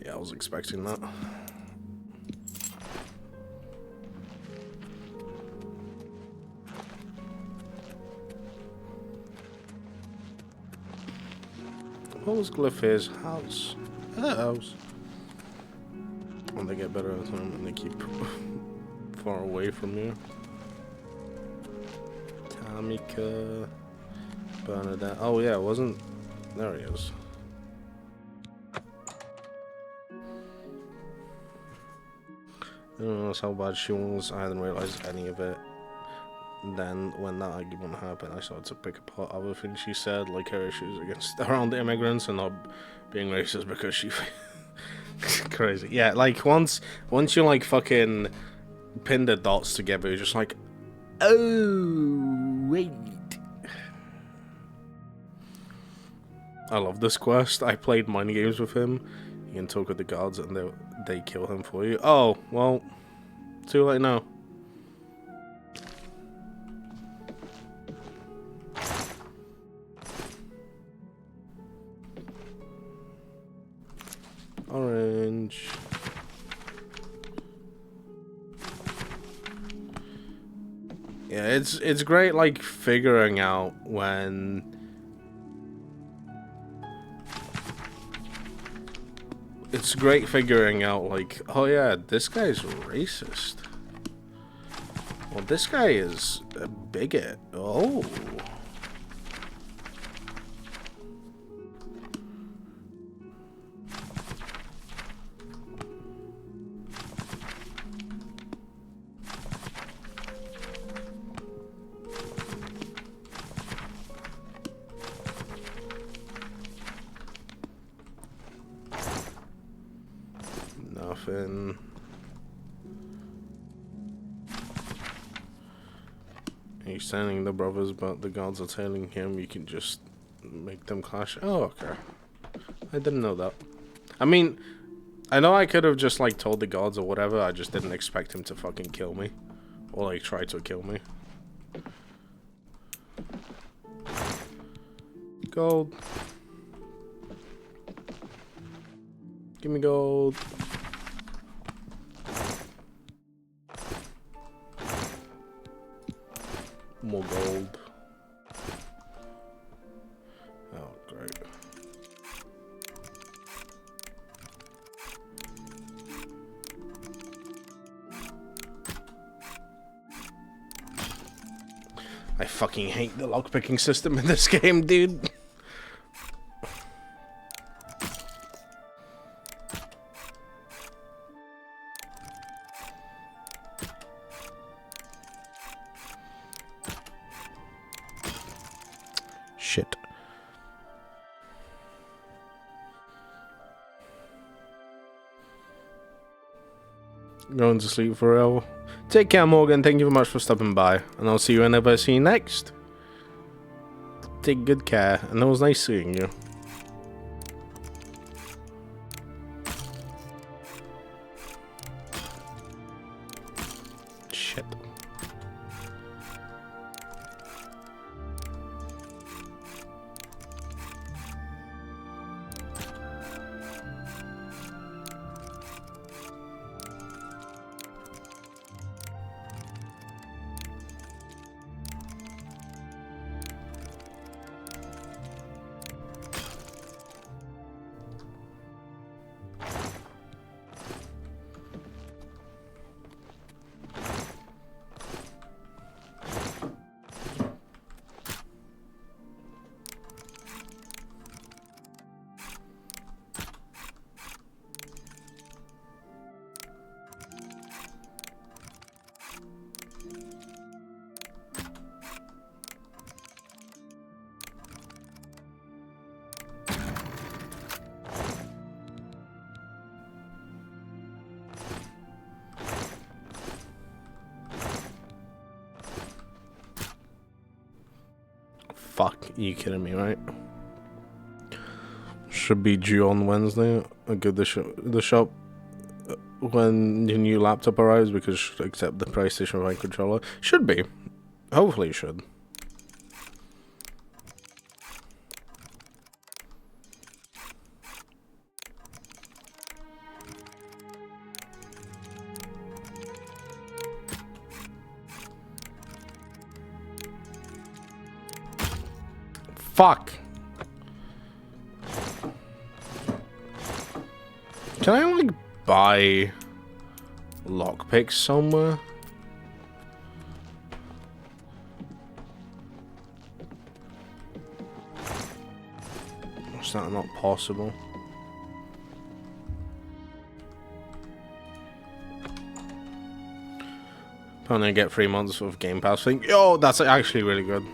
Yeah, I was expecting that. What was Glyph's house? That house. And they get better at time and they keep far away from you. Tamika, Bernadette. Oh yeah, it wasn't. There he is. I don't know how bad she was. I hadn't realized any of it. Then, when that argument happened, I started to pick apart other things she said, like her issues against around the immigrants and not being racist because she crazy. Yeah, like once you like fucking pin the dots together, you're just like, oh wait. I love this quest. I played mind games with him. You can talk with the guards and they kill him for you. Oh, well, too late now. Orange. Yeah, it's great like figuring out when it's great figuring out like, oh yeah, this guy's racist. Well, this guy is a bigot. Oh. Nothing. He's telling the brothers, but the gods are telling him you can just make them clash. Oh, okay. I didn't know that. I mean, I know I could have just like told the gods or whatever. I just didn't expect him to fucking kill me, or like try to kill me. Gold. Give me gold. More gold. Oh, great. I fucking hate the lockpicking system in this game, dude. Shit. Going to sleep for real. Take care, Morgan. Thank you very much for stopping by. And I'll see you whenever I see you next. Take good care. And it was nice seeing you. Shit. fuck. Are you kidding me, right? Should be due on Wednesday. I give the shop when the new laptop arrives because it should accept the PlayStation 5 controller. Should be. Hopefully it should. Fuck. Can I like buy lockpicks somewhere? Is that not possible? Apparently I get 3 months of Game Pass thing. Yo, that's actually really good.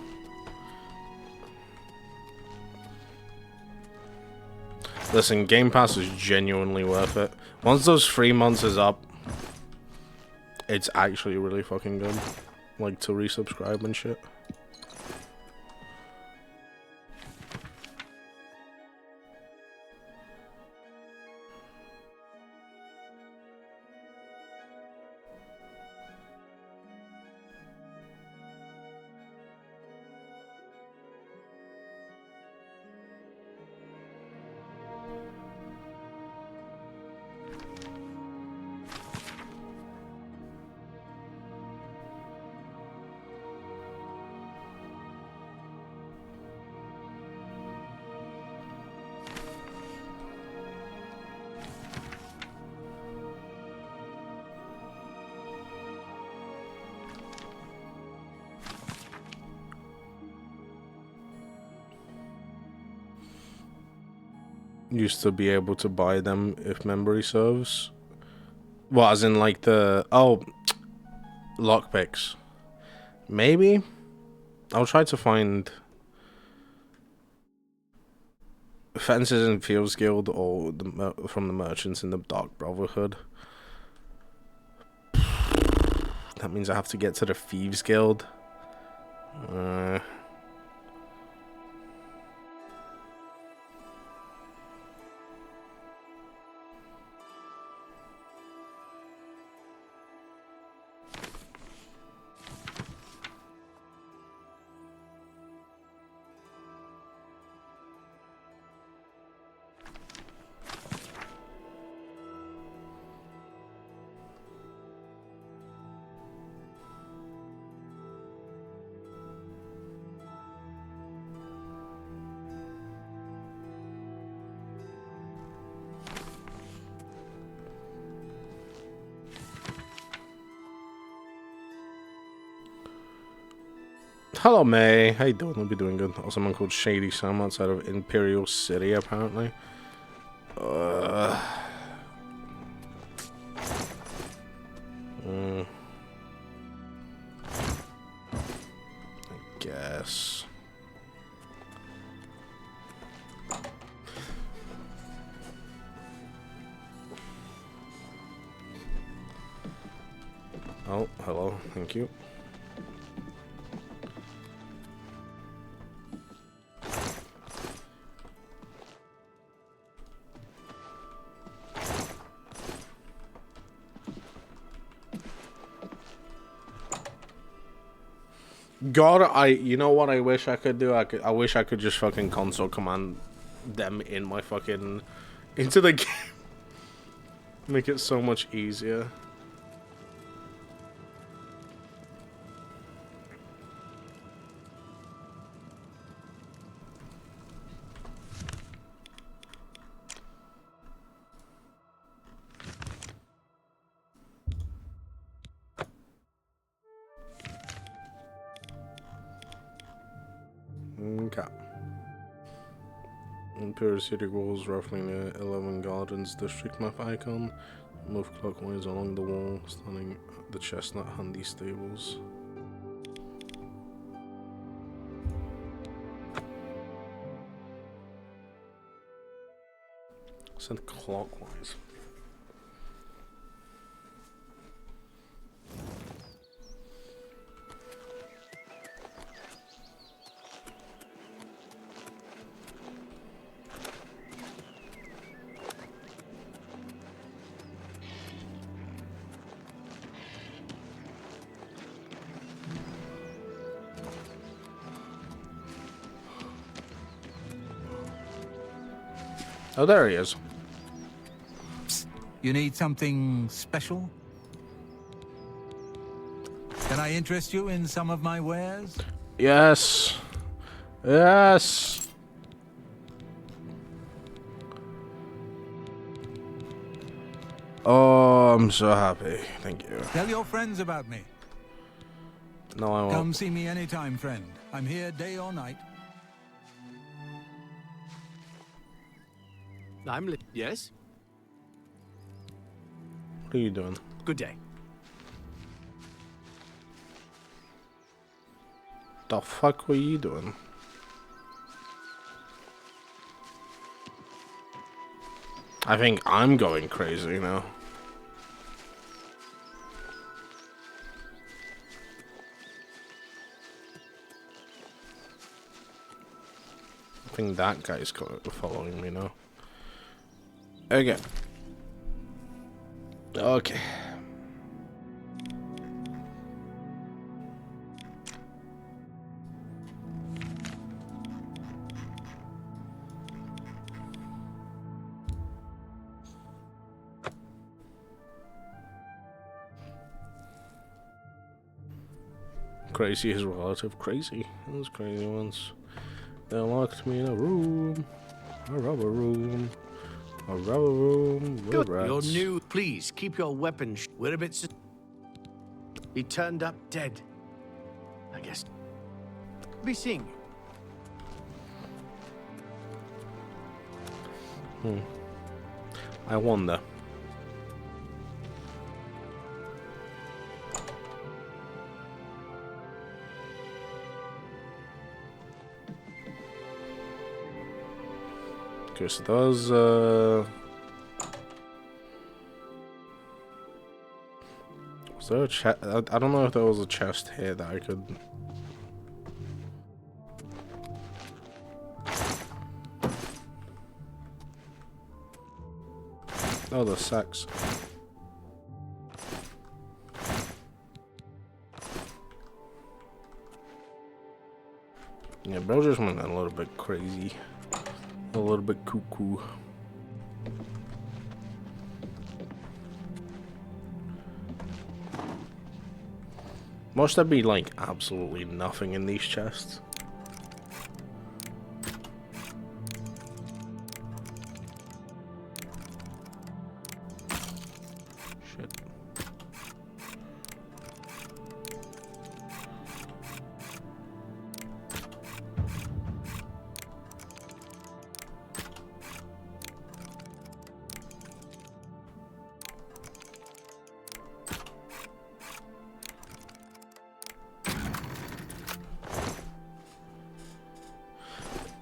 Listen, Game Pass is genuinely worth it. Once those 3 months is up, it's actually really fucking good. Like, to resubscribe and shit. Used to be able to buy them if memory serves. Well, as in like the... Oh, lockpicks. Maybe? I'll try to find... Fences and Fields Guild or from the merchants in the Dark Brotherhood. That means I have to get to the Thieves Guild. Hello, May. How you doing? I'll be doing good. Oh, someone called Shady Sam outside of Imperial City, apparently. I guess. Oh, hello. Thank you. God, you know what I wish I could do? I wish I could just fucking console command them in my fucking, into the game. Make it so much easier. Okay. Imperial City walls roughly near 11 Gardens district map icon. Move clockwise along the wall, standing at the Chestnut Handy stables. Send clockwise. Oh, there he is. You need something special? Can I interest you in some of my wares? Yes. Yes. Oh, I'm so happy. Thank you. Tell your friends about me. No, I won't. Come see me anytime, friend. I'm here day or night. Yes? What are you doing? Good day. The fuck were you doing? I think I'm going crazy now. I think that guy's following me now. Okay. Okay. Crazy is relative. Crazy. Those crazy ones. They locked me in a room. A rubber room. A rubber room with Good. rats. You're new. Please keep your weapons. We're a bit. He turned up dead. I guess. Be seeing you. I wonder. Because those, was there a chest? I don't know if there was a chest here that I could. Oh, the sacks. Yeah, bro just went a little bit crazy. A little bit cuckoo. Must there be like absolutely nothing in these chests? Shit.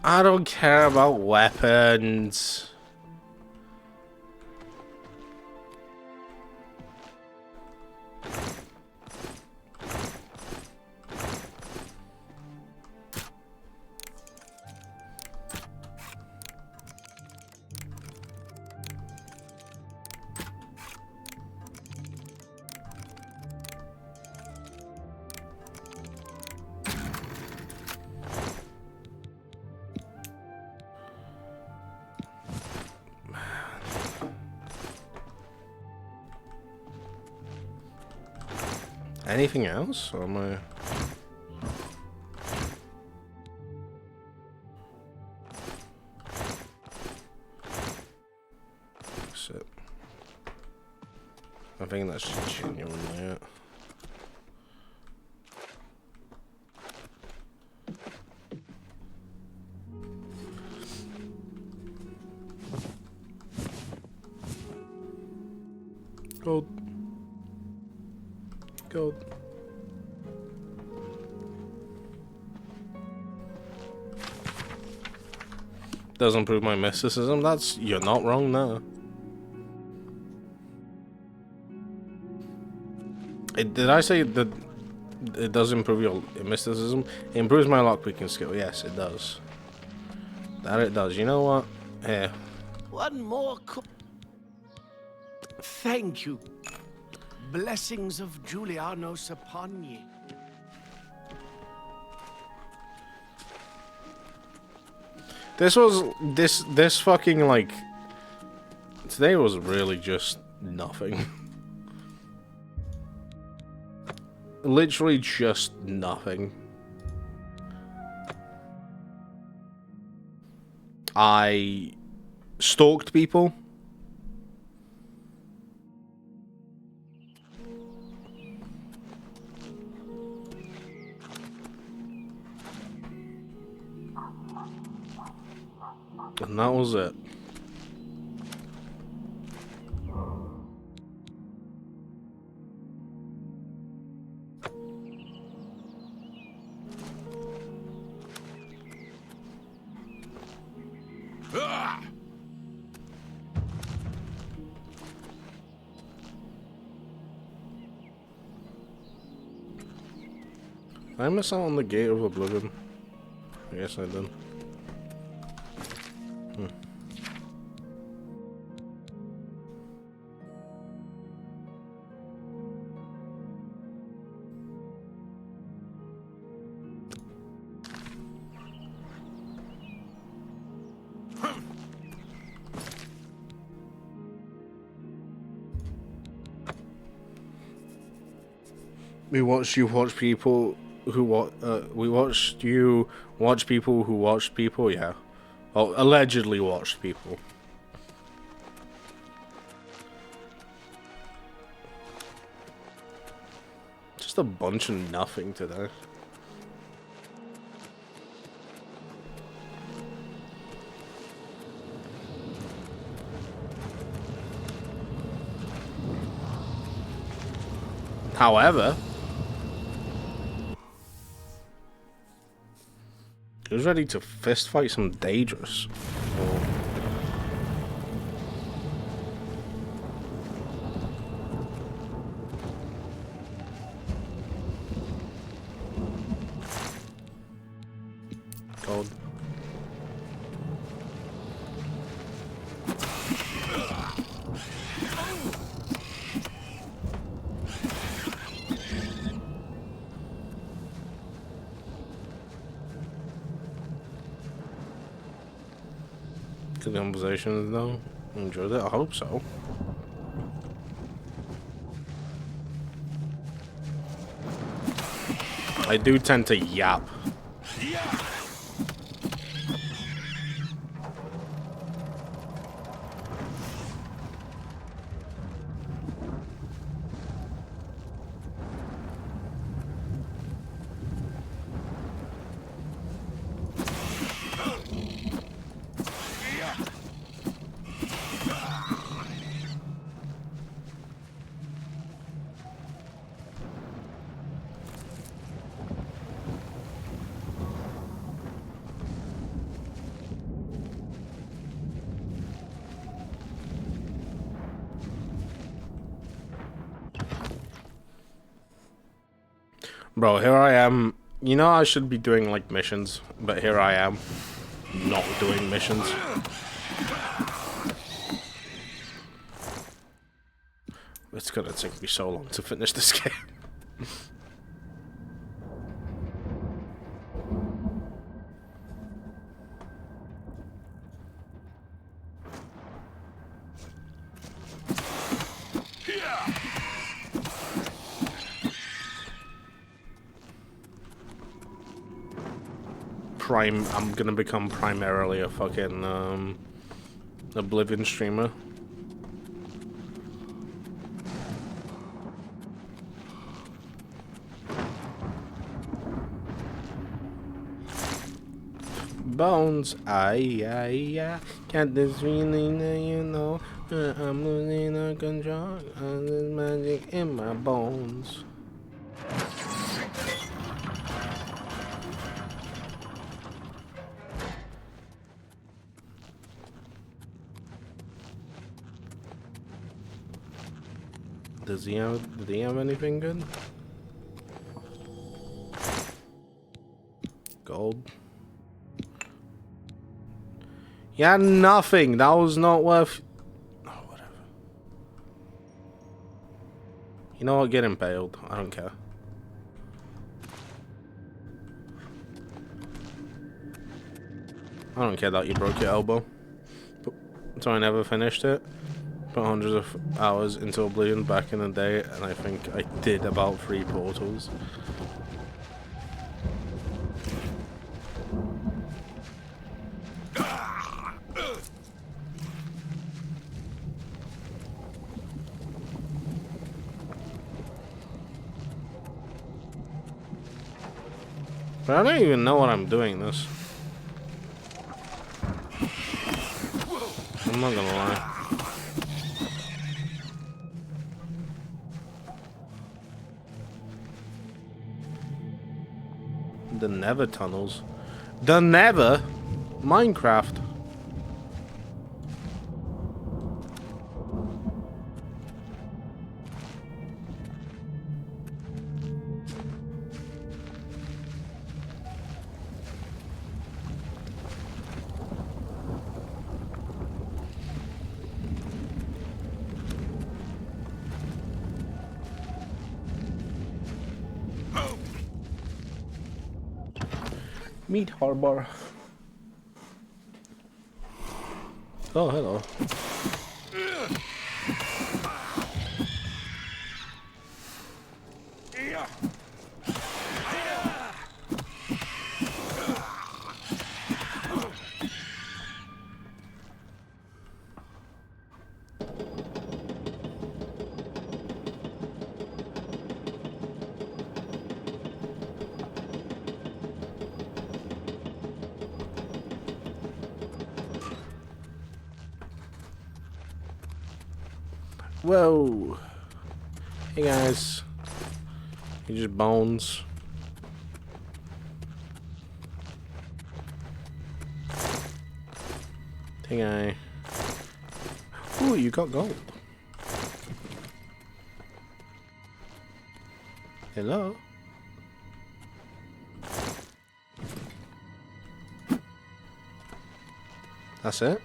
I don't care about weapons. Anything else? Or am I... Shit. I think that's genuinely it. Gold. Gold. Doesn't prove my mysticism. That's... You're not wrong there. Did I say that it does improve your mysticism? It improves my lockpicking skill. Yes, it does. That it does. You know what? Here. One more. Thank you. Blessings of Julianos upon ye. This fucking, like, today was really just nothing. Literally just nothing. I stalked people. And that was it. Did I miss out on the Gate of Oblivion? I guess I did. We watched you watch people who we watched you watch people who watched people, yeah. Oh, allegedly watched people. Just a bunch of nothing today. However, who's ready to fist fight some Daedrus? God. Good conversations though. Enjoyed it. I hope so. I do tend to yap. Bro, here I am. You know I should be doing like missions, but here I am not doing missions. It's gonna take me so long to finish this game. I'm gonna become primarily a fucking Oblivion streamer. Bones, I can't this feeling that you know I'm losing all control of this magic in my bones. Did he have anything good? Gold. Yeah, nothing. That was not worth. Oh, whatever. You know what? Get impaled. I don't care. I don't care that you broke your elbow. So I never finished it. Put hundreds of hours into Oblivion back in the day, and I think I did about 3 portals. But I don't even know what I'm doing this. I'm not gonna lie. The Nether tunnels. The Nether? Minecraft. Meat Harbor. Oh, hello. Whoa. Hey guys. You're just bones. Hey guy. Ooh, you got gold. Hello? That's it?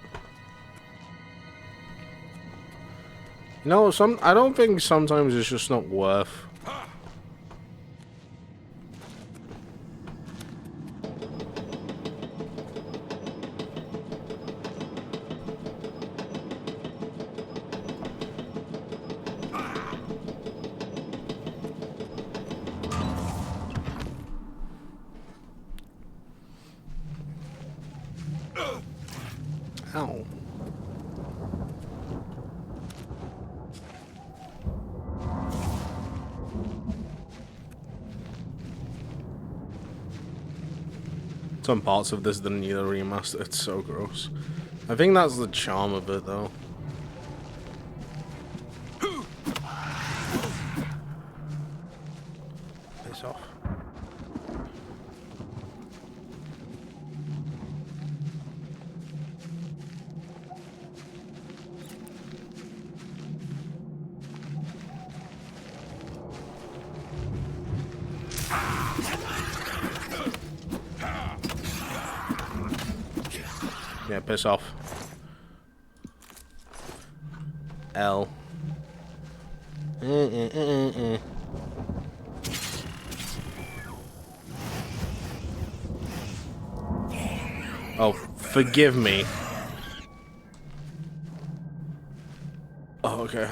You know, I don't think sometimes it's just not worth. Ow. Some parts of this didn't need a remaster. It's so gross. I think that's the charm of it, though. Piss off. Yeah, piss off. L. Oh, forgive me. Oh, okay.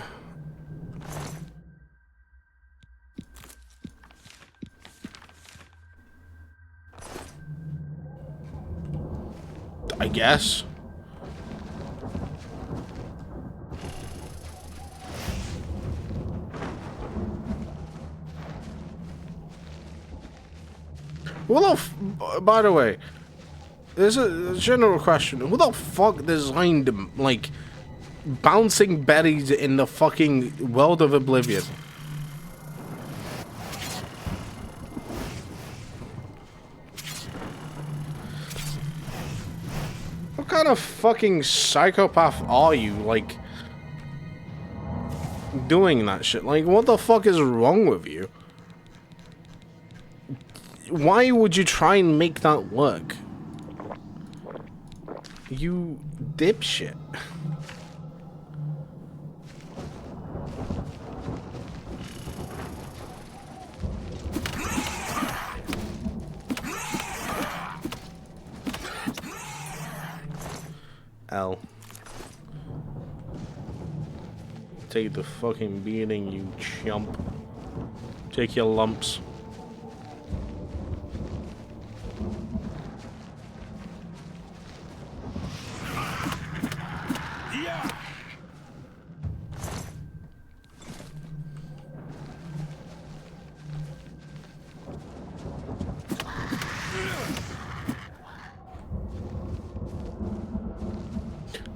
I guess. Well, by the way, there's a general question. Who the fuck designed, like, bouncing berries in the fucking world of Oblivion? What kind of fucking psychopath are you, like, doing that shit? Like, what the fuck is wrong with you? Why would you try and make that work? You dipshit. L. Take the fucking beating, you chump. Take your lumps.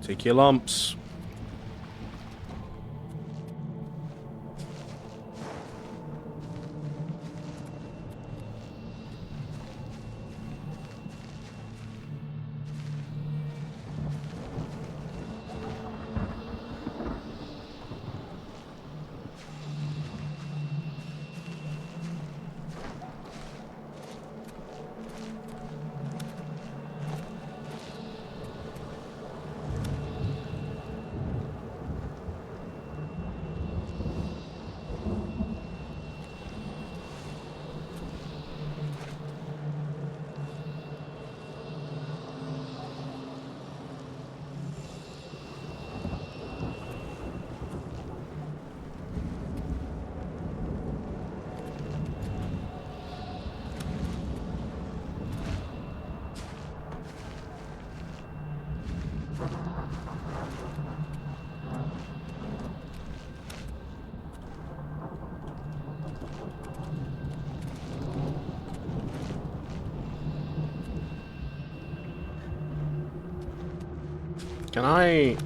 Take your lumps. Can I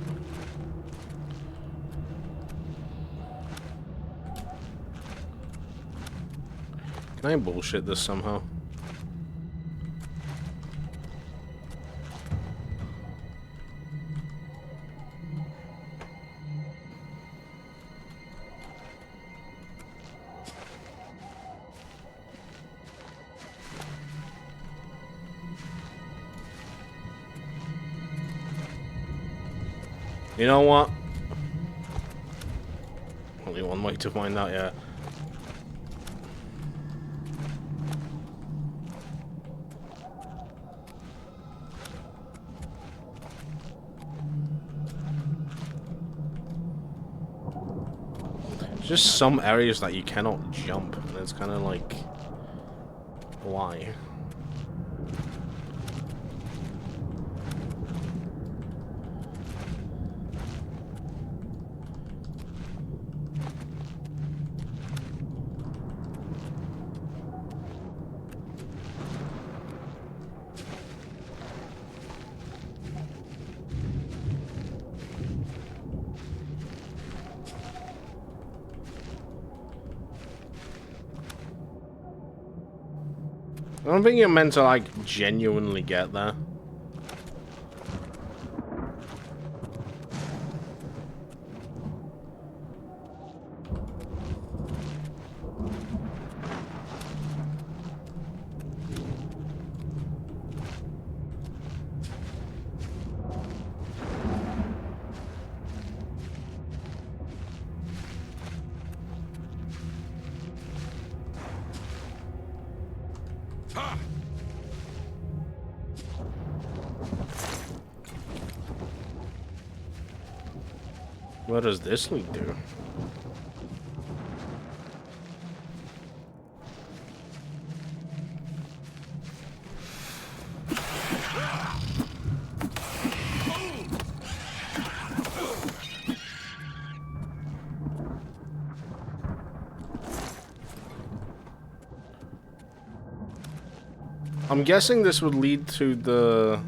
bullshit this somehow? You know what? Only one way to find out, yeah. Just some areas that you cannot jump, and it's kind of like, why? I don't think you're meant to, like, genuinely get there. What does this lead to? I'm guessing this would lead to the...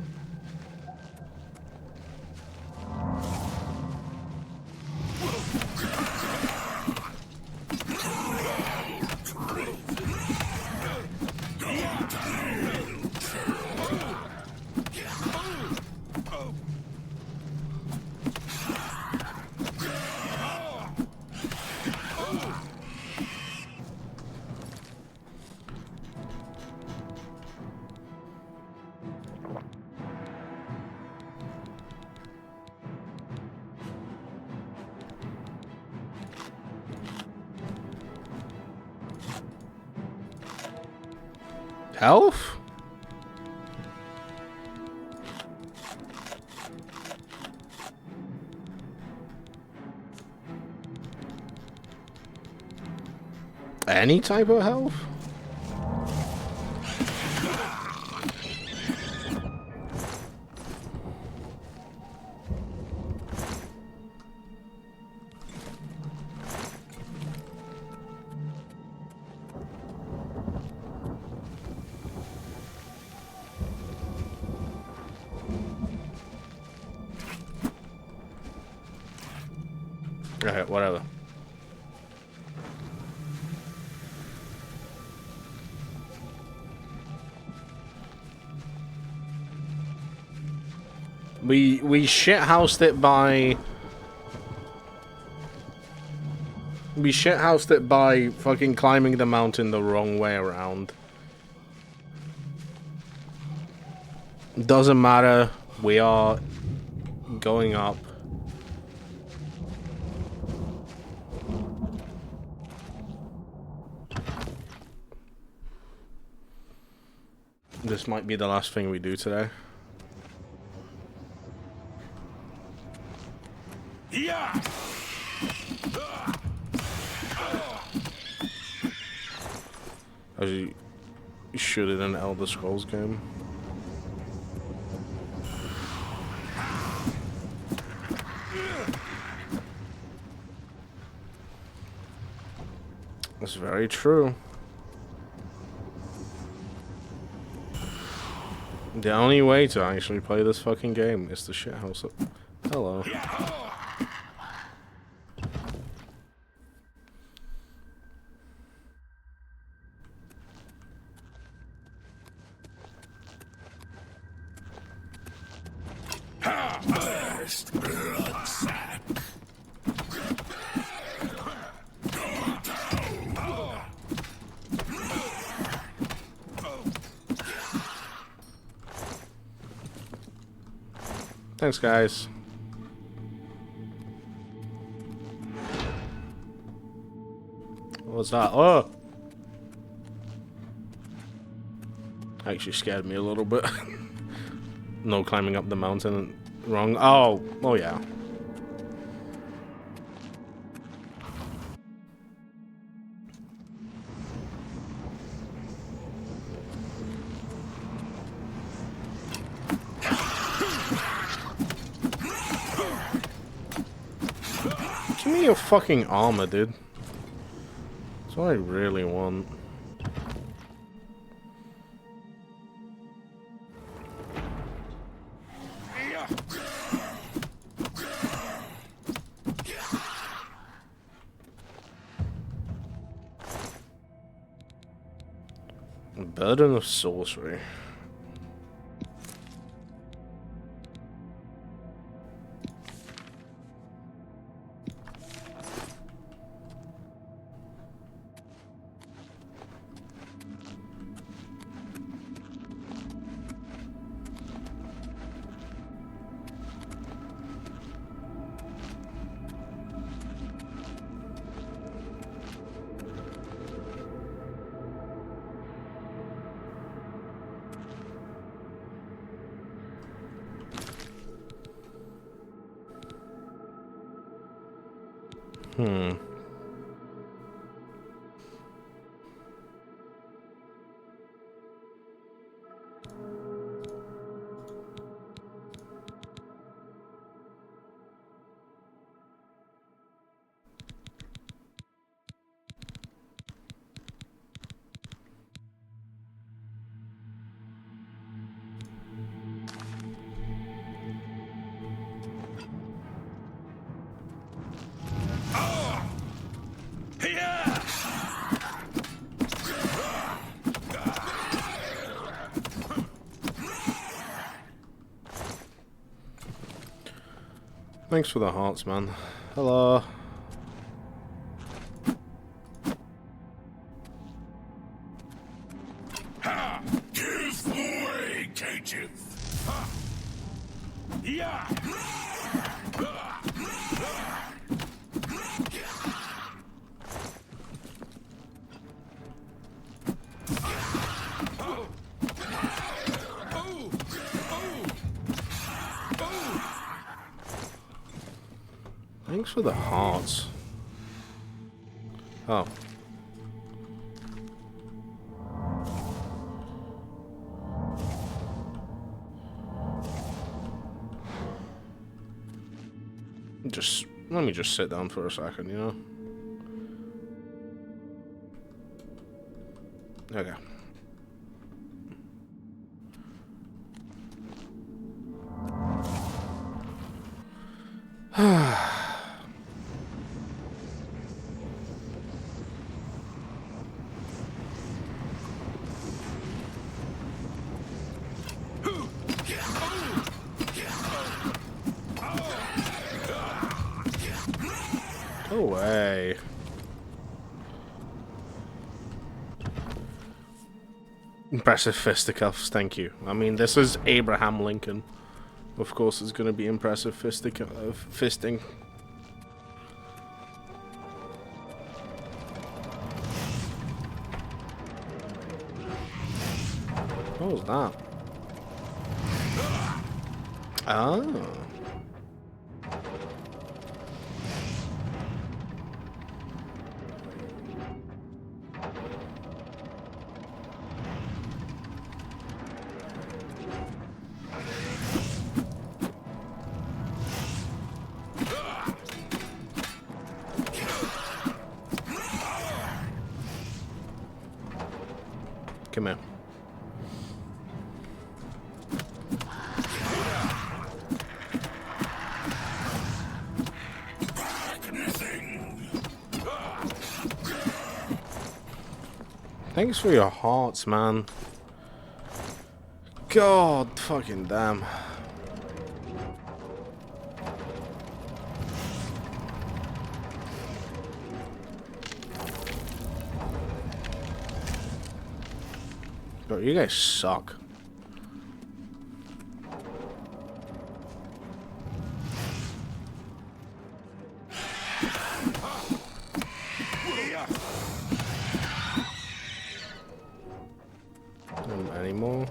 Health? Any type of health? Alright, whatever. We shithoused it by... We shithoused it by fucking climbing the mountain the wrong way around. Doesn't matter. We are going up. This might be the last thing we do today. Yeah. As you shoot it in an Elder Scrolls game. That's very true. The only way to actually play this fucking game is to shithouse it. Hello. Thanks, guys. What's that? Oh! Actually scared me a little bit. No climbing up the mountain. Wrong. Oh! Oh, yeah. Give me your fucking armor, dude. That's what I really want. Burden of Sorcery. Thanks for the hearts, man. Hello. Give way, cages. Yeah. Thanks for the hearts. Oh. Let me just sit down for a second, you know? Okay. Go away. Impressive fisticuffs, thank you. I mean, this is Abraham Lincoln. Of course, it's going to be impressive fisting. What was that? Oh. Come here. Thanks for your hearts, man. God fucking damn. Bro, you guys suck. Any more?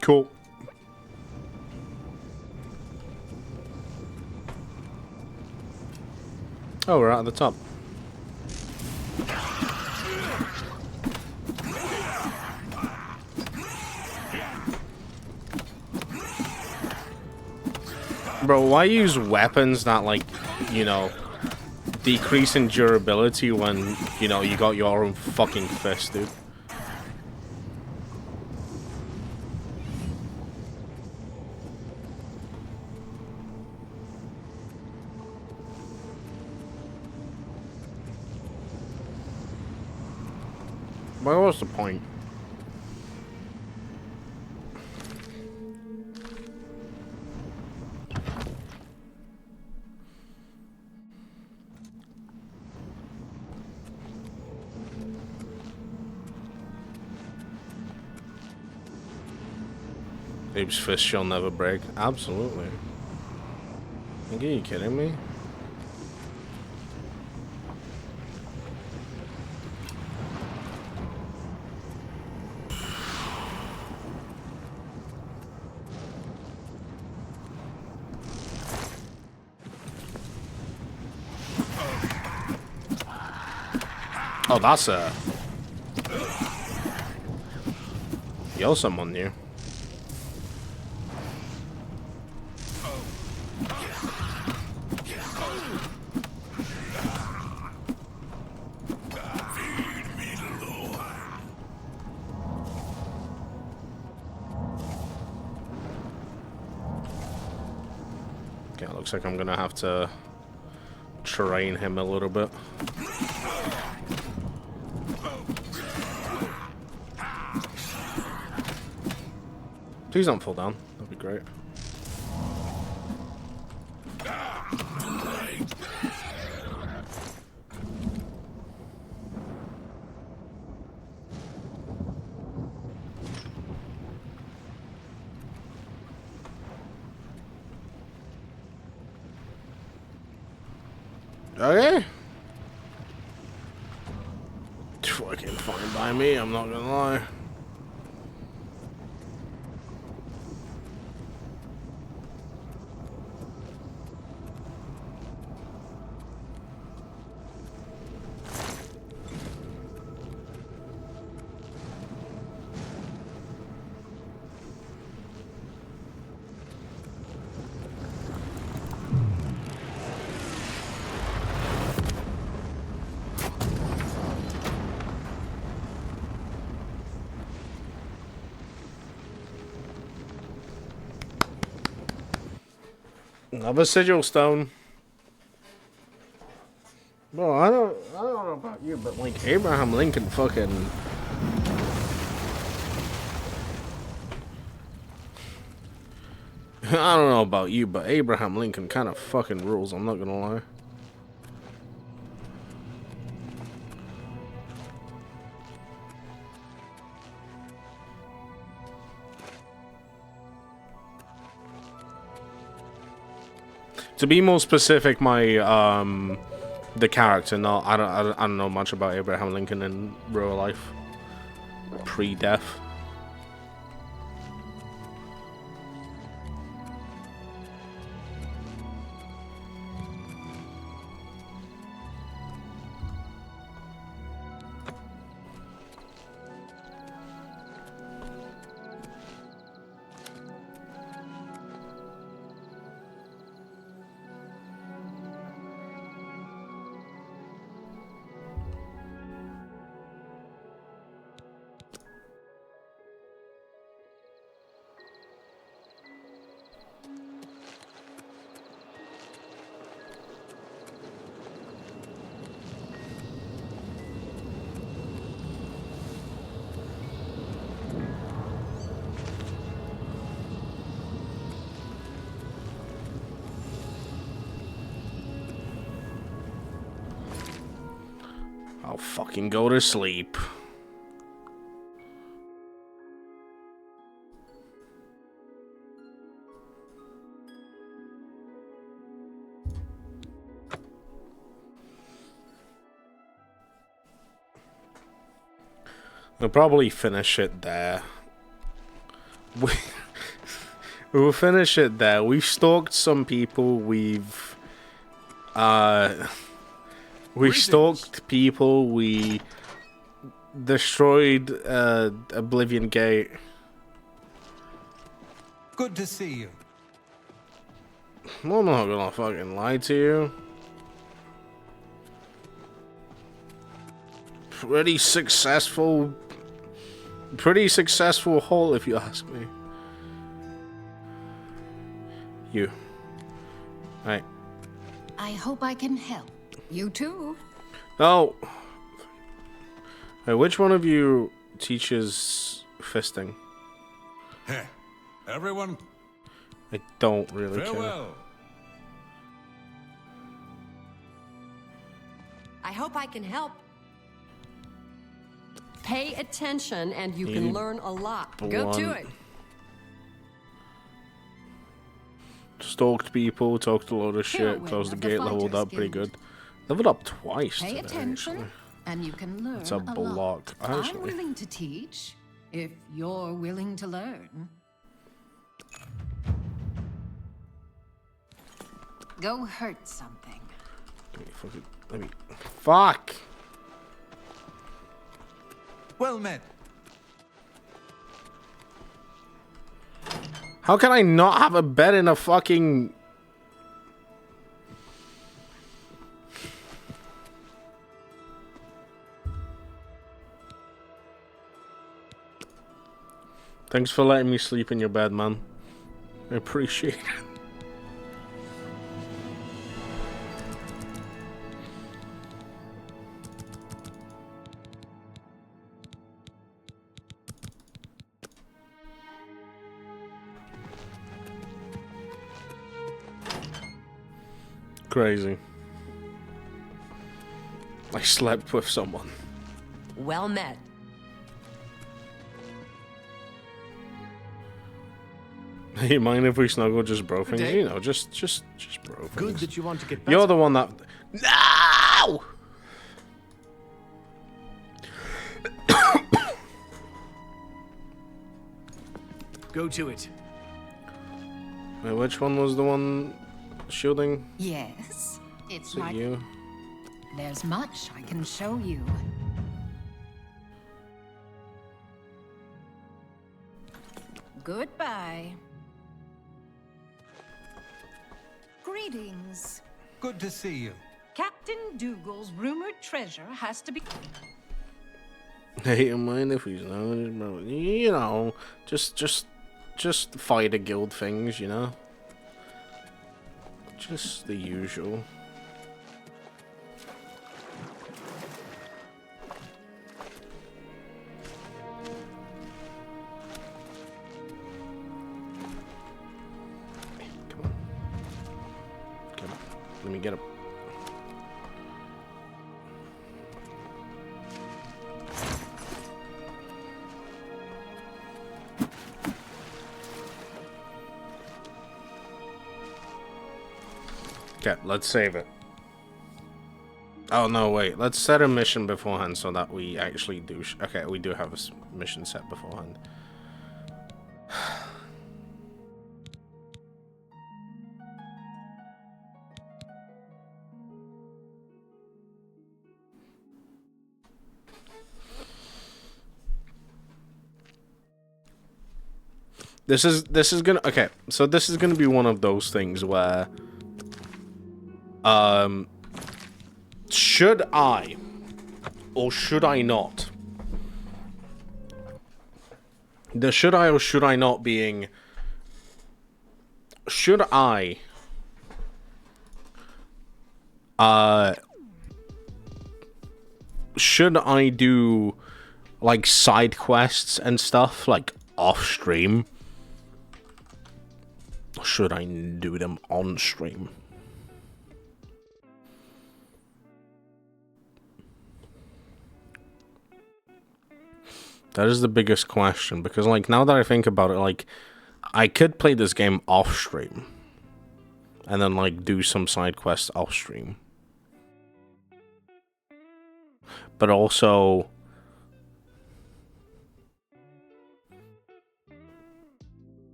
Cool. Oh, we're out at the top. Bro, why use weapons that, like, you know, decrease in durability when, you know, you got your own fucking fist, dude? What was the point? Abe's fist shall never break. Absolutely. Are you kidding me? Oh, that's a... You're someone new. Okay, it looks like I'm gonna have to train him a little bit. Please don't fall down. That'd be great. Okay. Fucking fine by me, I'm not gonna lie. Another sigil stone. Well, I don't know about you, but like Abraham Lincoln fucking. I don't know about you, but Abraham Lincoln kind of fucking rules, I'm not gonna lie. To be more specific, my the character, no, I don't know much about Abraham Lincoln in real life. Pre-death. I'll fucking go to sleep. We'll probably finish it there. We'll finish it there. We've stalked some people. We've stalked people. We destroyed Oblivion Gate. Good to see you. I'm not gonna fucking lie to you. Pretty successful haul, if you ask me. You. Right. I hope I can help. You too. Oh. Hey, which one of you teaches fisting? Heh. Everyone. I don't really Farewell. I hope I can help. Pay attention and you can learn a lot. Go to it. Stalked people, talked a load of shit, closed the gate, leveled up pretty good. Leveled up twice Pay today, attention, actually. and you can learn It's a block, lot. actually. I'm willing to teach, if you're willing to learn. Go hurt something. Fuck! Well met. How can I not have a bed in a fucking... Thanks for letting me sleep in your bed, man. I appreciate it. Crazy. I slept with someone. Well met. Hey, mind if we snuggle just bro things? day. You know, just bro things. Good that you want to get better. You're the one that... No! Go to it. Wait, which one was the one shielding? Yes, it's Is it my... you? There's much I can show you. Goodbye. Greetings. Good to see you. Captain Dougal's rumored treasure has to be... Hey, mind if he's not, you know, just fight a guild things, you know. Just the usual. Come on. Come on. Let me get him. Okay, let's save it. Oh, no, wait. Let's set a mission beforehand so that we actually do... okay, we do have a mission set beforehand. This is gonna... okay, so this is gonna be one of those things where... should I or should I not? The should I or should I not being, should I do like side quests and stuff like off stream? Or should I do them on stream? That is the biggest question, because, like, now that I think about it, like, I could play this game off stream, and then, like, do some side quests off stream. But also...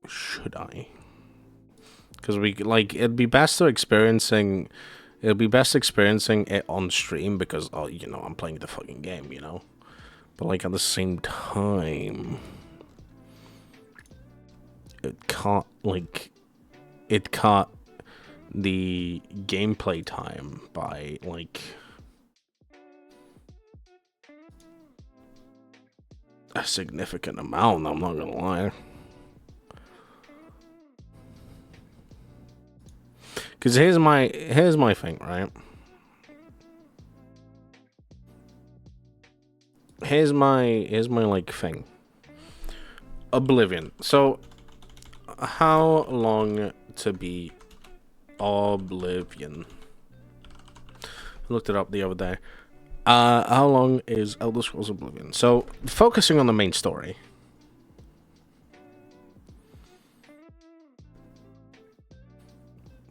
should I? Because we, like, it'd be best experiencing it on stream because, oh, you know, I'm playing the fucking game, you know? But, like, at the same time... it can't, like... it cut the gameplay time by, like... a significant amount, I'm not gonna lie. Because here's my thing, right? Here's my like thing. Oblivion. So how long to be Oblivion? I looked it up the other day. How long is Elder Scrolls Oblivion? So focusing on the main story.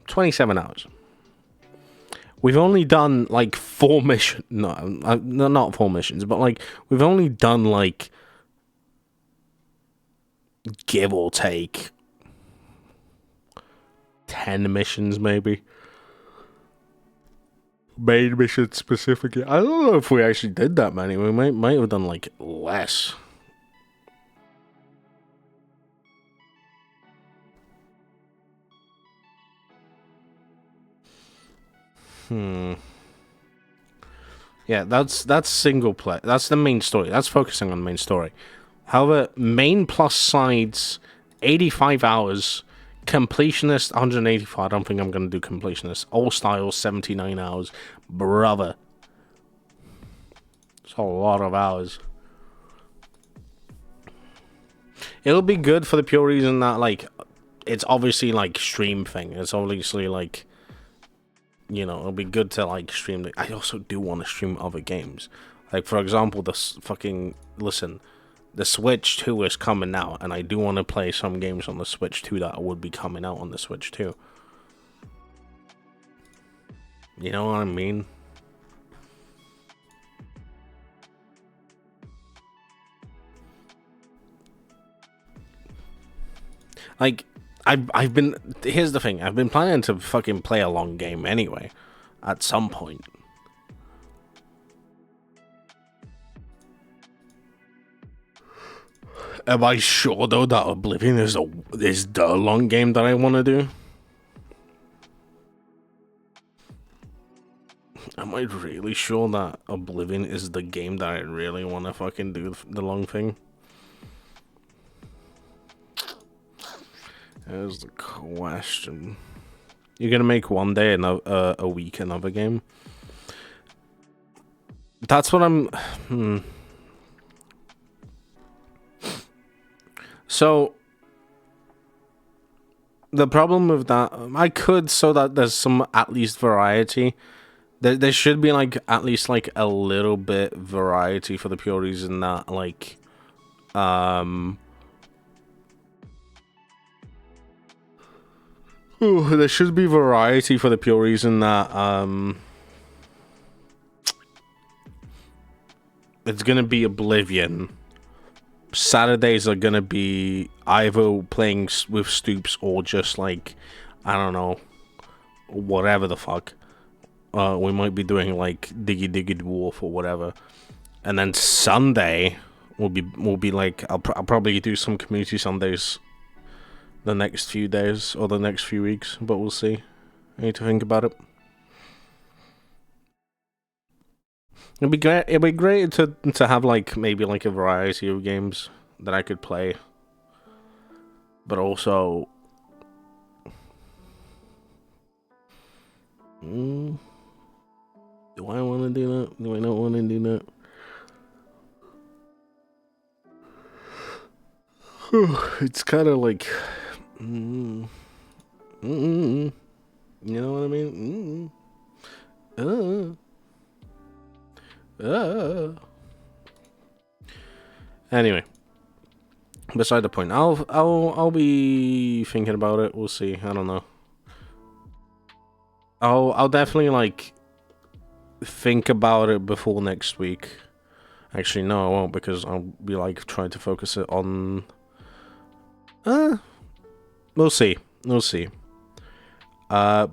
27 hours. We've only done like 4 missions. No, not 4 missions, but like we've only done like, give or take, 10 missions maybe. Main missions specifically. I don't know if we actually did that many. We might have done like less. Yeah, that's single play. That's the main story. That's focusing on the main story. However, main plus sides, 85 hours. Completionist, 185. I don't think I'm going to do completionist. All styles, 79 hours. Brother. It's a lot of hours. It'll be good for the pure reason that, like, it's obviously, like, stream thing. It's obviously, like... you know, it'll be good to, like, stream... I also do want to stream other games. Like, for example, the Switch 2 is coming out, and I do want to play some games on the Switch 2 that would be coming out on the Switch 2. You know what I mean? Like... I've been... here's the thing. I've been planning to fucking play a long game anyway. At some point. Am I sure, though, that Oblivion is the long game that I want to do? Am I really sure that Oblivion is the game that I really want to fucking do the long thing? Here's the question. You're gonna make one day a week another game. That's what I'm. So the problem with that, I could, so that there's some at least variety. There should be like at least like a little bit variety for the pure reason that like there should be variety for the pure reason that it's gonna be Oblivion. Saturdays are gonna be either playing with Stoops or just like, I don't know, whatever the fuck. We might be doing like Diggy Diggy Dwarf or whatever, and then Sunday will be like I'll probably do some community Sundays the next few days or the next few weeks, but we'll see. I need to think about it. It'd be great. It'd be great to have like maybe like a variety of games that I could play, but also, do I want to do that? Do I not want to do that? It's kind of like, you know what I mean? Anyway, beside the point. I'll be thinking about it. We'll see. I don't know. I'll definitely like think about it before next week. Actually, no, I won't, because I'll be like trying to focus it on. We'll see. We'll see. You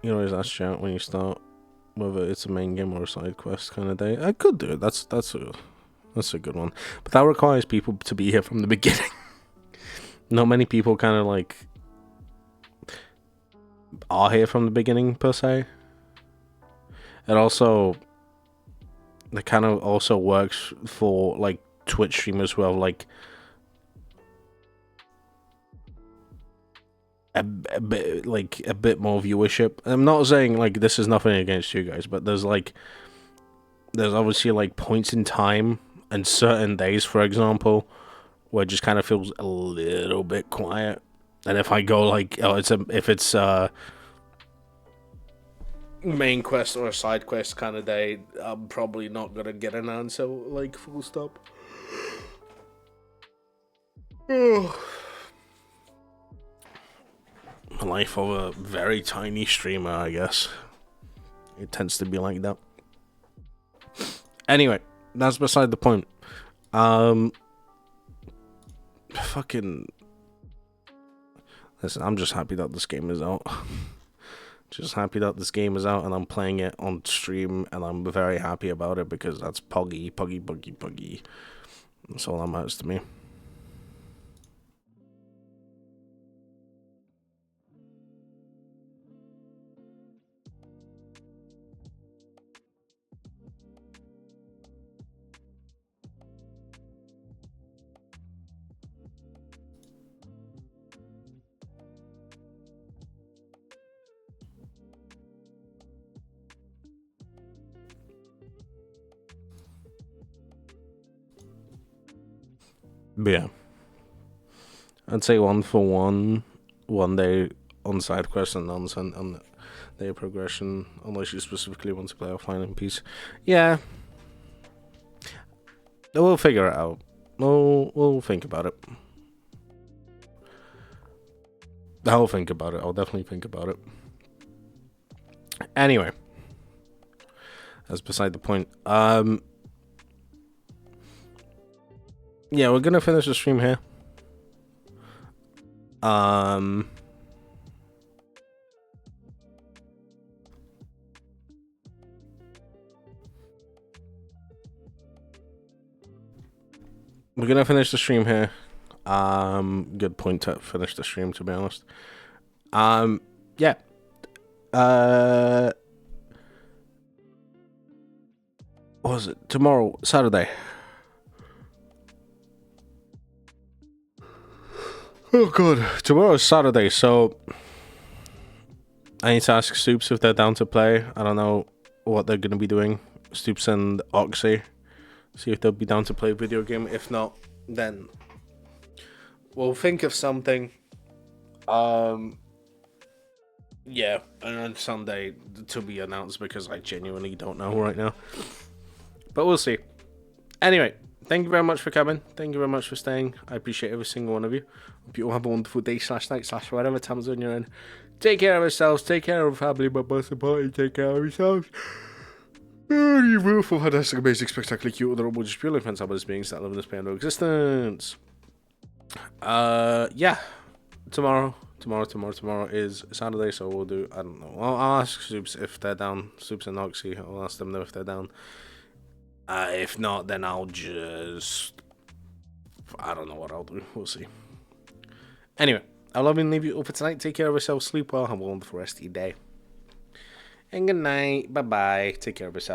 always ask chat when you start whether it's a main game or a side quest kind of day. I could do it. That's a good one. But that requires people to be here from the beginning. Not many people kind of like are here from the beginning per se. It also, it kind of also works for like Twitch streamers who have like a bit more viewership. I'm not saying like this is nothing against you guys, but there's obviously like points in time and certain days, for example, where it just kind of feels a little bit quiet. And if I go like, if it's main quest or a side quest kind of day, I'm probably not gonna get an answer like full stop. Life of a very tiny streamer, I guess. It tends to be like that. Anyway, that's beside the point. Fucking listen, I'm just happy that this game is out. Just happy that this game is out and I'm playing it on stream, and I'm very happy about it because that's puggy. That's all that matters to me. But yeah, I'd say 1 for 1, 1 day on side quest and on day progression, unless you specifically want to play offline in peace. Yeah, we'll figure it out. We'll think about it. I'll think about it. I'll definitely think about it. Anyway, that's beside the point. Yeah, we're gonna finish the stream here. We're gonna finish the stream here. Good point to finish the stream, to be honest. Yeah. What was it? Tomorrow, Saturday. Oh, good. Tomorrow's Saturday, so I need to ask Stoops if they're down to play. I don't know what they're going to be doing. Stoops and Oxy. See if they'll be down to play a video game. If not, then we'll think of something. Yeah, and on Sunday to be announced because I genuinely don't know right now. But we'll see. Anyway, thank you very much for coming. Thank you very much for staying. I appreciate every single one of you. Hope you all have a wonderful day /night/ whatever time zone you're in. Take care of yourselves. Take care of family, but most importantly, take care of yourselves. You beautiful, fantastic, amazing, spectacular, cute, adorable, just purely fantastic beings that live in this plane of existence. Yeah. Tomorrow is Saturday, so we'll do, I don't know. I'll ask Soups if they're down. Soups and Oxy, I'll ask them if they're down. If not, then I'll just, I don't know what I'll do. We'll see. Anyway, I love you and leave you all for tonight. Take care of yourselves, sleep well, have a wonderful rest of your day. And good night. Bye-bye. Take care of yourself.